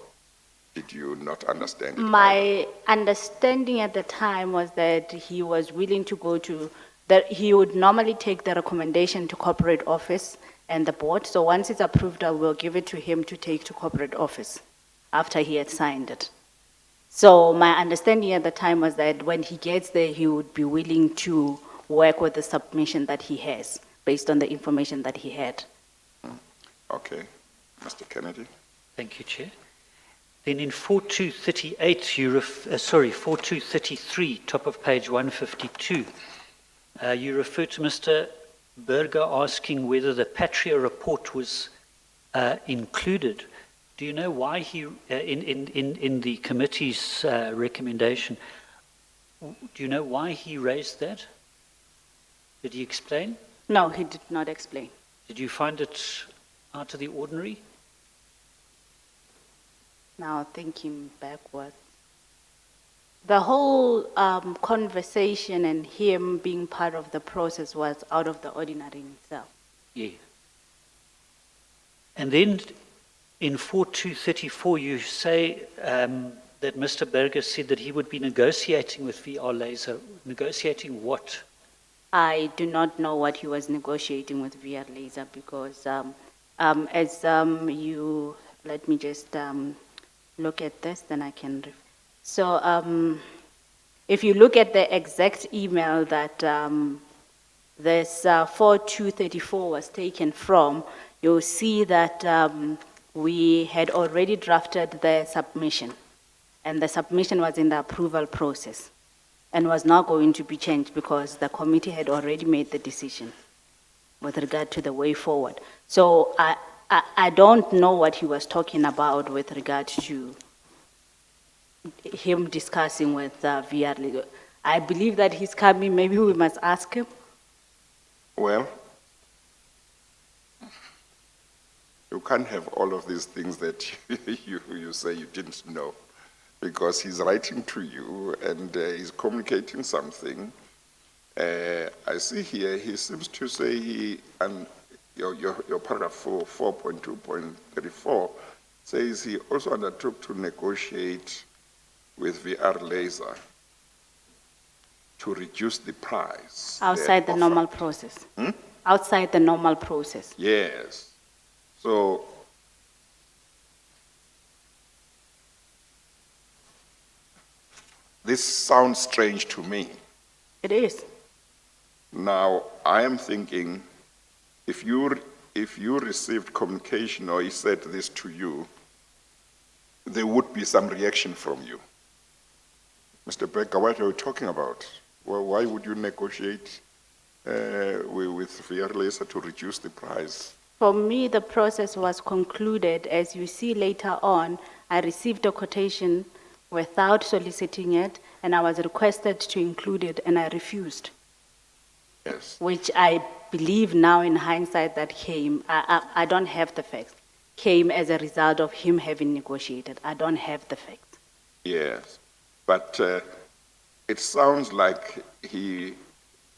Speaker 1: did you not understand it?
Speaker 4: My understanding at the time was that he was willing to go to, that he would normally take the recommendation to corporate office and the board. So once it's approved, I will give it to him to take to corporate office after he had signed it. So my understanding at the time was that when he gets there, he would be willing to work with the submission that he has based on the information that he had.
Speaker 1: Okay. Mr. Kennedy?
Speaker 2: Thank you, Chair. Then in 4238, 4233, top of page 152, you refer to Mr. Berger asking whether the Patria report was included. Do you know why he, in the committee's recommendation, do you know why he raised that? Did he explain?
Speaker 4: No, he did not explain.
Speaker 2: Did you find it out of the ordinary?
Speaker 4: Now thinking backward, the whole conversation and him being part of the process was out of the ordinary in itself.
Speaker 2: Yeah. And then in 4234, you say that Mr. Berger said that he would be negotiating with VR Laser. Negotiating what?
Speaker 4: I do not know what he was negotiating with VR Laser because as you, let me just look at this, then I can. So if you look at the exact email that this 4234 was taken from, you'll see that we had already drafted the submission, and the submission was in the approval process and was not going to be changed because the committee had already made the decision with regard to the way forward. So I don't know what he was talking about with regard to him discussing with VR Legal. I believe that he's coming. Maybe we must ask him.
Speaker 1: Well, you can't have all of these things that you say you didn't know, because he's writing to you and he's communicating something. I see here he seems to say your paragraph 4.2.34 says he also undertook to negotiate with VR Laser to reduce the price.
Speaker 4: Outside the normal process. Outside the normal process.
Speaker 1: Yes. So this sounds strange to me.
Speaker 4: It is.
Speaker 1: Now, I am thinking, if you received communication or he said this to you, there would be some reaction from you. Mr. Becker, what are you talking about? Well, why would you negotiate with VR Laser to reduce the price?
Speaker 4: For me, the process was concluded. As you see later on, I received a quotation without soliciting it, and I was requested to include it, and I refused.
Speaker 1: Yes.
Speaker 4: which I believe now in hindsight that came, I don't have the facts, came as a result of him having negotiated. I don't have the facts.
Speaker 1: Yes. But it sounds like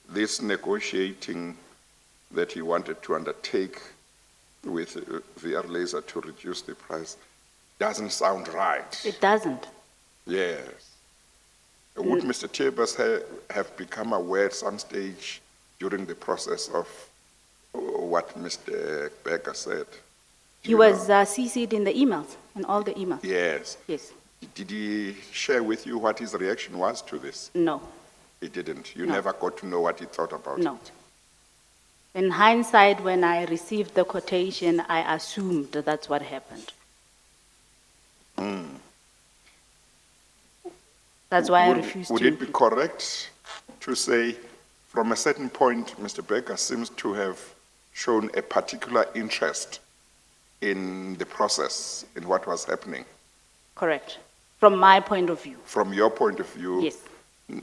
Speaker 1: this negotiating that he wanted to undertake with VR Laser to reduce the price doesn't sound right.
Speaker 4: It doesn't.
Speaker 1: Yes. Would Mr. Tiebers have become aware at some stage during the process of what Mr. Becker said?
Speaker 4: He was CC'd in the emails, in all the emails.
Speaker 1: Yes.
Speaker 4: Yes.
Speaker 1: Did he share with you what his reaction was to this?
Speaker 4: No.
Speaker 1: He didn't. You
Speaker 4: No.
Speaker 1: never got to know what he thought about
Speaker 4: No.
Speaker 1: it.
Speaker 4: In hindsight, when I received the quotation, I assumed that's what happened. That's why I refused
Speaker 1: Would
Speaker 4: to.
Speaker 1: it be correct to say, from a certain point, Mr. Becker seems to have shown a particular interest in the process, in what was happening?
Speaker 4: Correct. From my point of view.
Speaker 1: From your point of view?
Speaker 4: Yes.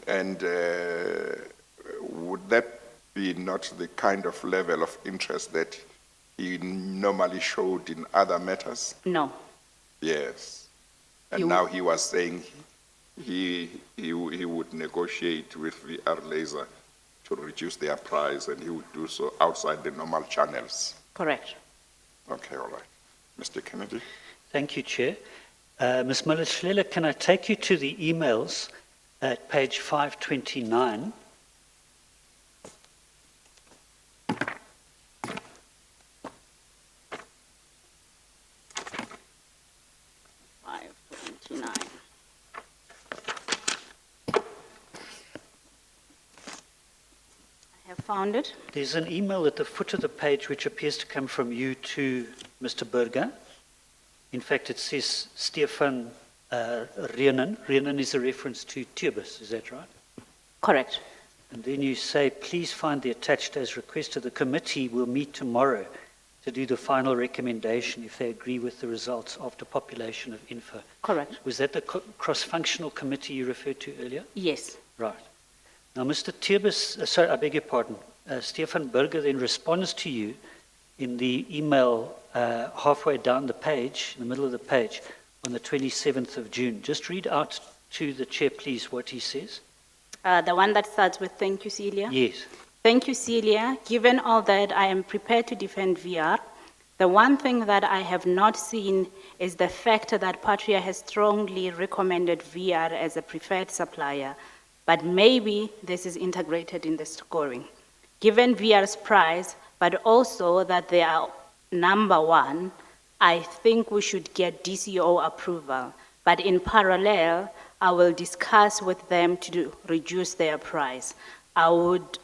Speaker 1: And would that be not the kind of level of interest that he normally showed in other matters?
Speaker 4: No.
Speaker 1: Yes. And
Speaker 4: You-
Speaker 1: now he was saying he would negotiate with VR Laser to reduce their price, and he would do so outside the normal channels.
Speaker 4: Correct.
Speaker 1: Okay, all right. Mr. Kennedy?
Speaker 2: Thank you, Chair. Ms. Malahlela, can I take you to the emails at page 529?
Speaker 4: I have found it.
Speaker 2: There's an email at the foot of the page which appears to come from you to Mr. Burger. In fact, it says Stefan Reenen. Reenen is a reference to Tubus, is that right?
Speaker 4: Correct.
Speaker 2: And then you say, please find the attached as requested. The committee will meet tomorrow to do the final recommendation if they agree with the results after population of info.
Speaker 4: Correct.
Speaker 2: Was that the cross-functional committee you referred to earlier?
Speaker 4: Yes.
Speaker 2: Right. Now, Mr. Tubus, sorry, I beg your pardon. Stefan Burger then responds to you in the email halfway down the page, in the middle of the page, on the 27th of June. Just read out to the chair, please, what he says.
Speaker 4: The one that starts with thank you, Celia.
Speaker 2: Yes.
Speaker 4: Thank you, Celia. Given all that, I am prepared to defend VR. The one thing that I have not seen is the fact that Patria has strongly recommended VR as a preferred supplier, but maybe this is integrated in the scoring. Given VR's price, but also that they are number one, I think we should get DCO approval. But in parallel, I will discuss with them to reduce their price. I would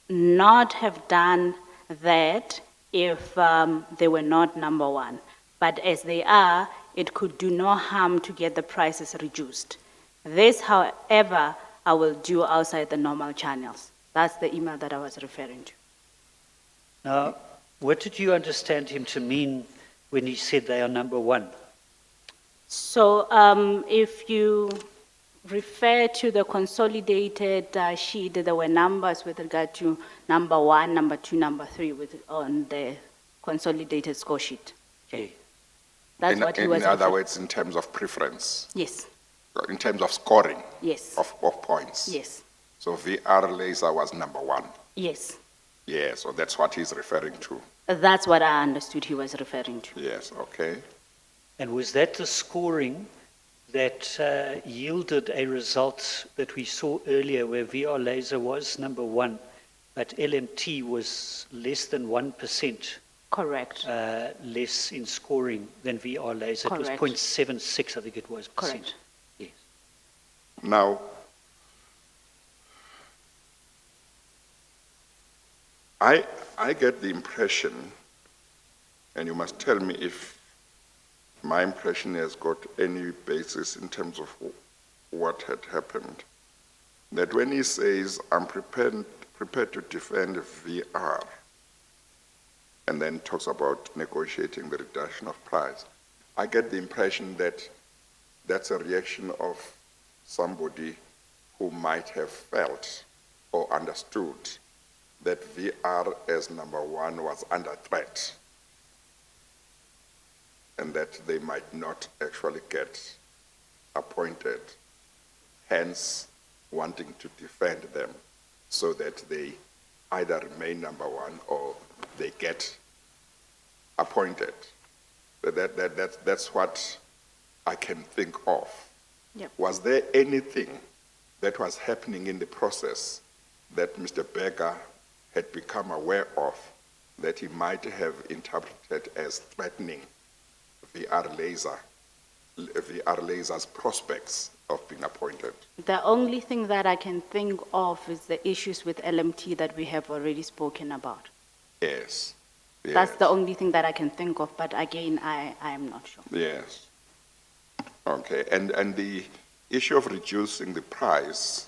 Speaker 4: not have done that if they were not number one. But as they are, it could do no harm to get the prices reduced. This, however, I will do outside the normal channels. That's the email that I was referring to.
Speaker 2: Now, what did you understand him to mean when he said they are number one?
Speaker 4: So if you refer to the consolidated sheet, there were numbers with regard to number one, number two, number three on the consolidated score sheet.
Speaker 2: Okay.
Speaker 4: That's what he was
Speaker 1: In other
Speaker 4: referring-
Speaker 1: words, in terms of preference,
Speaker 4: Yes,
Speaker 1: in terms of scoring
Speaker 4: yes,
Speaker 1: of points.
Speaker 4: yes,
Speaker 1: So VR Laser was number one.
Speaker 4: yes.
Speaker 1: Yeah, so that's what he's referring to.
Speaker 4: That's what I understood he was referring to.
Speaker 1: Yes, okay.
Speaker 2: And was that the scoring that yielded a result that we saw earlier where VR Laser was number one, but LMT was less than 1%
Speaker 4: Correct,
Speaker 2: less in scoring than VR Laser? It was
Speaker 4: Correct.
Speaker 2: 0.76, I think it was.
Speaker 4: correct.
Speaker 2: Yes.
Speaker 1: Now, I get the impression, and you must tell me if my impression has got any basis in terms of what had happened, that when he says, I'm prepared to defend VR, and then talks about negotiating the reduction of price, I get the impression that that's a reaction of somebody who might have felt or understood that VR as number one was under threat and that they might not actually get appointed, hence wanting to defend them so that they either remain number one or they get appointed. That's what I can think of.
Speaker 4: Yep.
Speaker 1: Was there anything that was happening in the process that Mr. Berger had become aware of that he might have interpreted as threatening VR Laser's prospects of being appointed?
Speaker 4: The only thing that I can think of is the issues with LMT that we have already spoken about.
Speaker 1: Yes.
Speaker 4: That's the only thing that I can think of, but again, I am not sure.
Speaker 1: Yes. Okay, and the issue of reducing the price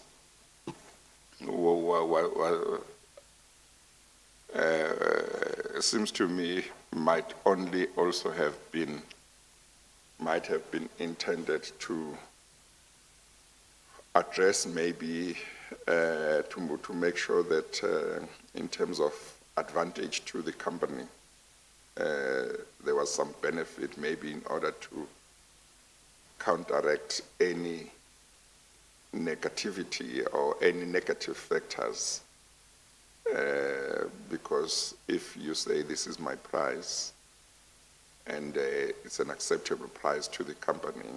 Speaker 1: seems to me might have been intended to address maybe to make sure that in terms of advantage to the company, there was some benefit maybe in order to counteract any negativity or any negative factors. Because if you say this is my price and it's an acceptable price to the company,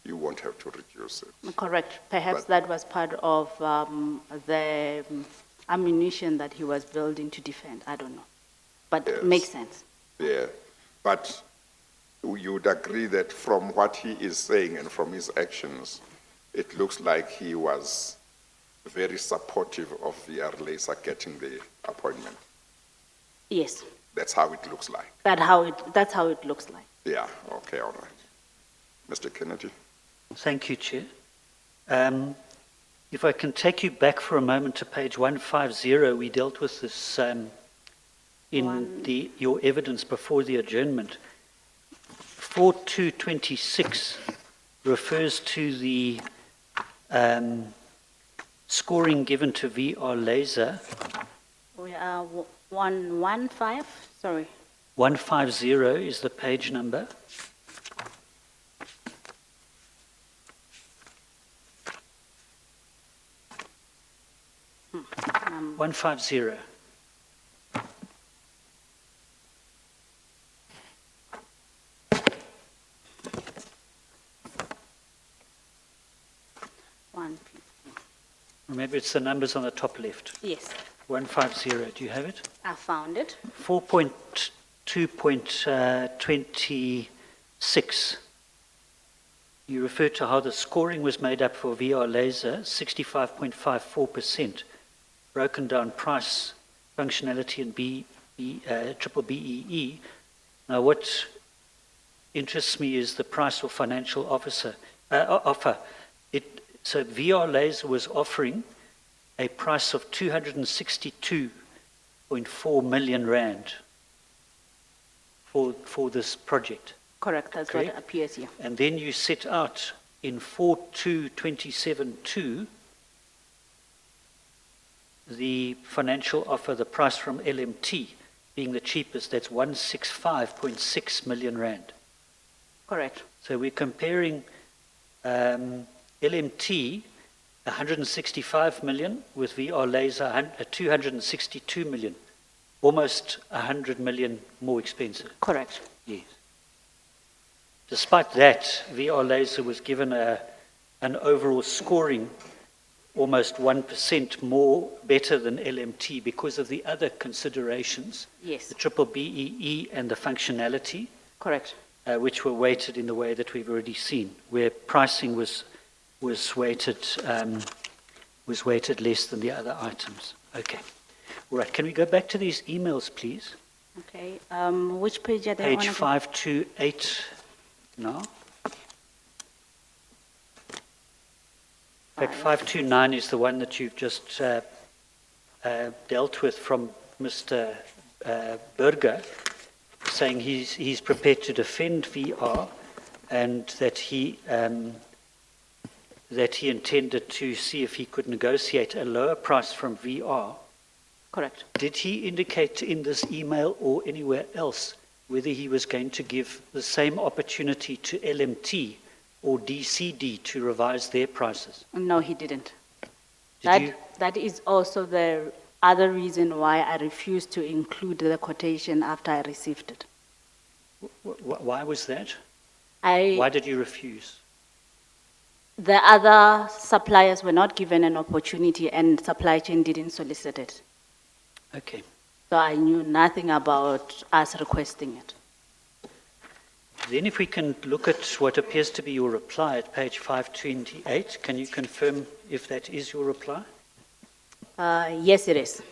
Speaker 1: you won't have to reduce it.
Speaker 4: Correct. Perhaps
Speaker 1: But-
Speaker 4: that was part of the ammunition that he was building to defend. I don't know. But
Speaker 1: Yes.
Speaker 4: makes sense.
Speaker 1: Yeah, but you would agree that from what he is saying and from his actions, it looks like he was very supportive of VR Laser getting the appointment.
Speaker 4: Yes.
Speaker 1: That's how it looks like.
Speaker 4: That's how it looks like.
Speaker 1: Yeah, okay, all right. Mr. Kennedy?
Speaker 2: Thank you, Chair. If I can take you back for a moment to page 150, we dealt with this in your evidence before the adjournment. 4226 refers to the scoring given to VR Laser.
Speaker 4: We are 115, sorry.
Speaker 2: 150 is the page number.
Speaker 4: Um,
Speaker 2: 150.
Speaker 4: one,
Speaker 2: Remember, it's the numbers on the top left.
Speaker 4: yes,
Speaker 2: 150. Do you have it?
Speaker 4: I found it.
Speaker 2: 4.2.26. You refer to how the scoring was made up for VR Laser, 65.54%, broken down price, functionality, and triple BEE. Now, what interests me is the price or financial offer. So VR Laser was offering a price of 262.4 million rand for this project.
Speaker 4: Correct, that's
Speaker 2: Correct.
Speaker 4: what appears here.
Speaker 2: And then you set out in 4227.2 the financial offer, the price from LMT being the cheapest, that's 165.6 million rand.
Speaker 4: Correct.
Speaker 2: So we're comparing LMT 165 million with VR Laser 262 million, almost 100 million more expensive.
Speaker 4: Correct.
Speaker 2: Yes. Despite that, VR Laser was given an overall scoring almost 1% more better than LMT because of the other considerations,
Speaker 4: Yes.
Speaker 2: the triple BEE and the functionality,
Speaker 4: Correct.
Speaker 2: which were weighted in the way that we've already seen, where pricing was weighted less than the other items. Okay. All right. Can we go back to these emails, please?
Speaker 4: Okay. Which page are they on?
Speaker 2: Page
Speaker 4: again?
Speaker 2: 528 now. In fact, 529 is the one that you've just dealt with from Mr. Berger, saying he's prepared to defend VR and that he intended to see if he could negotiate a lower price from VR
Speaker 4: Correct.
Speaker 2: Did he indicate in this email or anywhere else whether he was going to give the same opportunity to LMT or DCD to revise their prices?
Speaker 4: No, he didn't.
Speaker 2: Did you?
Speaker 4: That is also the other reason why I refused to include the quotation after I received it.
Speaker 2: Why was that?
Speaker 4: I,
Speaker 2: Why did you refuse?
Speaker 4: the other suppliers were not given an opportunity and supply chain didn't solicit it.
Speaker 2: Okay.
Speaker 4: So I knew nothing about us requesting it.
Speaker 2: Then if we can look at what appears to be your reply at page 528, can you confirm if that is your reply?
Speaker 4: Yes, it is.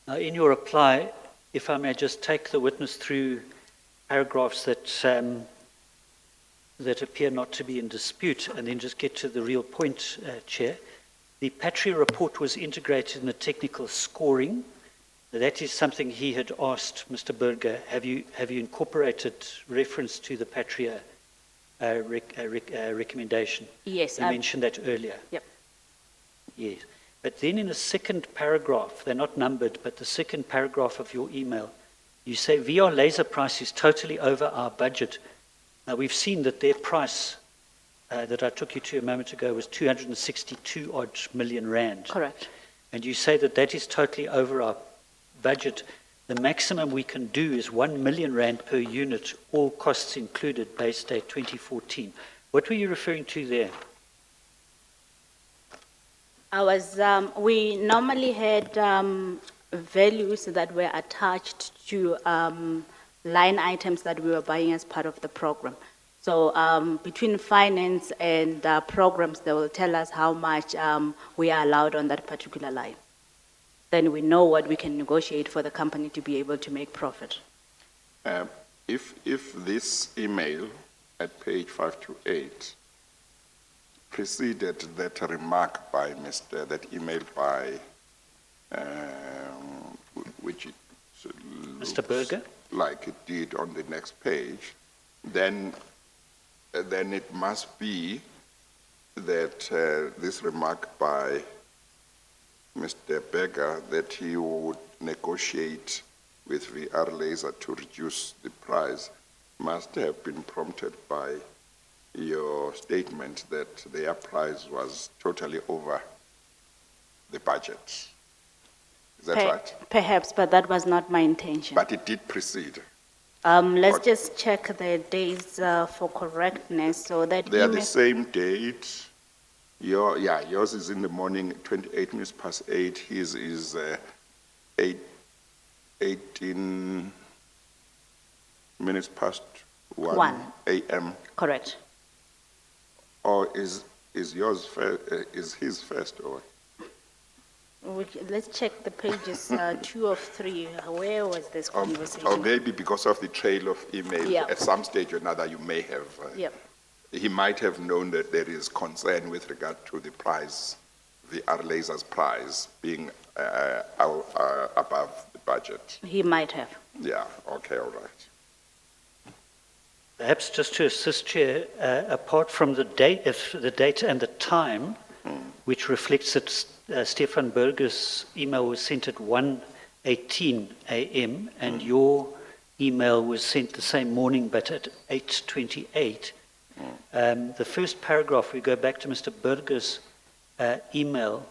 Speaker 2: Now, in your reply, if I may just take the witness through paragraphs that that appear not to be in dispute, and then just get to the real point, Chair. The Patria report was integrated in the technical scoring. That is something he had asked Mr. Berger. Have you incorporated reference to the Patria recommendation?
Speaker 4: Yes.
Speaker 2: You mentioned that earlier.
Speaker 4: Yep.
Speaker 2: Yes. But then in the second paragraph, they're not numbered, but the second paragraph of your email, you say VR laser price is totally over our budget. Now we've seen that their price that I took you to a moment ago was 262 odd million rand.
Speaker 4: Correct.
Speaker 2: And you say that that is totally over our budget. The maximum we can do is 1 million rand per unit, all costs included, base date 2014. What were you referring to there?
Speaker 4: We normally had values that were attached to line items that we were buying as part of the program. So between finance and programs, they will tell us how much we are allowed on that particular line. Then we know what we can negotiate for the company to be able to make profit.
Speaker 1: If this email at page 528 preceded that remark by that email by, which it
Speaker 2: Mr. Berger?
Speaker 1: like it did on the next page, then it must be that this remark by Mr. Berger that he would negotiate with VR Laser to reduce the price must have been prompted by your statement that their price was totally over the budget. Is that right?
Speaker 4: Perhaps, but that was not my intention.
Speaker 1: But it did precede.
Speaker 4: Let's
Speaker 1: What?
Speaker 4: just check the days for correctness. So that
Speaker 1: They are the
Speaker 4: email-
Speaker 1: same date. Yours is in the morning, 28 minutes past 8. His is 18 minutes past 1 a.m.
Speaker 4: Correct.
Speaker 1: Or is yours is his first or?
Speaker 4: Let's check the pages 2 of 3. Where was this conversation?
Speaker 1: Or maybe because of the trail of emails,
Speaker 4: Yeah.
Speaker 1: at some stage or another, you may have.
Speaker 4: Yep.
Speaker 1: He might have known that there is concern with regard to the price, the R Laser's price being above the budget.
Speaker 4: He might have.
Speaker 1: Yeah. Okay. All right.
Speaker 2: Perhaps just to assist Chair, apart from the date and the time, which reflects that Stefan Berger's email was sent at 1:18 a.m. and your email was sent the same morning but at 8:28. The first paragraph, we go back to Mr. Berger's email,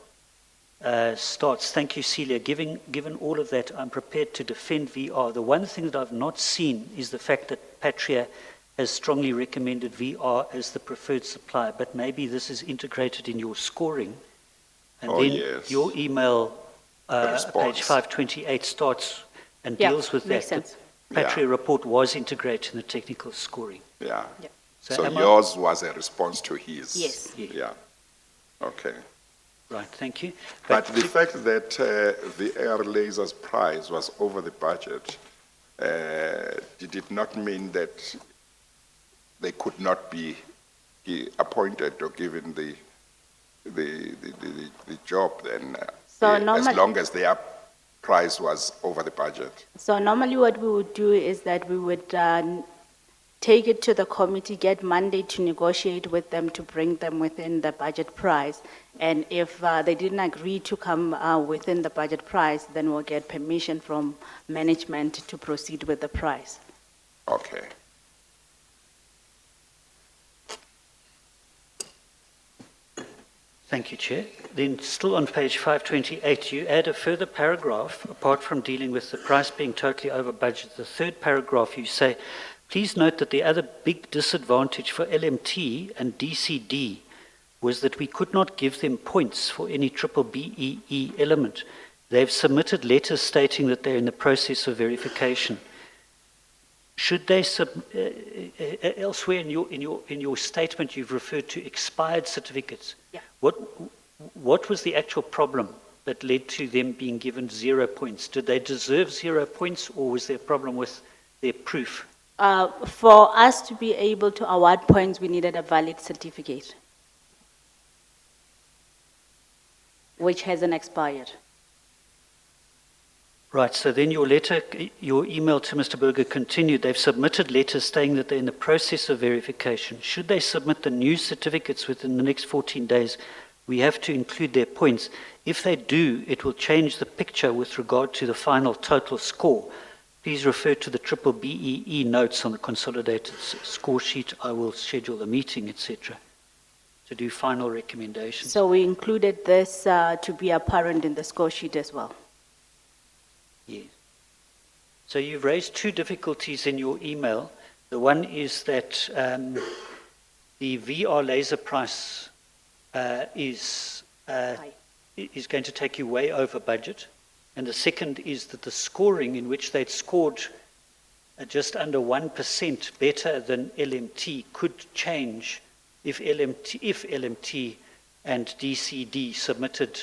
Speaker 2: starts, "Thank you, Celia. Given all of that, I'm prepared to defend VR. The one thing that I've not seen is the fact that Patria has strongly recommended VR as the preferred supplier, but maybe this is integrated in your scoring." And
Speaker 1: Oh,
Speaker 2: then
Speaker 1: yes.
Speaker 2: your email,
Speaker 1: Response.
Speaker 2: page 528, starts and
Speaker 4: Yeah,
Speaker 2: deals with
Speaker 4: makes
Speaker 2: that.
Speaker 4: sense.
Speaker 2: The Patria report was integrated in the technical scoring.
Speaker 1: Yeah.
Speaker 4: Yep.
Speaker 1: So
Speaker 2: am I-
Speaker 1: yours was a response to his.
Speaker 4: Yes.
Speaker 1: Yeah. Okay.
Speaker 2: Right, thank you.
Speaker 1: But the fact that the air laser's price was over the budget, did it not mean that they could not be appointed or given the job then,
Speaker 4: So
Speaker 1: as
Speaker 4: normal-
Speaker 1: long as their price was over the budget?
Speaker 4: So normally what we would do is that we would take it to the committee, get Monday to negotiate with them to bring them within the budget price. And if they didn't agree to come within the budget price, then we'll get permission from management to proceed with the price.
Speaker 1: Okay.
Speaker 2: Thank you, Chair. Then still on page 528, you add a further paragraph, apart from dealing with the price being totally over budget. The third paragraph, you say, please note that the other big disadvantage for LMT and DCD was that we could not give them points for any triple BEE element. They've submitted letters stating that they're in the process of verification. Should they elsewhere in your statement, you've referred to expired certificates.
Speaker 4: Yeah.
Speaker 2: What was the actual problem that led to them being given 0 points? Did they deserve 0 points, or was there a problem with their proof?
Speaker 4: For us to be able to award points, we needed a valid certificate, which hasn't expired.
Speaker 2: Right, so then your email to Mr. Berger continued. They've submitted letters saying that they're in the process of verification. Should they submit the new certificates within the next 14 days, we have to include their points. If they do, it will change the picture with regard to the final total score. Please refer to the triple BEE notes on the consolidated score sheet. I will schedule a meeting, etc., to do final recommendations.
Speaker 4: So we included this to be apparent in the score sheet as well.
Speaker 2: Yes. So you've raised two difficulties in your email. The one is that the VR laser price is going to take you way over budget. And the second is that the scoring, in which they'd scored just under 1% better than LMT, could change if LMT and DCD submitted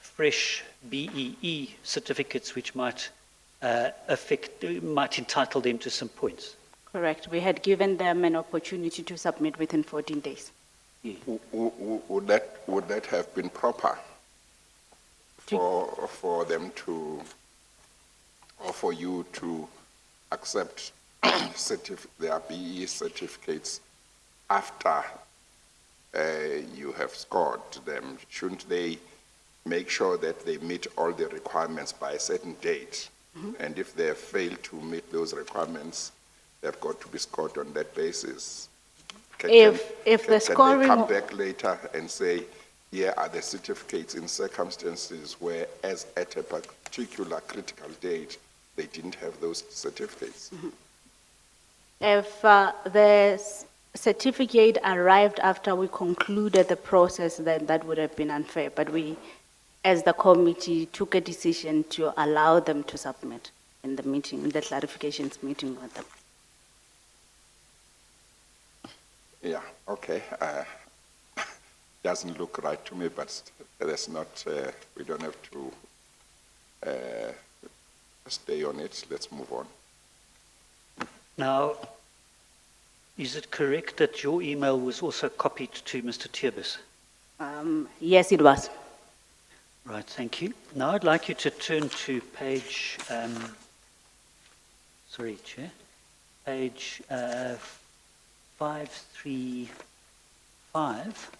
Speaker 2: fresh BEE certificates, which might entitle them to some points.
Speaker 4: Correct. We had given them an opportunity to submit within 14 days.
Speaker 2: Yeah.
Speaker 1: Would that have been proper for them to, or for you to accept their BEE certificates after you have scored them? Shouldn't they make sure that they meet all the requirements by a certain date? Mm-hmm. And if they have failed to meet those requirements, they've got to be scored on that basis. Can they come back later and say, here are the certificates in circumstances where, as at a particular critical date, they didn't have those certificates?
Speaker 4: Mm-hmm. If the certificate arrived after we concluded the process, then that would have been unfair. But we, as the committee, took a decision to allow them to submit in the meeting, in the clarifications meeting with them.
Speaker 1: Yeah, okay. Doesn't look right to me, but that's not, we don't have to stay on it. Let's move on.
Speaker 2: Now, is it correct that your email was also copied to Mr. Terbis?
Speaker 4: Yes, it was.
Speaker 2: Right, thank you. Now I'd like you to turn to page, sorry, Chair, page 535.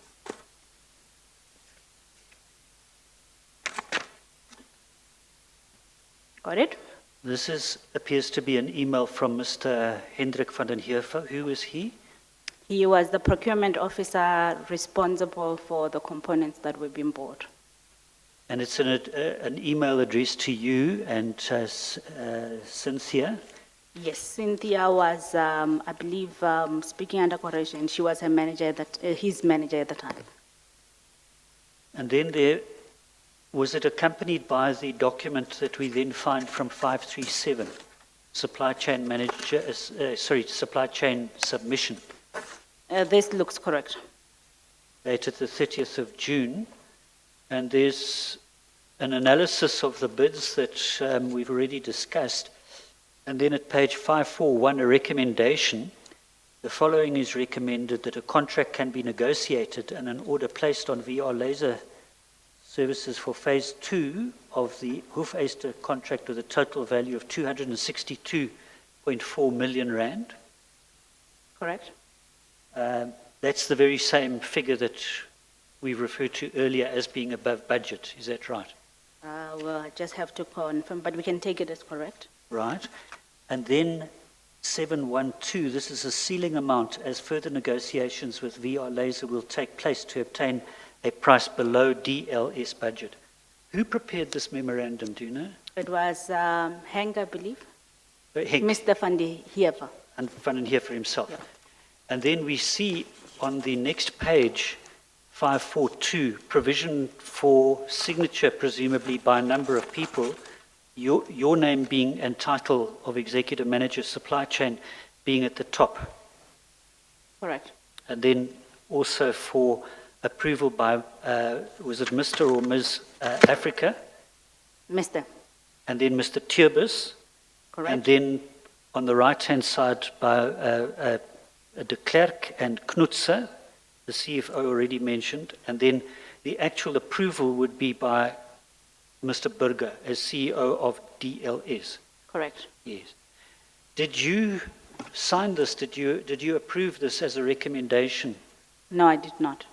Speaker 4: Got it?
Speaker 2: This appears to be an email from Mr. Hendrick Vandenhieffer. Who is he?
Speaker 4: He was the procurement officer responsible for the components that were being bought.
Speaker 2: And it's an email addressed to you and Cynthia.
Speaker 4: Yes, Cynthia was, I believe, speaking under correction. She was her manager, his manager at the time.
Speaker 2: And then was it accompanied by the document that we then find from 537, supply chain manager, supply chain submission?
Speaker 4: This looks correct.
Speaker 2: Dated the 30th of June. And there's an analysis of the bids that we've already discussed. And then at page 541, a recommendation. The following is recommended: that a contract can be negotiated and an order placed on VR laser services for phase 2 of the Hoefyster contract with a total value of 262.4 million rand.
Speaker 4: Correct?
Speaker 2: That's the very same figure that we referred to earlier as being above budget. Is that right?
Speaker 4: Well, I just have to confirm, but we can take it as correct.
Speaker 2: Right. And then 712, this is a ceiling amount as further negotiations with VR Laser will take place to obtain a price below DLS budget. Who prepared this memorandum, do you know?
Speaker 4: It was Henk, I believe.
Speaker 2: Henk
Speaker 4: Mr. Vandenhieffer.
Speaker 2: and Vandenhieffer himself.
Speaker 4: Yeah.
Speaker 2: And then we see on the next page, 542, provision for signature, presumably by a number of people, your name being and title of Executive Manager Supply Chain being at the top.
Speaker 4: Correct.
Speaker 2: And then also for approval by, was it Mr. or Ms. Africa?
Speaker 4: Mr.
Speaker 2: And then Mr. Turbis.
Speaker 4: Correct.
Speaker 2: And then on the right-hand side by de Klerk and Knutse, the CFO already mentioned. And then the actual approval would be by Mr. Burger as CEO of DLS.
Speaker 4: Correct.
Speaker 2: Yes. Did you sign this? Did you approve this as a recommendation?
Speaker 4: No, I did not.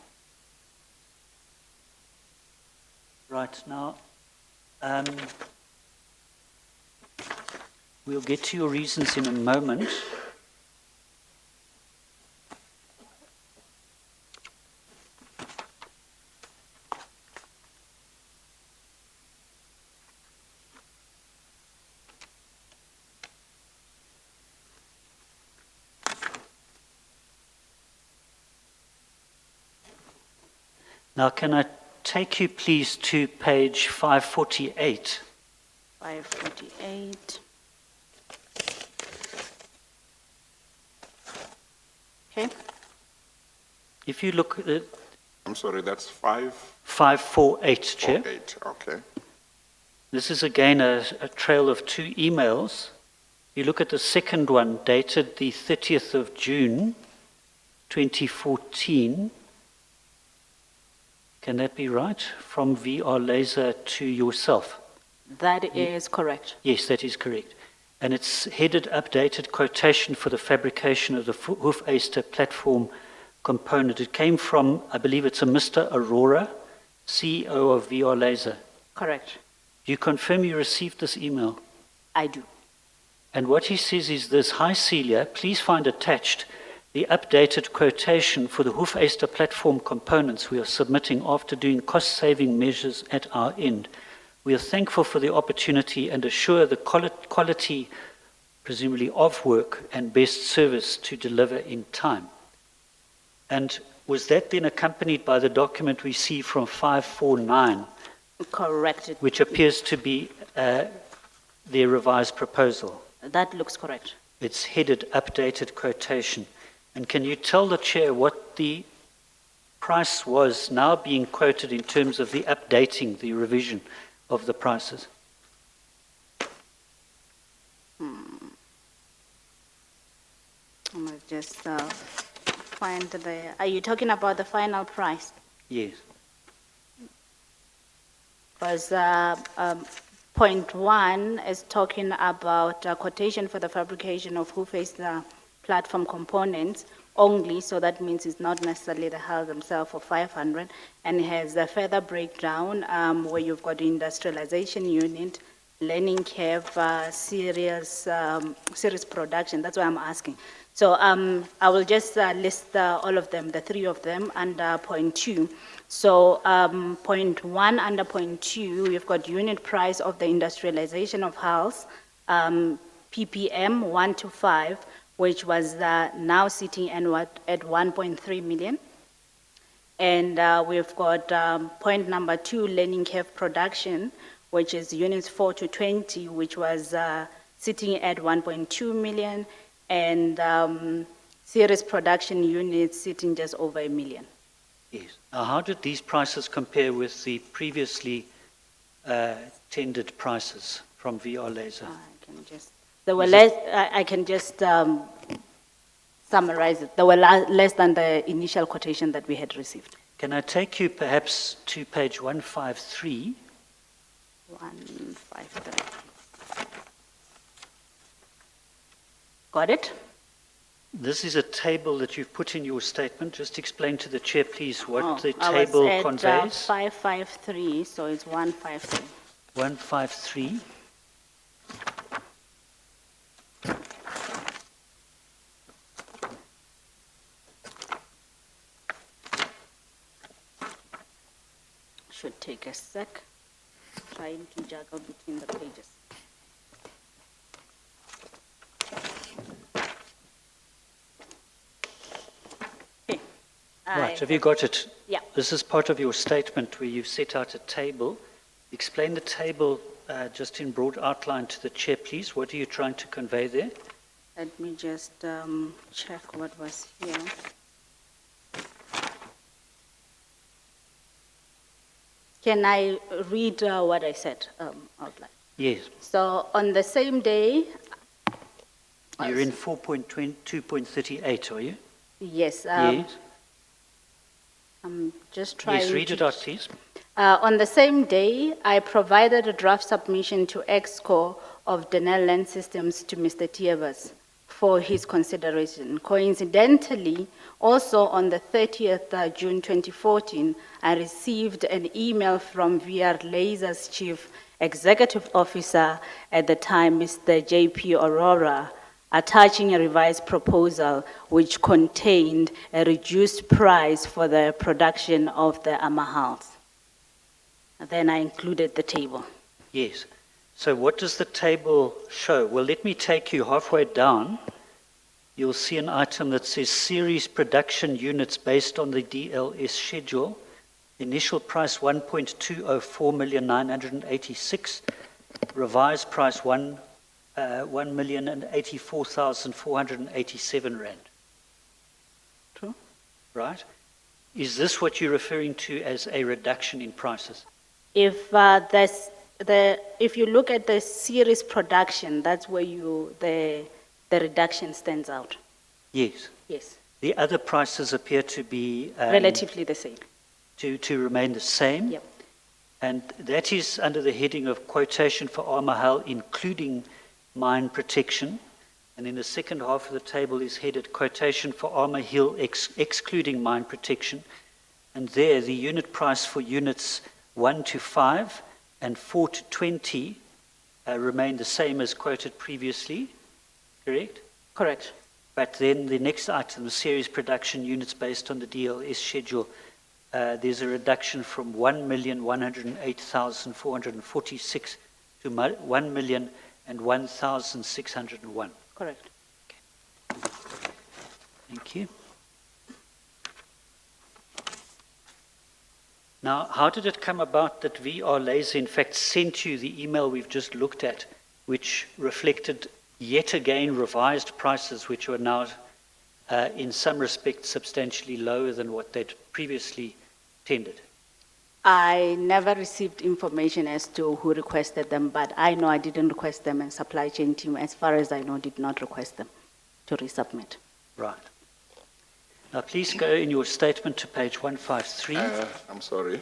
Speaker 2: Right now, we'll get to your reasons in a moment. Now, can I take you, please, to page 548?
Speaker 4: 548. Okay.
Speaker 2: If you look at
Speaker 1: I'm sorry, that's
Speaker 2: 548, Chair.
Speaker 1: 548, okay.
Speaker 2: This is again a trail of two emails. You look at the second one, dated the 30th of June, 2014. Can that be right? From VR Laser to yourself?
Speaker 4: That is correct.
Speaker 2: Yes, that is correct. And it's headed updated quotation for the fabrication of the Hoefyster platform component. It came from, I believe it's a Mr. Aurora, CEO of VR Laser.
Speaker 4: Correct.
Speaker 2: Do you confirm you received this email?
Speaker 4: I do.
Speaker 2: And what he says is this: Hi Celia, please find attached the updated quotation for the Hoefyster platform components we are submitting after doing cost-saving measures at our end. We are thankful for the opportunity and assure the quality, presumably, of work and best service to deliver in time. And was that then accompanied by the document we see from 549,
Speaker 4: Correct.
Speaker 2: which appears to be their revised proposal?
Speaker 4: That looks correct.
Speaker 2: It's headed updated quotation. And can you tell the Chair what the price was now being quoted in terms of the updating, the revision of the prices?
Speaker 4: I'm going to just find the... Are you talking about the final price?
Speaker 2: Yes.
Speaker 4: Because point 1 is talking about a quotation for the fabrication of Hoefyster platform components only, so that means it's not necessarily the hull themselves for 500, and it has a further breakdown where you've got the industrialization unit, learning curve, series production. That's why I'm asking. So I will just list all of them, the three of them, under point 2. So point 1 under point 2, we've got unit price of the industrialization of hulls, PPM 1 to 5, which was now sitting at 1.3 million. And we've got point number 2, learning curve production, which is units 4 to 20, which was sitting at 1.2 million, and series production units sitting just over 1 million.
Speaker 2: Yes. Now, how did these prices compare with the previously tendered prices from VR Laser?
Speaker 4: I can just summarize it. They were less than the initial quotation that we had received.
Speaker 2: Can I take you perhaps to page 153?
Speaker 4: 153. Got it?
Speaker 2: This is a table that you've put in your statement. Just explain to the chair, please, what the
Speaker 4: I was
Speaker 2: table
Speaker 4: at,
Speaker 2: conveys.
Speaker 4: 553, so it's 153.
Speaker 2: 153.
Speaker 4: Should take a sec. Trying to juggle between the pages. Okay.
Speaker 2: Right, have you got it?
Speaker 4: Yeah.
Speaker 2: This is part of your statement where you've set out a table. Explain the table just in broad outline to the chair, please. What are you trying to convey there?
Speaker 4: Let me just check what was here. Can I read what I said out loud?
Speaker 2: Yes.
Speaker 4: So on the same day,
Speaker 2: You're in 4.2.38, are you?
Speaker 4: yes,
Speaker 2: Yes.
Speaker 4: I'm just trying
Speaker 2: Yes, read
Speaker 4: to
Speaker 2: it out, please.
Speaker 4: On the same day, I provided a draft submission to EXCO of Denel Land Systems to Mr. Tievers for his consideration. Coincidentally, also on the 30th June 2014, I received an email from VR Laser's Chief Executive Officer at the time, Mr. J.P. Aurora, attaching a revised proposal which contained a reduced price for the production of the Amahals. Then I included the table.
Speaker 2: Yes. So what does the table show? Well, let me take you halfway down. You'll see an item that says series production units based on the DLS schedule. Initial price 1.204,986,000. Revised price 1,084,487 rand.
Speaker 4: True?
Speaker 2: Right? Is this what you're referring to as a reduction in prices?
Speaker 4: If if you look at the series production, that's where the reduction stands out.
Speaker 2: Yes.
Speaker 4: Yes,
Speaker 2: The other prices appear to be
Speaker 4: relatively the same.
Speaker 2: to remain the same.
Speaker 4: Yep.
Speaker 2: And that is under the heading of quotation for Amahal, including mine protection. And in the second half of the table is headed quotation for Armour Hill excluding mine protection. And there the unit price for units 1 to 5 and 4 to 20 remain the same as quoted previously, correct?
Speaker 4: Correct.
Speaker 2: But then the next item, the series production units based on the DLS schedule, there's a reduction from 1,108,446 to 1,001,601.
Speaker 4: Correct.
Speaker 2: Thank you. Now, how did it come about that VR Laser in fact sent you the email we've just looked at, which reflected yet again revised prices, which were now in some respects substantially lower than what they'd previously tendered?
Speaker 4: I never received information as to who requested them, but I know I didn't request them, and supply chain team, as far as I know, did not request them to resubmit.
Speaker 2: Right. Now, please go in your statement to page 153.
Speaker 1: I'm sorry.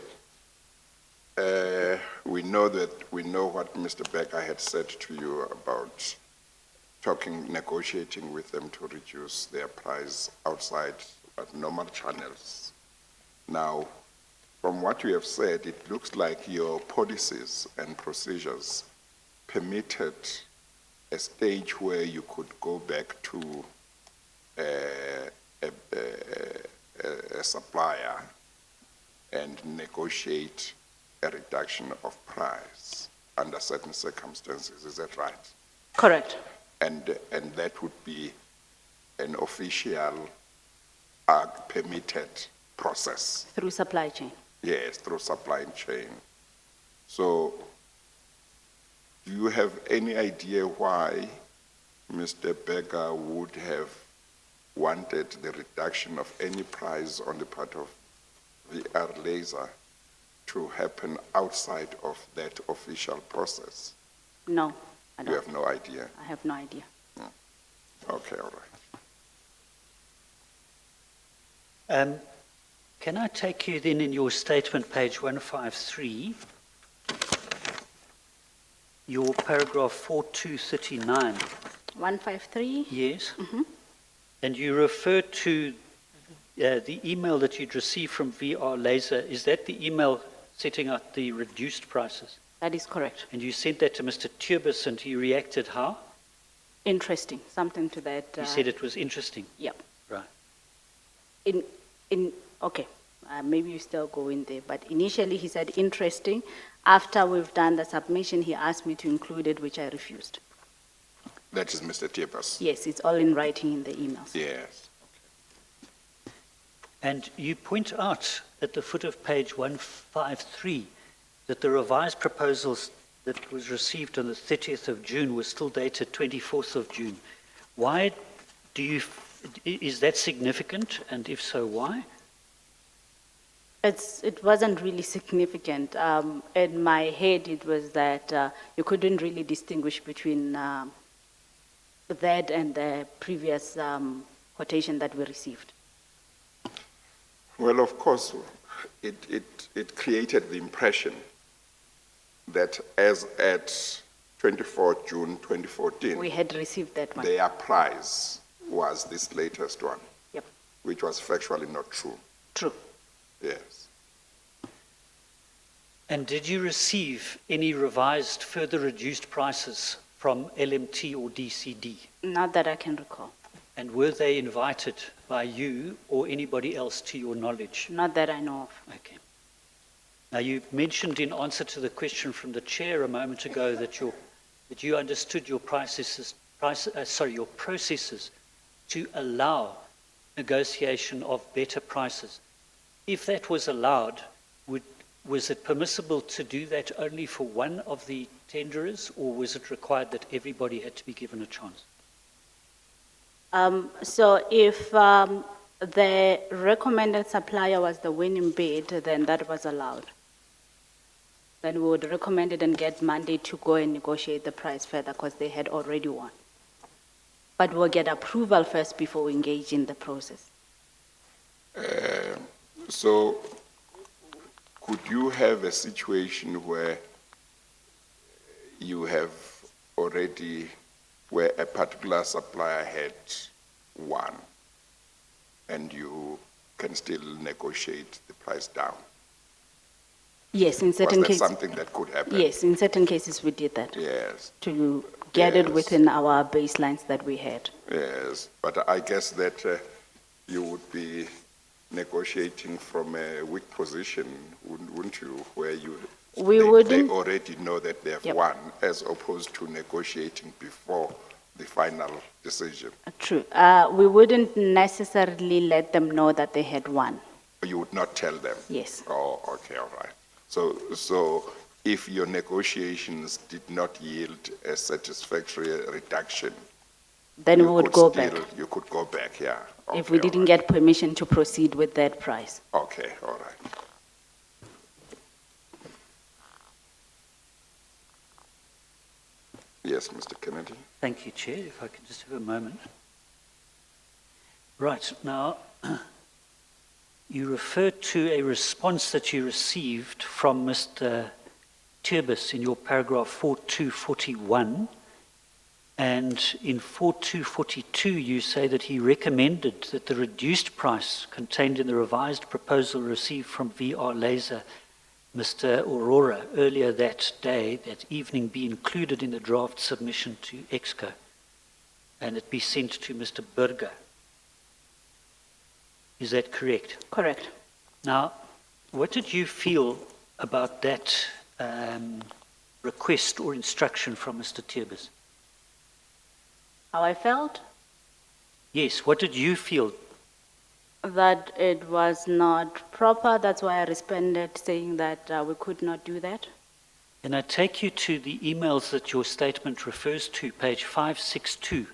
Speaker 1: We know what Mr. Becker had said to you about negotiating with them to reduce their price outside normal channels. Now, from what you have said, it looks like your policies and procedures permitted a stage where you could go back to a supplier and negotiate a reduction of price under certain circumstances. Is that right?
Speaker 4: Correct.
Speaker 1: And that would be an official permitted process.
Speaker 4: Through supply chain.
Speaker 1: Yes, through supply chain. So, do you have any idea why Mr. Becker would have wanted the reduction of any price on the part of VR Laser to happen outside of that official process?
Speaker 4: No, I
Speaker 1: You
Speaker 4: don't.
Speaker 1: have no idea?
Speaker 4: I have no idea.
Speaker 1: Okay, all right.
Speaker 2: Can I take you then in your statement, page 153, your paragraph 4239?
Speaker 4: 153?
Speaker 2: Yes. And you refer to the email that you'd received from VR Laser. Is that the email setting out the reduced prices?
Speaker 4: That is correct.
Speaker 2: And you sent that to Mr. Turbis, and he reacted how?
Speaker 4: Interesting, something to that.
Speaker 2: He said it was interesting.
Speaker 4: Yeah.
Speaker 2: Right.
Speaker 4: Okay, maybe you still go in there, but initially he said interesting. After we've done the submission, he asked me to include it, which I refused.
Speaker 1: That is Mr. Tipas.
Speaker 4: Yes, it's all in writing in the emails.
Speaker 1: Yes.
Speaker 2: And you point out at the foot of page 153 that the revised proposals that was received on the 30th of June was still dated 24th of June. Why is that significant? And if so, why?
Speaker 4: It wasn't really significant. In my head, it was that you couldn't really distinguish between that and the previous quotation that we received.
Speaker 1: Well, of course, it created the impression that as at 24 June 2014,
Speaker 4: We had received that one.
Speaker 1: their price was this latest one,
Speaker 4: Yep,
Speaker 1: which was factually not true.
Speaker 4: true.
Speaker 1: Yes.
Speaker 2: And did you receive any revised, further reduced prices from LMT or DCD?
Speaker 4: Not that I can recall.
Speaker 2: And were they invited by you or anybody else to your knowledge?
Speaker 4: Not that I know of.
Speaker 2: Okay. Now, you mentioned in answer to the question from the chair a moment ago that you understood your your processes to allow negotiation of better prices. If that was allowed, was it permissible to do that only for one of the tenderers, or was it required that everybody had to be given a chance?
Speaker 4: So if the recommended supplier was the winning bid, then that was allowed. Then we would recommend it and get Monday to go and negotiate the price further because they had already won. But we'll get approval first before we engage in the process.
Speaker 1: So could you have a situation where you have already, where a particular supplier had won and you can still negotiate the price down?
Speaker 4: Yes, in certain
Speaker 1: Was that
Speaker 4: cases.
Speaker 1: something that could happen?
Speaker 4: Yes, in certain cases we did that
Speaker 1: Yes,
Speaker 4: to get it
Speaker 1: Yes.
Speaker 4: within our baselines that we had.
Speaker 1: yes. But I guess that you would be negotiating from a weak position, wouldn't you? Where
Speaker 4: We
Speaker 1: they
Speaker 4: wouldn't.
Speaker 1: already know that they have
Speaker 4: Yep.
Speaker 1: won, as opposed to negotiating before the final decision.
Speaker 4: True. We wouldn't necessarily let them know that they had won.
Speaker 1: You would not tell them?
Speaker 4: Yes.
Speaker 1: Oh, okay, all right. So if your negotiations did not yield a satisfactory reduction,
Speaker 4: Then we
Speaker 1: you
Speaker 4: would
Speaker 1: could
Speaker 4: go
Speaker 1: still-
Speaker 4: back
Speaker 1: You could go back, yeah.
Speaker 4: if we
Speaker 1: Okay, all
Speaker 4: didn't
Speaker 1: right.
Speaker 4: get permission to proceed with that price.
Speaker 1: Okay, all right. Yes, Mr. Kennedy?
Speaker 2: Thank you, Chair. If I could just have a moment. Right, now, you referred to a response that you received from Mr. Turbis in your paragraph 4241. And in 4242, you say that he recommended that the reduced price contained in the revised proposal received from VR Laser, Mr. Aurora, earlier that day, that evening, be included in the draft submission to EXCO and it be sent to Mr. Burger. Is that correct?
Speaker 4: Correct.
Speaker 2: Now, what did you feel about that request or instruction from Mr. Turbis?
Speaker 4: How I felt?
Speaker 2: Yes, what did you feel?
Speaker 4: That it was not proper. That's why I responded saying that we could not do that.
Speaker 2: Can I take you to the emails that your statement refers to, page 562?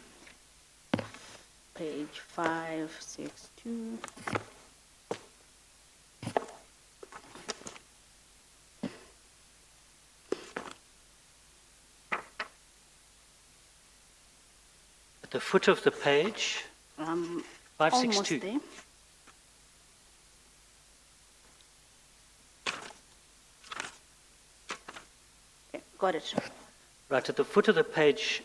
Speaker 4: Page 562.
Speaker 2: At the foot of the page,
Speaker 4: Almost
Speaker 2: 562.
Speaker 4: there. Okay, got it.
Speaker 2: Right, at the foot of the page,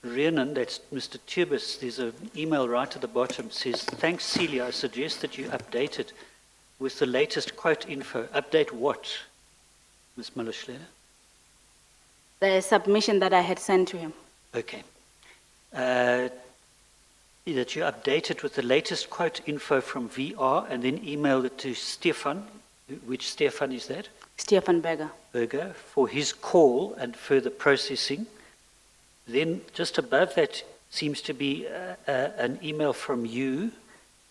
Speaker 2: Rhiannon, that's Mr. Tubis, there's an email right at the bottom, says, thanks Celia, I suggest that you update it with the latest quote info. Update what, Ms. Malahlela?
Speaker 4: The submission that I had sent to him.
Speaker 2: Okay. That you update it with the latest quote info from VR and then email it to Stefan. Which Stefan is that?
Speaker 4: Stefan Berger.
Speaker 2: Berger, for his call and further processing. Then just above that seems to be an email from you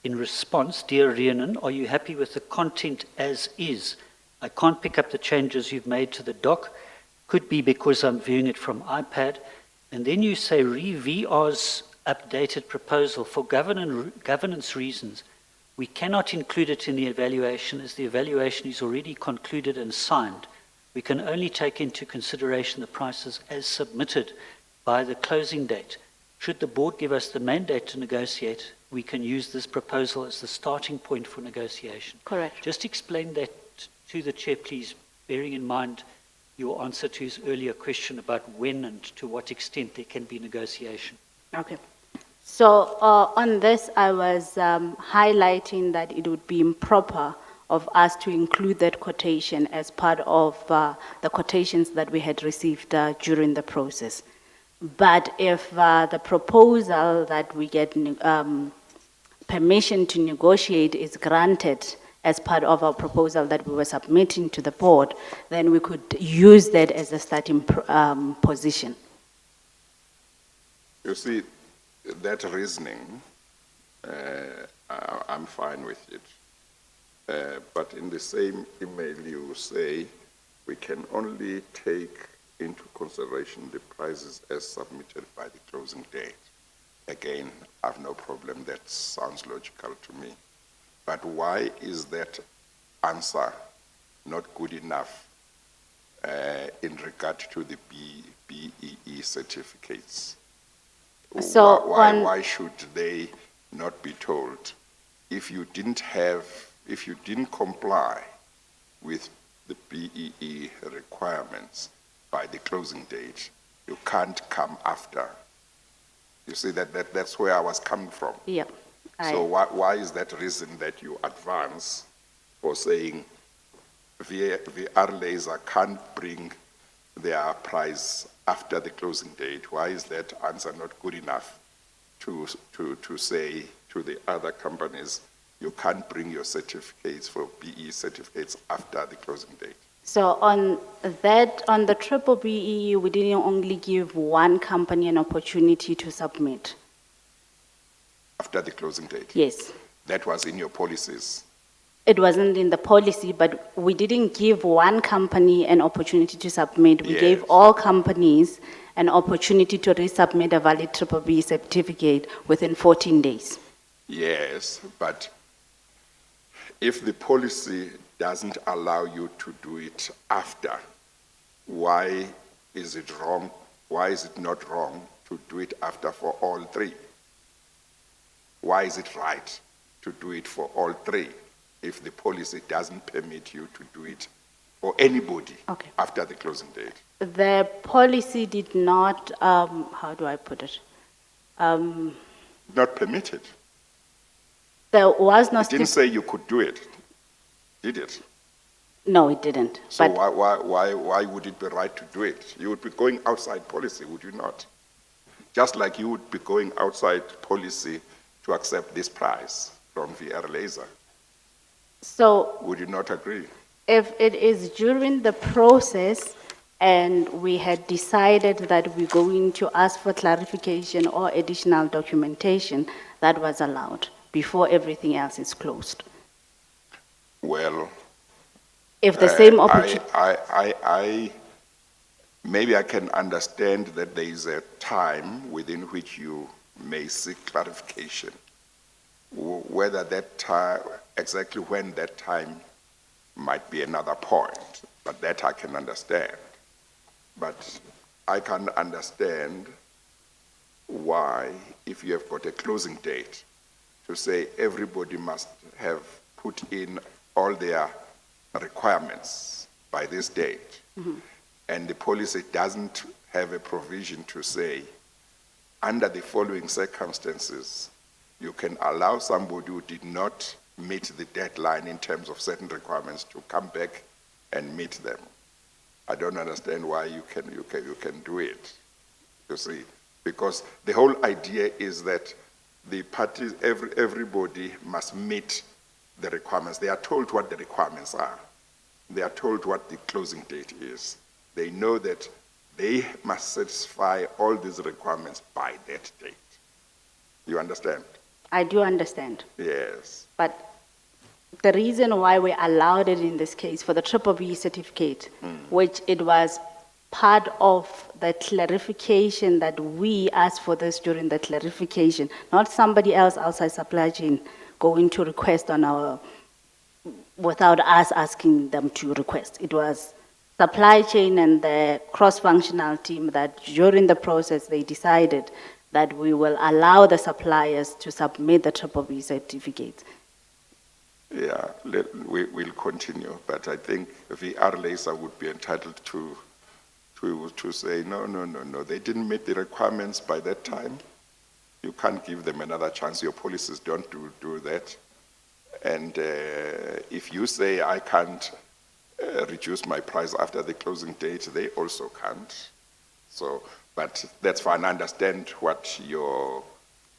Speaker 2: in response. Dear Rhiannon, are you happy with the content as is? I can't pick up the changes you've made to the doc. Could be because I'm viewing it from iPad. And then you say VR's updated proposal for governance reasons. We cannot include it in the evaluation as the evaluation is already concluded and signed. We can only take into consideration the prices as submitted by the closing date. Should the board give us the mandate to negotiate, we can use this proposal as the starting point for negotiation.
Speaker 4: Correct.
Speaker 2: Just explain that to the chair, please, bearing in mind your answer to his earlier question about when and to what extent there can be negotiation.
Speaker 4: Okay. So on this, I was highlighting that it would be improper of us to include that quotation as part of the quotations that we had received during the process. But if the proposal that we get permission to negotiate is granted as part of our proposal that we were submitting to the board, then we could use that as a starting position.
Speaker 1: You see, that reasoning, I'm fine with it. But in the same email you say, we can only take into consideration the prices as submitted by the closing date. Again, I have no problem. That sounds logical to me. But why is that answer not good enough in regard to the BEE certificates?
Speaker 4: So
Speaker 1: why should they not be told, if you didn't comply with the BEE requirements by the closing date, you can't come after? You see, that's where I was coming from.
Speaker 4: Yeah.
Speaker 1: So why is that reason that you advance for saying VR Laser can't bring their price after the closing date? Why is that answer not good enough to say to the other companies, you can't bring your certificates for BE certificates after the closing date?
Speaker 4: So on the triple BEE, we didn't only give one company an opportunity to submit.
Speaker 1: After the closing date?
Speaker 4: Yes.
Speaker 1: That was in your policies?
Speaker 4: It wasn't in the policy, but we didn't give one company an opportunity to submit. We
Speaker 1: Yes.
Speaker 4: gave all companies an opportunity to resubmit a valid triple BEE certificate within 14 days.
Speaker 1: Yes, but if the policy doesn't allow you to do it after, why is it wrong? Why is it not wrong to do it after for all three? Why is it right to do it for all three if the policy doesn't permit you to do it for anybody after the closing date?
Speaker 4: The policy did not, how do I put it?
Speaker 1: Not permitted.
Speaker 4: There was no...
Speaker 1: It didn't say you could do it, did it?
Speaker 4: No, it didn't.
Speaker 1: So
Speaker 4: But
Speaker 1: why would it be right to do it? You would be going outside policy, would you not? Just like you would be going outside policy to accept this price from VR Laser.
Speaker 4: So
Speaker 1: Would you not agree?
Speaker 4: if it is during the process and we had decided that we're going to ask for clarification or additional documentation, that was allowed before everything else is closed.
Speaker 1: Well,
Speaker 4: If the same opportunity...
Speaker 1: maybe I can understand that there is a time within which you may seek clarification. Whether that time, exactly when that time might be another point, but that I can understand. But I can understand why, if you have got a closing date, to say everybody must have put in all their requirements by this date, and the policy doesn't have a provision to say under the following circumstances, you can allow somebody who did not meet the deadline in terms of certain requirements to come back and meet them. I don't understand why you can do it, you see, because the whole idea is that the parties, everybody must meet the requirements. They are told what the requirements are. They are told what the closing date is. They know that they must satisfy all these requirements by that date. You understand?
Speaker 4: I do understand.
Speaker 1: Yes.
Speaker 4: But the reason why we allowed it in this case for the BBB certificate, which it was part of the clarification that we asked for this during the clarification, not somebody else outside supply chain going to request on our, without us asking them to request. It was supply chain and the cross-functional team that during the process they decided that we will allow the suppliers to submit the BBB certificate.
Speaker 1: Yeah, we'll continue, but I think VR Laser would be entitled to say, no, they didn't meet the requirements by that time. You can't give them another chance. Your policies don't do that. And if you say I can't reduce my price after the closing date, they also can't. So, but that's fine. I understand what your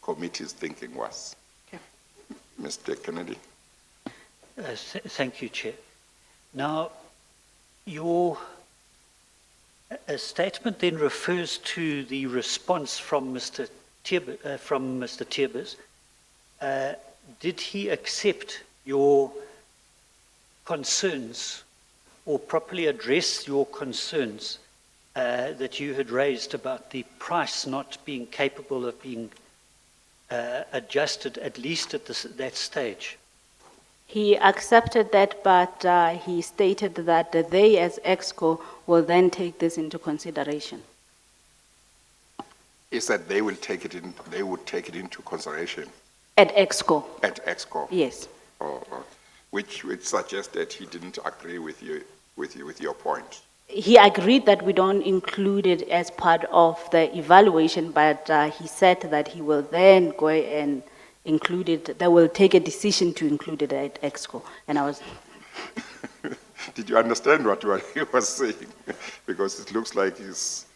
Speaker 1: committee's thinking was.
Speaker 4: Okay.
Speaker 1: Mr. Kennedy.
Speaker 2: Thank you, Chair. Now, your statement then refers to the response from Mr. Tiebers. Did he accept your concerns or properly address your concerns that you had raised about the price not being capable of being adjusted, at least at that stage?
Speaker 4: He accepted that, but he stated that they as EXCO will then take this into consideration.
Speaker 1: He said they would take it into consideration
Speaker 4: At EXCO,
Speaker 1: at EXCO.
Speaker 4: yes.
Speaker 1: Which suggests that he didn't agree with your point.
Speaker 4: He agreed that we don't include it as part of the evaluation, but he said that he will then go and include it, they will take a decision to include it at EXCO. And I was...
Speaker 1: Did you understand what he was saying? Because it looks like it's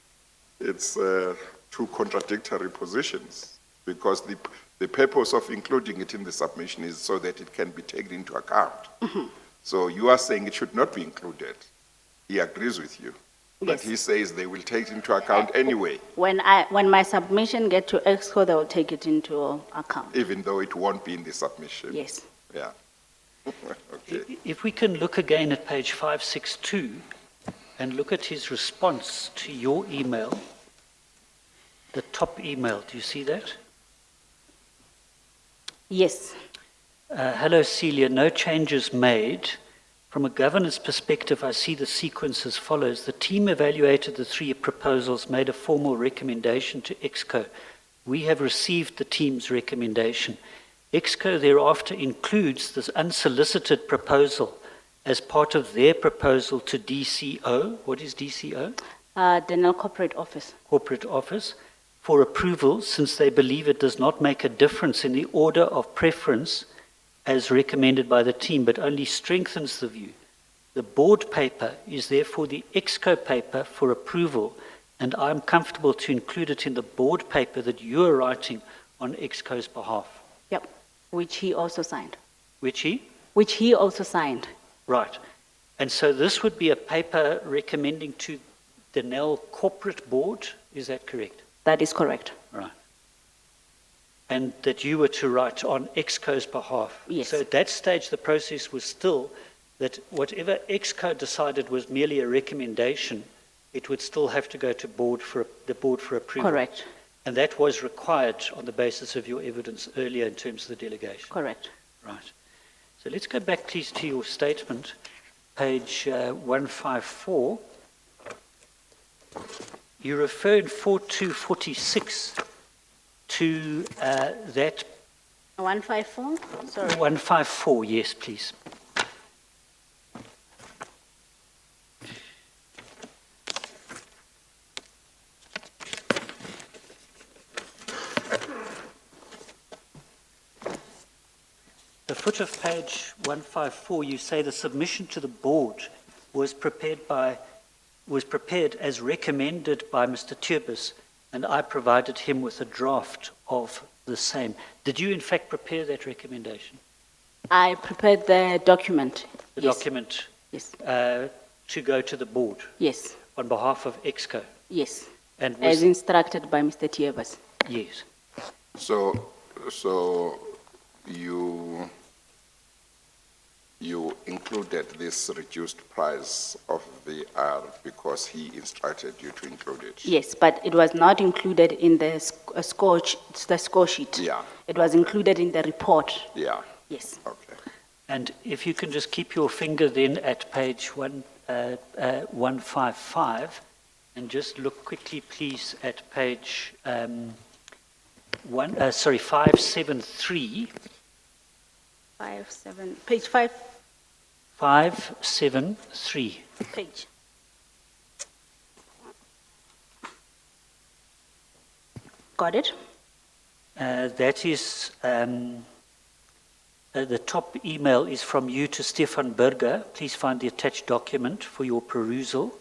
Speaker 1: two contradictory positions. Because the purpose of including it in the submission is so that it can be taken into account. Mm-hmm. So you are saying it should not be included. He agrees with you. But
Speaker 4: Yes.
Speaker 1: he says they will take it into account anyway,
Speaker 4: When my submission get to EXCO, they will take it into account.
Speaker 1: even though it won't be in the submission.
Speaker 4: Yes.
Speaker 1: Yeah. Okay.
Speaker 2: If we can look again at page 562 and look at his response to your email, the top email, do you see that?
Speaker 4: Yes.
Speaker 2: Hello, Celia. No changes made. From a governance perspective, I see the sequence as follows. The team evaluated the 3 proposals, made a formal recommendation to EXCO. We have received the team's recommendation. EXCO thereafter includes this unsolicited proposal as part of their proposal to DCO. What is DCO?
Speaker 4: Denel Corporate Office.
Speaker 2: Corporate Office, for approval, since they believe it does not make a difference in the order of preference as recommended by the team, but only strengthens the view. The board paper is therefore the EXCO paper for approval, and I'm comfortable to include it in the board paper that you are writing on EXCO's behalf.
Speaker 4: Yep. Which he also signed.
Speaker 2: Which he?
Speaker 4: Which he also signed.
Speaker 2: Right. And so this would be a paper recommending to the Denel corporate board, is that correct?
Speaker 4: That is correct.
Speaker 2: Right. And that you were to write on EXCO's behalf.
Speaker 4: Yes.
Speaker 2: So at that stage, the process was still that whatever EXCO decided was merely a recommendation, it would still have to go to the board for approval.
Speaker 4: Correct.
Speaker 2: And that was required on the basis of your evidence earlier in terms of the delegation.
Speaker 4: Correct.
Speaker 2: Right. So let's go back, please, to your statement, page 154. You refer in 4246 to that
Speaker 4: 154? Sorry.
Speaker 2: 154, yes, please. foot of page 154, you say the submission to the board was prepared as recommended by Mr. Turbis, and I provided him with a draft of the same. Did you in fact prepare that recommendation?
Speaker 4: I prepared the document.
Speaker 2: The
Speaker 4: Yes.
Speaker 2: document
Speaker 4: Yes,
Speaker 2: to go to the board
Speaker 4: yes,
Speaker 2: on behalf of EXCO?
Speaker 4: yes,
Speaker 2: And
Speaker 4: as
Speaker 2: was,
Speaker 4: instructed by Mr. Tiebas.
Speaker 2: yes.
Speaker 1: So you included this reduced price of VR because he instructed you to include it?
Speaker 4: Yes, but it was not included in the score sheet.
Speaker 1: Yeah.
Speaker 4: It was included in the report.
Speaker 1: Yeah,
Speaker 4: Yes.
Speaker 1: okay.
Speaker 2: And if you can just keep your finger then at page 155, and just look quickly, please, at page 573.
Speaker 4: Page 5,
Speaker 2: 573.
Speaker 4: page. Got it?
Speaker 2: That is, the top email is from you to Stefan Berger. Please find the attached document for your perusal.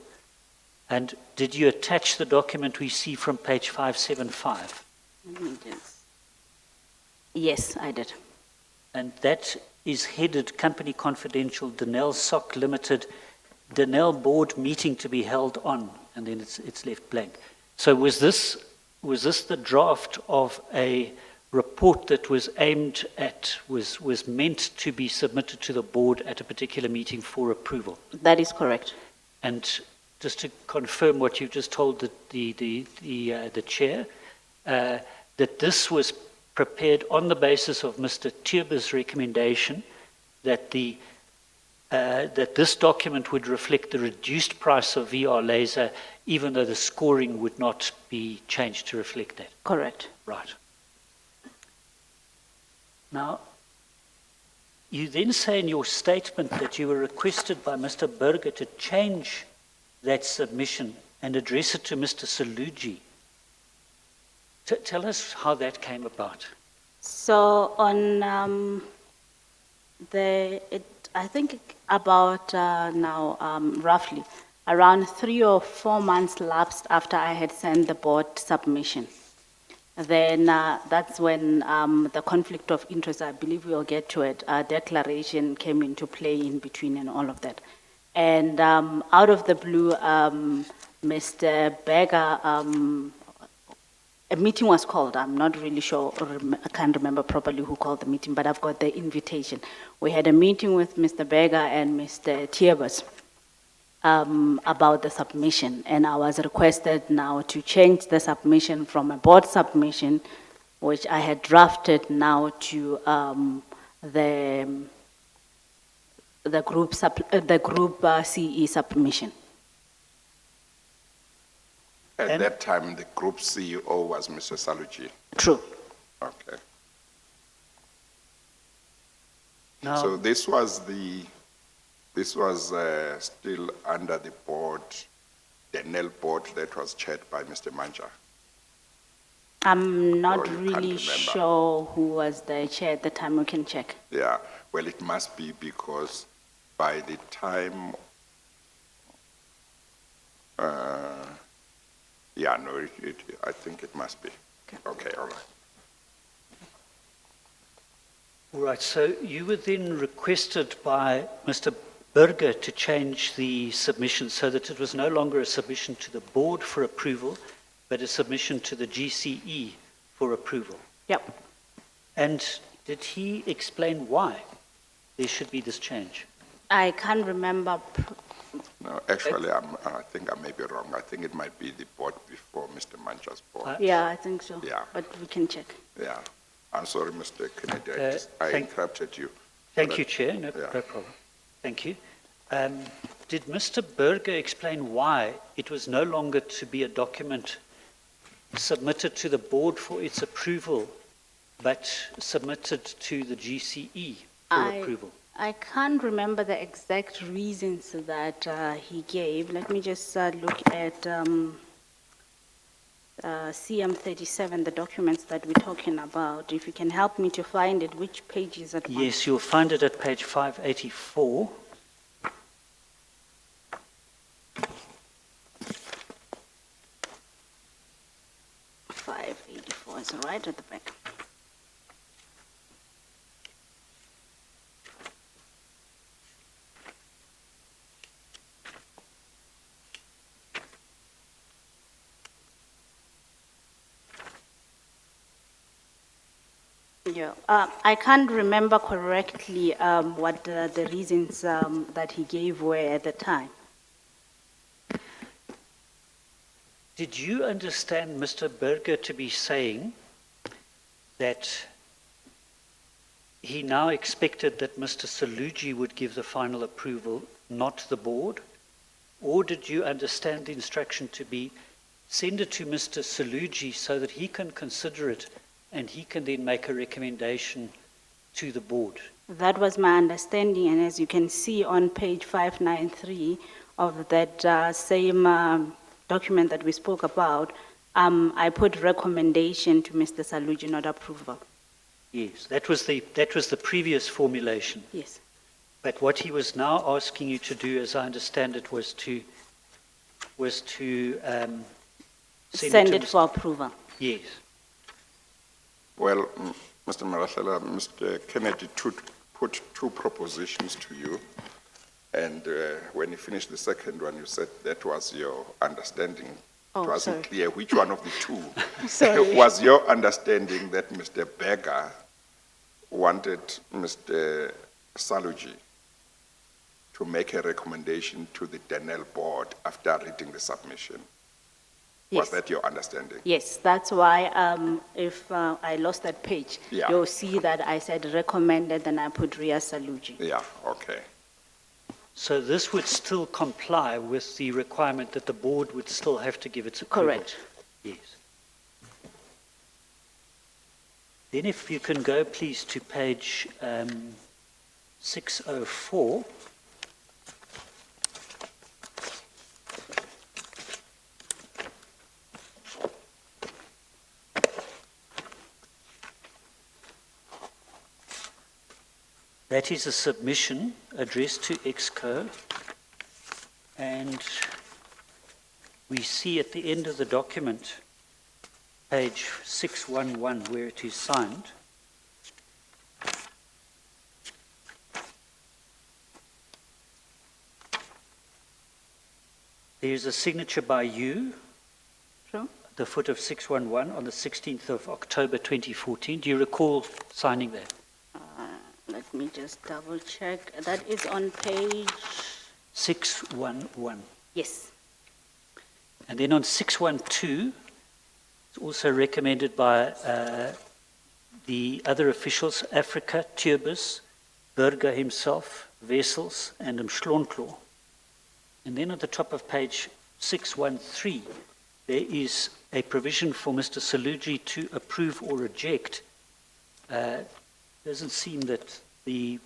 Speaker 2: And did you attach the document we see from page 575?
Speaker 4: Let me just- Yes, I did.
Speaker 2: And that is headed Company Confidential, Denel SOC Limited, Denel Board meeting to be held on, and then it's left blank. So was this the draft of a report that was aimed at, was meant to be submitted to the board at a particular meeting for approval?
Speaker 4: That is correct.
Speaker 2: And just to confirm what you've just told the chair, that this was prepared on the basis of Mr. Turbis' recommendation that that this document would reflect the reduced price of VR laser, even though the scoring would not be changed to reflect that.
Speaker 4: Correct.
Speaker 2: Right. Now, you then say in your statement that you were requested by Mr. Berger to change that submission and address it to Mr. Saluji. Tell us how that came about.
Speaker 4: So on I think about now roughly around 3 or 4 months lapsed after I had sent the board submission. Then that's when the conflict of interest, I believe we'll get to it, declaration came into play in between and all of that. And out of the blue, Mr. Berger, a meeting was called. I'm not really sure, I can't remember properly who called the meeting, but I've got the invitation. We had a meeting with Mr. Berger and Mr. Tiebas about the submission, and I was requested now to change the submission from a board submission, which I had drafted now to the group CE submission.
Speaker 1: At that time, the group CEO was Mr. Saluji.
Speaker 4: True.
Speaker 1: Okay.
Speaker 2: Now,
Speaker 1: So this was still under the board, the Denel board that was chaired by Mr. Manja.
Speaker 4: I'm not
Speaker 1: Oh, you can't
Speaker 4: really
Speaker 1: remember.
Speaker 4: sure who was the chair at the time. We can check.
Speaker 1: Yeah, well, it must be because by the time, I think it must be. Okay, all right.
Speaker 2: all right, so you were then requested by Mr. Berger to change the submission so that it was no longer a submission to the board for approval, but a submission to the GCE for approval.
Speaker 4: Yep.
Speaker 2: And did he explain why there should be this change?
Speaker 4: I can't remember.
Speaker 1: No, actually, I think I may be wrong. I think it might be the board before Mr. Manja's board.
Speaker 4: Yeah, I think so.
Speaker 1: Yeah.
Speaker 4: But we can check.
Speaker 1: Yeah. I'm sorry, Mr. Kennedy, I
Speaker 2: thank-
Speaker 1: interrupted you.
Speaker 2: Thank you, Chair. No
Speaker 1: Yeah.
Speaker 2: problem. Thank you. Did Mr. Berger explain why it was no longer to be a document submitted to the board for its approval, but submitted to the GCE for approval?
Speaker 4: I can't remember the exact reasons that he gave. Let me just look at CM 37, the documents that we're talking about. If you can help me to find it, which page is it on?
Speaker 2: Yes, you'll find it at page 584.
Speaker 4: .584 is right at the back. Yeah, I can't remember correctly what the reasons that he gave were at the time.
Speaker 2: Did you understand Mr. Berger to be saying that he now expected that Mr. Saluji would give the final approval, not the board? Or did you understand the instruction to be send it to Mr. Saluji so that he can consider it and he can then make a recommendation to the board?
Speaker 4: That was my understanding, and as you can see on page 593 of that same document that we spoke about, I put recommendation to Mr. Saluji, not approval.
Speaker 2: Yes, that was the previous formulation.
Speaker 4: Yes.
Speaker 2: But what he was now asking you to do, as I understand it, was to
Speaker 4: Send
Speaker 2: to
Speaker 4: it for approval.
Speaker 2: Yes.
Speaker 1: Well, Mr. Malahlela, Mr. Kennedy put two propositions to you, and when you finished the second one, you said that was your understanding.
Speaker 4: Oh,
Speaker 1: it wasn't
Speaker 4: sorry.
Speaker 1: clear which one of the two.
Speaker 4: Sorry.
Speaker 1: Was your understanding that Mr. Berger wanted Mr. Saluji to make a recommendation to the Denel board after reading the submission? Was
Speaker 4: Yes.
Speaker 1: that your understanding?
Speaker 4: Yes, that's why if I lost that page,
Speaker 1: Yeah.
Speaker 4: you'll see that I said recommended, and I put Ria Saluji.
Speaker 1: Yeah, okay.
Speaker 2: So this would still comply with the requirement that the board would still have to give its approval?
Speaker 4: Correct.
Speaker 2: Yes. Then if you can go, please, to page 604. That is a submission addressed to EXCO, and we see at the end of the document, page 611, where it is signed. There is a signature by you,
Speaker 4: True?
Speaker 2: the foot of 611, on the 16th of October 2014. Do you recall signing that?
Speaker 4: Let me just double check. That is on page,
Speaker 2: 611.
Speaker 4: yes.
Speaker 2: And then on 612, it's also recommended by the other officials, Africa, Turbis, Berger himself, Wessels, and Mshlonklo. And then at the top of page 613, there is a provision for Mr. Saluji to approve or reject. Doesn't seem that the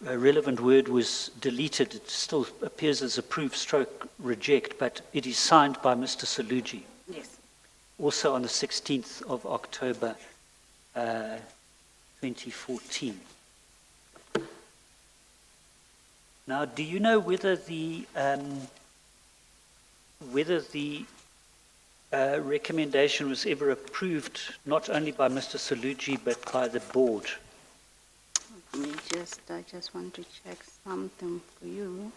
Speaker 2: relevant word was deleted. It still appears as approve stroke reject, but it is signed by Mr. Saluji,
Speaker 4: Yes.
Speaker 2: also on the 16th of October 2014. Now, do you know whether the recommendation was ever approved, not only by Mr. Saluji, but by the board?
Speaker 4: Let me I just want to check something for you.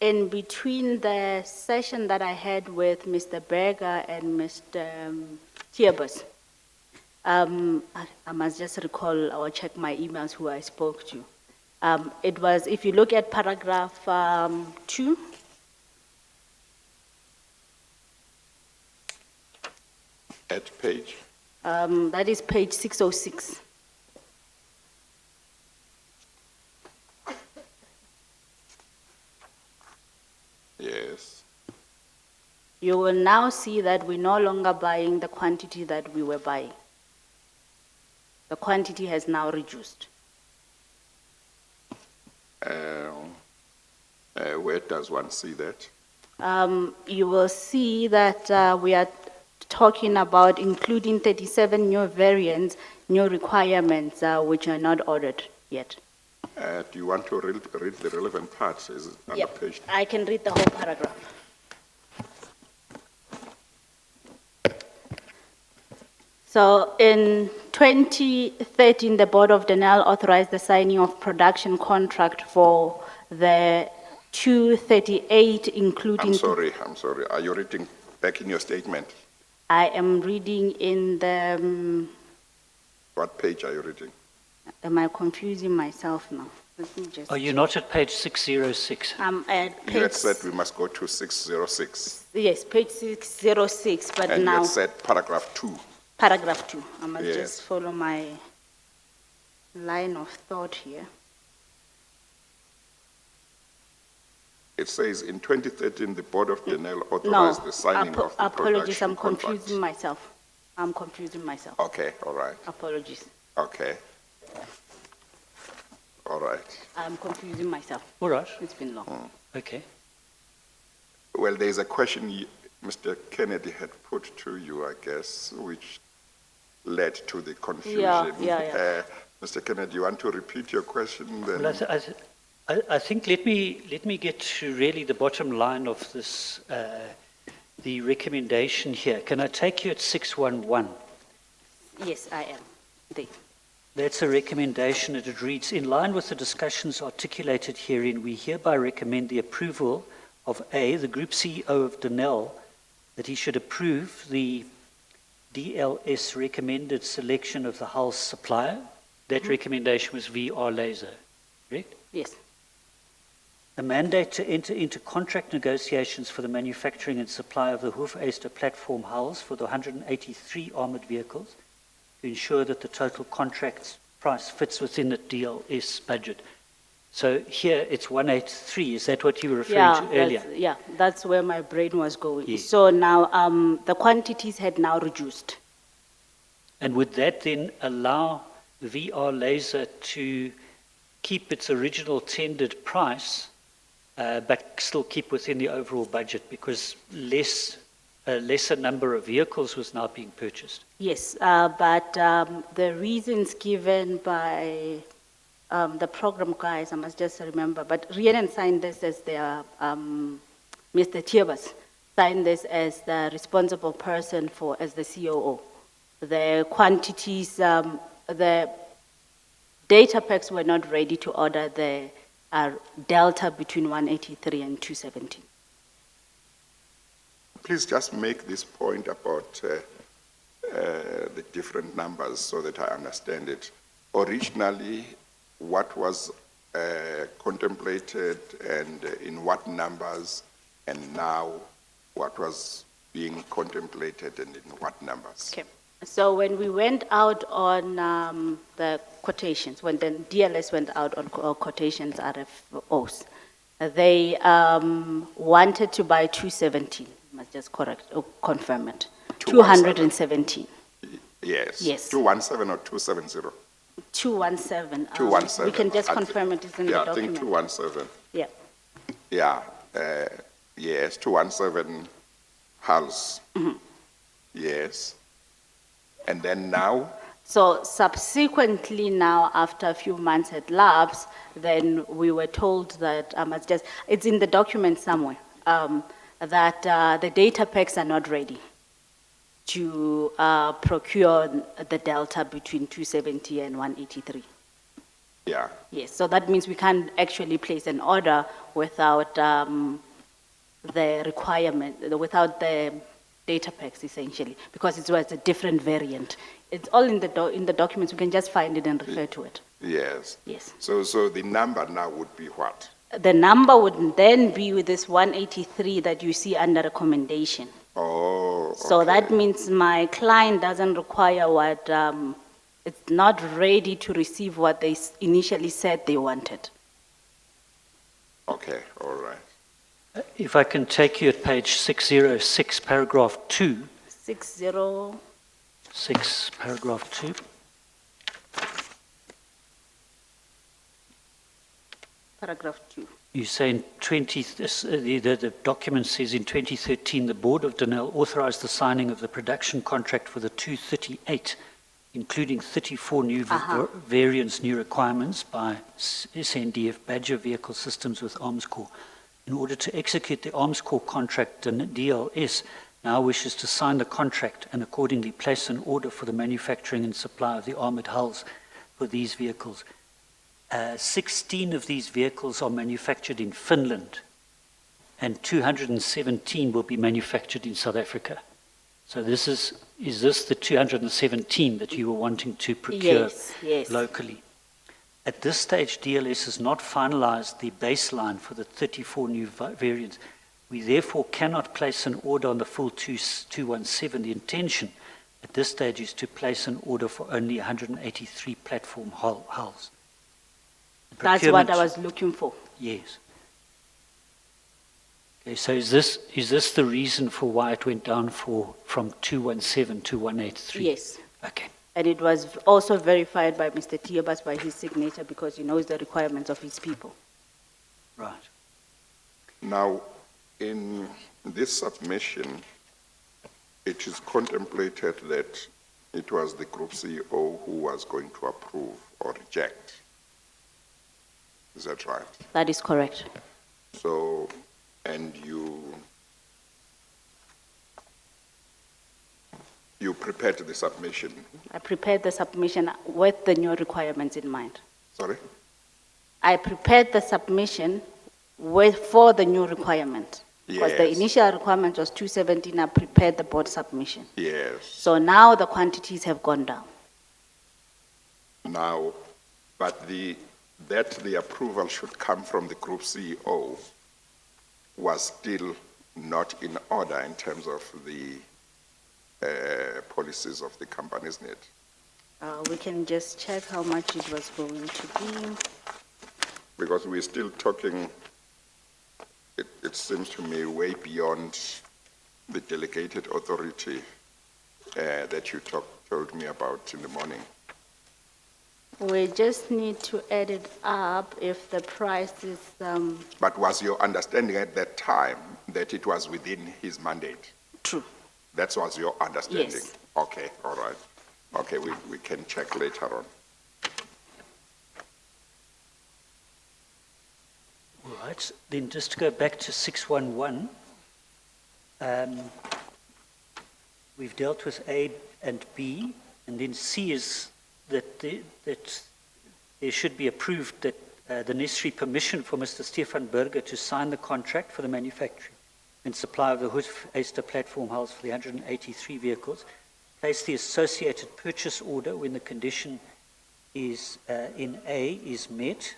Speaker 4: In between the session that I had with Mr. Berger and Mr. Turbis, I must just recall or check my emails who I spoke to. It was, if you look at paragraph 2,
Speaker 1: At page?
Speaker 4: that is page 606.
Speaker 1: Yes.
Speaker 4: You will now see that we're no longer buying the quantity that we were buying. The quantity has now reduced.
Speaker 1: Where does one see that?
Speaker 4: You will see that we are talking about including 37 new variants, new requirements, which are not ordered yet.
Speaker 1: Do you want to read the relevant parts? Is it under
Speaker 4: Yep,
Speaker 1: page?
Speaker 4: I can read the whole paragraph. So in 2013, the Board of Denel authorized the signing of production contract for the 238, including...
Speaker 1: I'm sorry. Are you reading back in your statement?
Speaker 4: I am reading in the...
Speaker 1: What page are you reading?
Speaker 4: am I confusing myself now? Let me just...
Speaker 2: Are you not at page 606?
Speaker 4: I'm at
Speaker 1: You had
Speaker 4: page...
Speaker 1: said we must go to 606.
Speaker 4: Yes, page 606, but
Speaker 1: And you
Speaker 4: now...
Speaker 1: had said paragraph 2.
Speaker 4: Paragraph 2. I must
Speaker 1: Yes.
Speaker 4: just follow my line of thought here.
Speaker 1: It says in 2013, the Board of Denel
Speaker 4: No,
Speaker 1: authorized the signing of the
Speaker 4: apologies,
Speaker 1: production
Speaker 4: I'm
Speaker 1: contract.
Speaker 4: confusing myself. I'm confusing myself.
Speaker 1: Okay, all right.
Speaker 4: Apologies.
Speaker 1: Okay. All right.
Speaker 4: I'm confusing myself.
Speaker 2: All right,
Speaker 4: It's been long.
Speaker 2: okay.
Speaker 1: Well, there's a question Mr. Kennedy had put to you, I guess, which led to the confusion.
Speaker 4: Yeah.
Speaker 1: Mr. Kennedy, you want to repeat your question then?
Speaker 2: Well, I think let me get to really the bottom line of this, the recommendation here. Can I take you at 611?
Speaker 4: Yes, I am. There.
Speaker 2: That's a recommendation, and it reads, in line with the discussions articulated herein, we hereby recommend the approval of A, the Group CEO of Denel, that he should approve the DLS recommended selection of the hull supplier. That recommendation was VR Laser, correct?
Speaker 4: Yes.
Speaker 2: A mandate to enter into contract negotiations for the manufacturing and supply of the Hoefyster platform hulls for the 183 armored vehicles to ensure that the total contract price fits within the DLS budget. So here it's 183. Is that what you were referring to earlier?
Speaker 4: That's where my brain was going.
Speaker 2: Yes.
Speaker 4: So now the quantities had now reduced.
Speaker 2: And would that then allow VR Laser to keep its original tendered price, but still keep within the overall budget because a lesser number of vehicles was now being purchased?
Speaker 4: Yes, but the reasons given by the program guys, I must just remember, but Rhiannon signed this as their, Mr. Tiebas signed this as the responsible person as the COO. The quantities, the data packs were not ready to order the delta between 183 and 217.
Speaker 1: Please just make this point about the different numbers so that I understand it. Originally, what was contemplated and in what numbers, and now what was being contemplated and in what numbers?
Speaker 4: Okay. So when we went out on the quotations, when the DLS went out on quotations, RFOs, they wanted to buy 217. Must just confirm it. 217.
Speaker 1: Yes.
Speaker 4: Yes.
Speaker 1: 217 or 270?
Speaker 4: 217.
Speaker 1: 217.
Speaker 4: We can just
Speaker 1: I
Speaker 4: confirm it is in the
Speaker 1: Yeah, I
Speaker 4: document.
Speaker 1: think 217.
Speaker 4: Yeah.
Speaker 1: Yeah, yes, 217 hulls. Yes. And then now,
Speaker 4: So subsequently now, after a few months had lapsed, then we were told that, it's in the document somewhere, that the data packs are not ready to procure the delta between 270 and 183.
Speaker 1: yeah,
Speaker 4: Yes, so that means we can't actually place an order without the requirement, without the data packs essentially, because it was a different variant. It's all in the documents, we can just find it and refer to it.
Speaker 1: yes.
Speaker 4: Yes.
Speaker 1: So the number now would be what?
Speaker 4: The number would then be with this 183 that you see under recommendation.
Speaker 1: Oh,
Speaker 4: So
Speaker 1: okay.
Speaker 4: that means my client doesn't require what, it's not ready to receive what they initially said they wanted.
Speaker 1: Okay, all right.
Speaker 2: If I can take you at page 606, paragraph 2.
Speaker 4: 60,
Speaker 2: 6, paragraph 2.
Speaker 4: paragraph 2.
Speaker 2: You say in 20, the document says in 2013, the board of Denel authorized the signing of the production contract for the 238, including 34 new variants, new requirements by SNDF Badger Vehicle Systems with Arms Corps. In order to execute the Arms Corps contract, DLS now wishes to sign the contract and accordingly place an order for the manufacturing and supply of the armored hulls for these vehicles. 16 of these vehicles are manufactured in Finland, and 217 will be manufactured in South Africa. So is this the 217 that you were wanting to procure
Speaker 4: Yes.
Speaker 2: locally? At this stage, DLS has not finalized the baseline for the 34 new variants. We therefore cannot place an order on the full 217. The intention at this stage is to place an order for only 183 platform hulls.
Speaker 4: That's what I was looking for.
Speaker 2: Yes. Okay, so is this the reason for why it went down from 217 to 183?
Speaker 4: Yes.
Speaker 2: Okay.
Speaker 4: And it was also verified by Mr. Tiabas by his signature because he knows the requirements of his people.
Speaker 2: Right.
Speaker 1: Now, in this submission, it is contemplated that it was the group CEO who was going to approve or reject. Is that right?
Speaker 4: That is correct.
Speaker 1: So, and you prepared the submission.
Speaker 4: I prepared the submission with the new requirements in mind.
Speaker 1: Sorry?
Speaker 4: I prepared the submission for the new requirement. Because the
Speaker 1: Yes.
Speaker 4: initial requirement was 217, I prepared the board submission.
Speaker 1: Yes.
Speaker 4: So now the quantities have gone down.
Speaker 1: Now, but the approval should come from the group CEO was still not in order in terms of the policies of the company, isn't it?
Speaker 4: We can just check how much it was going to be.
Speaker 1: Because we're still talking, it seems to me, way beyond the delegated authority that you told me about in the morning.
Speaker 4: We just need to add it up if the price is,
Speaker 1: But was your understanding at that time that it was within his mandate?
Speaker 4: true.
Speaker 1: That was your understanding?
Speaker 4: Yes.
Speaker 1: Okay, all right. Okay, we can check later on.
Speaker 2: All right. Then just to go back to 611, we've dealt with A and B, and then C is that there should be approved that the necessary permission for Mr. Stefan Berger to sign the contract for the manufacturing and supply of the Hoofeister platform hulls for the 183 vehicles, place the associated purchase order when the condition is in A is met.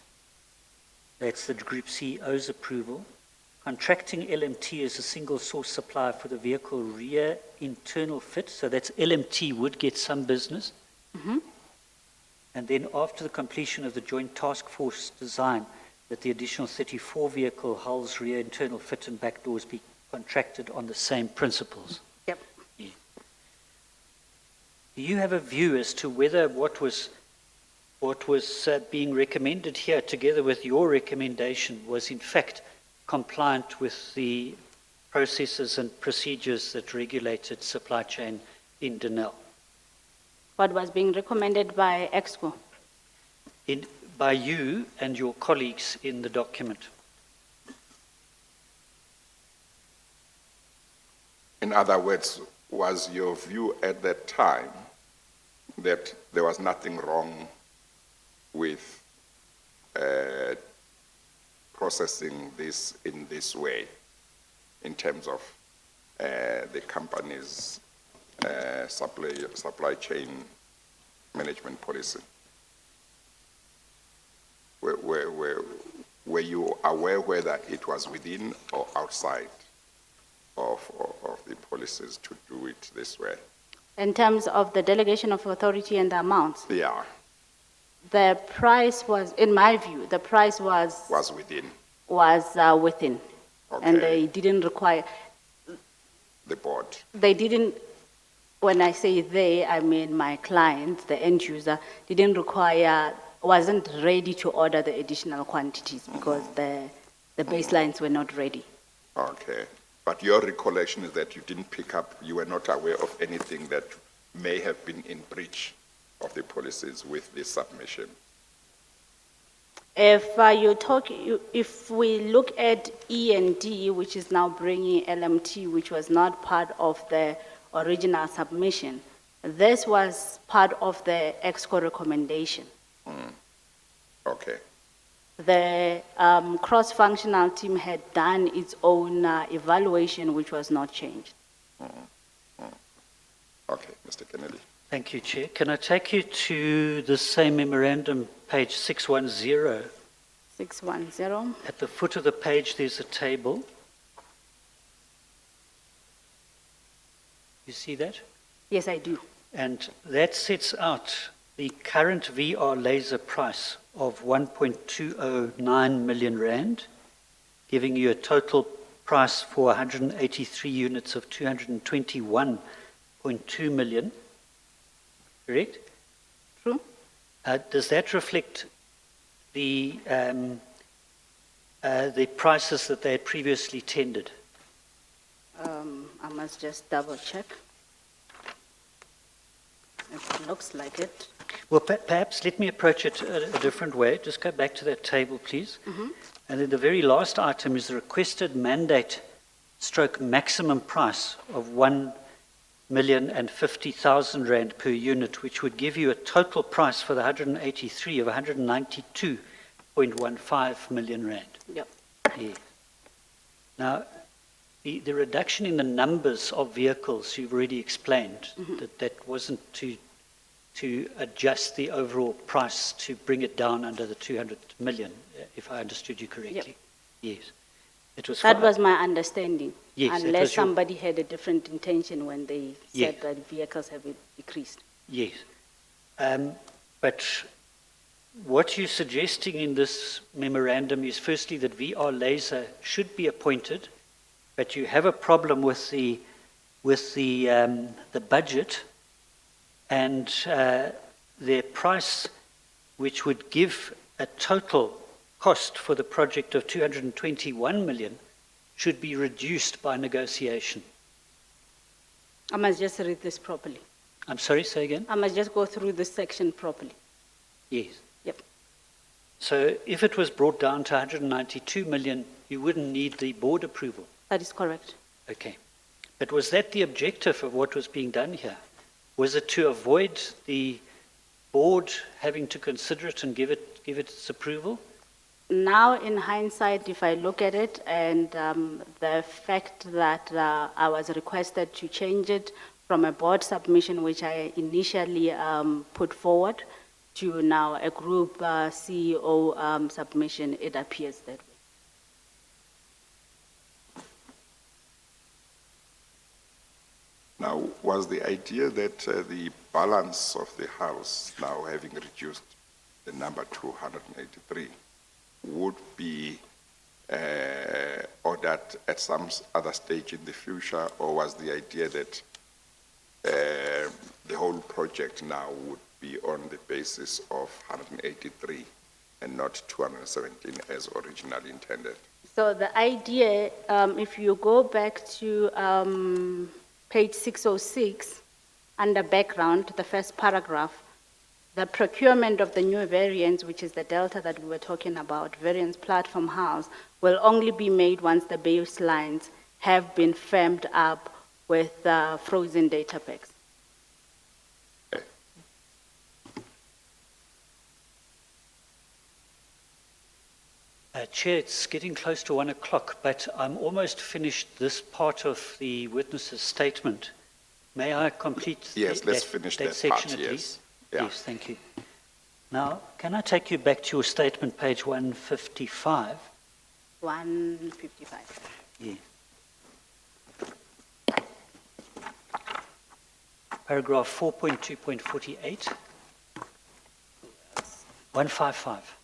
Speaker 2: That's the Group CEO's approval. Contracting LMT as a single source supplier for the vehicle rear internal fit, so that's LMT would get some business. And then after the completion of the joint task force design, that the additional 34 vehicle hulls, rear internal fit and back doors be contracted on the same principles.
Speaker 4: Yep.
Speaker 2: Yeah. Do you have a view as to whether what was being recommended here together with your recommendation was in fact compliant with the processes and procedures that regulated supply chain in Denel?
Speaker 4: What was being recommended by EXCO?
Speaker 2: By you and your colleagues in the document.
Speaker 1: In other words, was your view at that time that there was nothing wrong with processing this in this way in terms of the company's supply chain management policy? Were you aware whether it was within or outside of the policies to do it this way?
Speaker 4: In terms of the delegation of authority and the amounts,
Speaker 1: Yeah,
Speaker 4: the price was, in my view, the price was
Speaker 1: within
Speaker 4: within. And
Speaker 1: Okay.
Speaker 4: they didn't require,
Speaker 1: the board.
Speaker 4: they didn't, when I say they, I mean my client, the end user, didn't require, wasn't ready to order the additional quantities because The baselines were not ready.
Speaker 1: Okay. But your recollection is that you didn't pick up, you were not aware of anything that may have been in breach of the policies with this submission.
Speaker 4: If if we look at E&D, which is now bringing LMT, which was not part of the original submission, this was part of the EXCO recommendation.
Speaker 1: Okay.
Speaker 4: The cross-functional team had done its own evaluation, which was not changed.
Speaker 1: Okay, Mr. Kennedy.
Speaker 2: Thank you, Chair. Can I take you to the same memorandum, page 610?
Speaker 4: 610.
Speaker 2: At the foot of the page, there's a table. You see that?
Speaker 4: Yes, I do.
Speaker 2: And that sets out the current VR laser price of 1.209 million rand, giving you a total price for 183 units of 221.2 million. Correct?
Speaker 4: True?
Speaker 2: Does that reflect the prices that they had previously tendered?
Speaker 4: I must just double check. It looks like it.
Speaker 2: Well, perhaps let me approach it a different way. Just go back to that table, please. And then the very last item is the requested mandate stroke maximum price of 1,050,000 rand per unit, which would give you a total price for the 183 of 192.15 million rand.
Speaker 4: Yep.
Speaker 2: Yes. Now, the reduction in the numbers of vehicles, you've already explained, that wasn't to adjust the overall price to bring it down under the 200 million, if I understood you correctly. Yes. It was
Speaker 4: That was my understanding.
Speaker 2: Yes, it
Speaker 4: Unless
Speaker 2: was your-
Speaker 4: somebody had a different intention when they
Speaker 2: Yeah.
Speaker 4: said that vehicles have decreased.
Speaker 2: Yes. But what you're suggesting in this memorandum is firstly that VR laser should be appointed, but you have a problem with the budget and their price, which would give a total cost for the project of 221 million, should be reduced by negotiation.
Speaker 4: I must just read this properly.
Speaker 2: I'm sorry, say again?
Speaker 4: I must just go through this section properly.
Speaker 2: Yes.
Speaker 4: Yep.
Speaker 2: So if it was brought down to 192 million, you wouldn't need the board approval.
Speaker 4: That is correct.
Speaker 2: Okay. But was that the objective of what was being done here? Was it to avoid the board having to consider it and give it its approval?
Speaker 4: Now, in hindsight, if I look at it and the fact that I was requested to change it from a board submission, which I initially put forward, to now a group CEO submission, it appears that way.
Speaker 1: Now, was the idea that the balance of the house, now having reduced the number to 183, would be ordered at some other stage in the future, or was the idea that the whole project now would be on the basis of 183 and not 217 as originally intended?
Speaker 4: So the idea, if you go back to page 606, under background, the first paragraph, the procurement of the new variants, which is the Delta that we were talking about, variants platform house, will only be made once the baselines have been firmed up with frozen data packs.
Speaker 2: Chair, it's getting close to 1 o'clock, but I'm almost finished this part of the witness's statement. May I complete
Speaker 1: Yes, let's finish that
Speaker 2: section
Speaker 1: part,
Speaker 2: at
Speaker 1: yes.
Speaker 2: least?
Speaker 1: Yeah.
Speaker 2: Yes, thank you. Now, can I take you back to your statement, page 155?
Speaker 4: 155.
Speaker 2: Yeah. Paragraph 4.2.48. 155.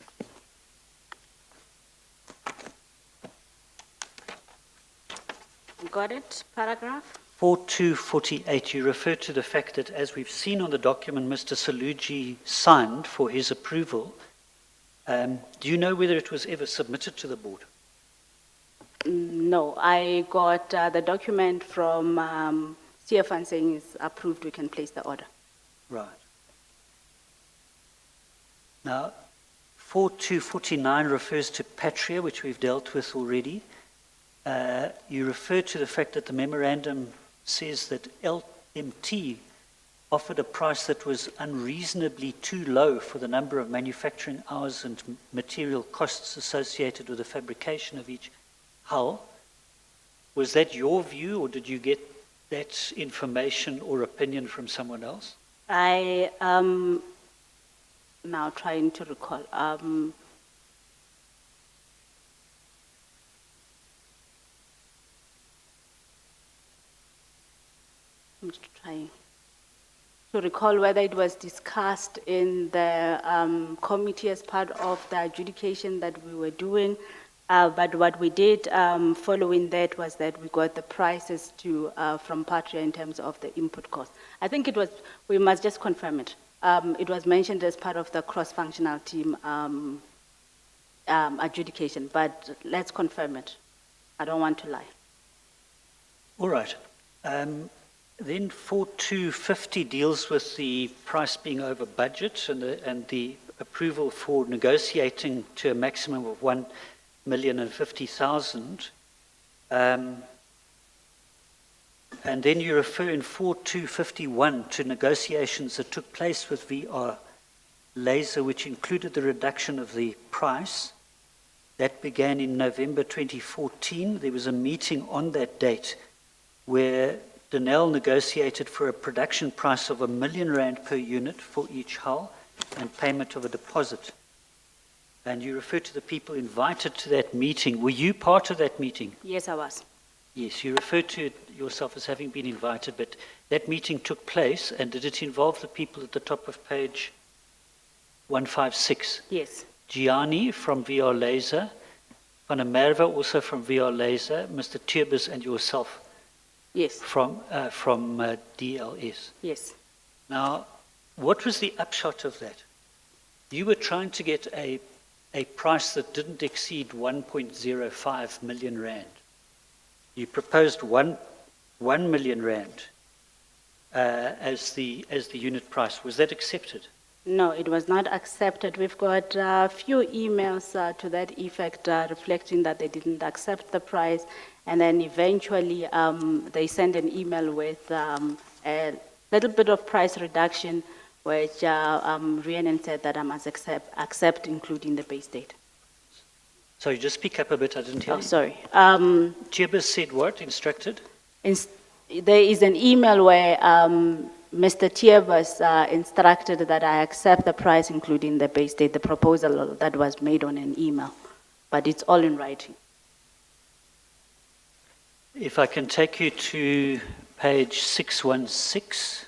Speaker 4: Got it? Paragraph?
Speaker 2: 4248, you refer to the fact that, as we've seen on the document Mr. Saluji signed for his approval, do you know whether it was ever submitted to the board?
Speaker 4: No, I got the document from CFN saying it's approved, we can place the order.
Speaker 2: Right. Now, 4249 refers to Patria, which we've dealt with already. You refer to the fact that the memorandum says that LMT offered a price that was unreasonably too low for the number of manufacturing hours and material costs associated with the fabrication of each hull. Was that your view, or did you get that information or opinion from someone else?
Speaker 4: I am now trying to recall. I'm just trying to recall whether it was discussed in the committee as part of the adjudication that we were doing. But what we did following that was that we got the prices from Patria in terms of the input cost. I think it was, we must just confirm it. It was mentioned as part of the cross-functional team adjudication, but let's confirm it. I don't want to lie.
Speaker 2: All right. Then 4250 deals with the price being over budget and the approval for negotiating to a maximum of 1,050,000. And then you refer in 4251 to negotiations that took place with VR Laser, which included the reduction of the price. That began in November 2014. There was a meeting on that date where Denel negotiated for a production price of R1 million per unit for each hull and payment of a deposit. And you refer to the people invited to that meeting. Were you part of that meeting?
Speaker 4: Yes, I was.
Speaker 2: Yes, you refer to yourself as having been invited, but that meeting took place, and did it involve the people at the top of page 156?
Speaker 4: Yes.
Speaker 2: Gianni from VR Laser, Van der Merwe also from VR Laser, Mr. Turbis and yourself
Speaker 4: Yes.
Speaker 2: from DLS.
Speaker 4: Yes.
Speaker 2: Now, what was the upshot of that? You were trying to get a price that didn't exceed 1.05 million rand. You proposed 1 million rand as the unit price. Was that accepted?
Speaker 4: No, it was not accepted. We've got a few emails to that effect reflecting that they didn't accept the price, and then eventually they sent an email with a little bit of price reduction, which Rhiannon said that I must accept including the base date.
Speaker 2: Sorry, just speak up a bit, I didn't hear
Speaker 4: Oh,
Speaker 2: you.
Speaker 4: sorry.
Speaker 2: Turbis said what, instructed?
Speaker 4: There is an email where Mr. Tiebas instructed that I accept the price including the base date, the proposal that was made on an email, but it's all in writing.
Speaker 2: If I can take you to page 616.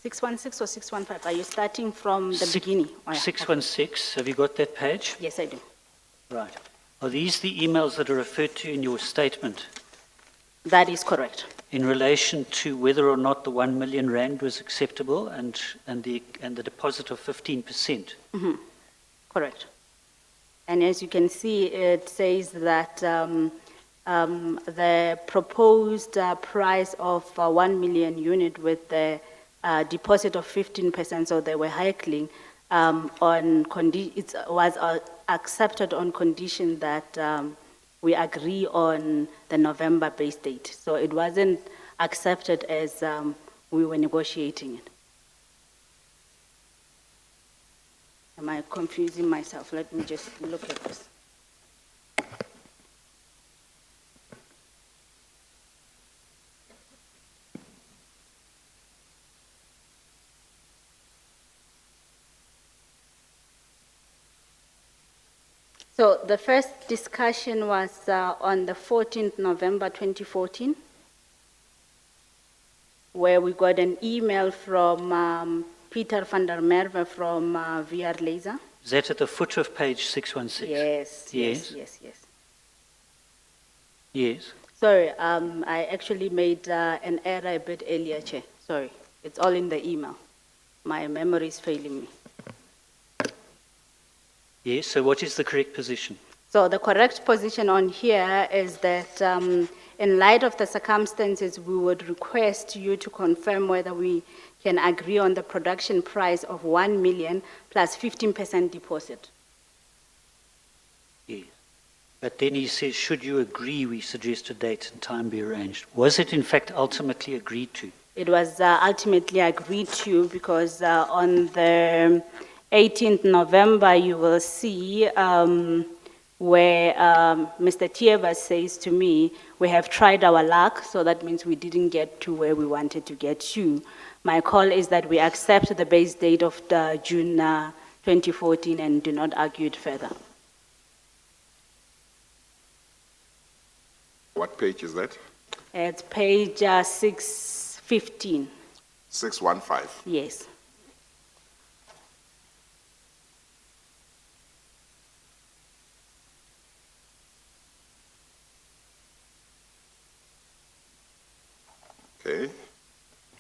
Speaker 4: (616) or 615? Are you starting from the beginning? Oh, yeah.
Speaker 2: 616, have you got that page?
Speaker 4: Yes, I do.
Speaker 2: Right. Are these the emails that are referred to in your statement
Speaker 4: That is correct.
Speaker 2: in relation to whether or not the 1 million rand was acceptable and the deposit of 15%?
Speaker 4: Correct. And as you can see, it says that the proposed price of 1 million unit with the deposit of 15%, so they were heckling, it was accepted on condition that we agree on the November base date. So it wasn't accepted as we were negotiating it. Am I confusing myself? Let me just look at this. So the first discussion was on the 14th November 2014, where we got an email from Peter van der Merwe from VR Laser.
Speaker 2: Is that at the foot of page 616?
Speaker 4: Yes.
Speaker 2: Yes.
Speaker 4: Yes.
Speaker 2: Yes.
Speaker 4: Sorry, I actually made an error a bit earlier, Chair. Sorry, it's all in the email. My memory is failing me.
Speaker 2: Yes, so what is the correct position?
Speaker 4: So the correct position on here is that in light of the circumstances, we would request you to confirm whether we can agree on the production price of 1 million plus 15% deposit.
Speaker 2: Yes. But then he says, should you agree, we suggest a date and time be arranged. Was it in fact ultimately agreed to?
Speaker 4: It was ultimately agreed to because on the 18th November, you will see where Mr. Tieva says to me, we have tried our luck, so that means we didn't get to where we wanted to get to. My call is that we accept the base date of the June 2014 and do not argue it further.
Speaker 1: What page is that?
Speaker 4: It's page 615.
Speaker 1: 615.
Speaker 4: Yes.
Speaker 1: Okay.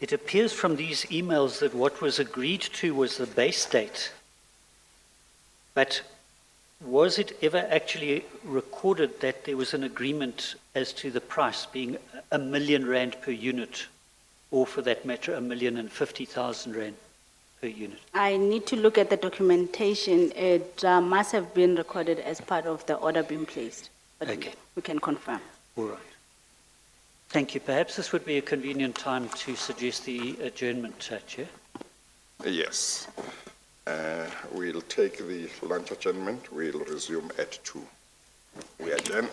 Speaker 2: It appears from these emails that what was agreed to was the base date. But was it ever actually recorded that there was an agreement as to the price being R1 million per unit, or for that matter, R1,050,000 per unit?
Speaker 4: I need to look at the documentation. It must have been recorded as part of the order being placed. But
Speaker 2: Okay.
Speaker 4: we can confirm.
Speaker 2: All right. Thank you. Perhaps this would be a convenient time to suggest the adjournment, Chair.
Speaker 1: Yes. We'll take the lunch adjournment. We'll resume at 2. We adjourn.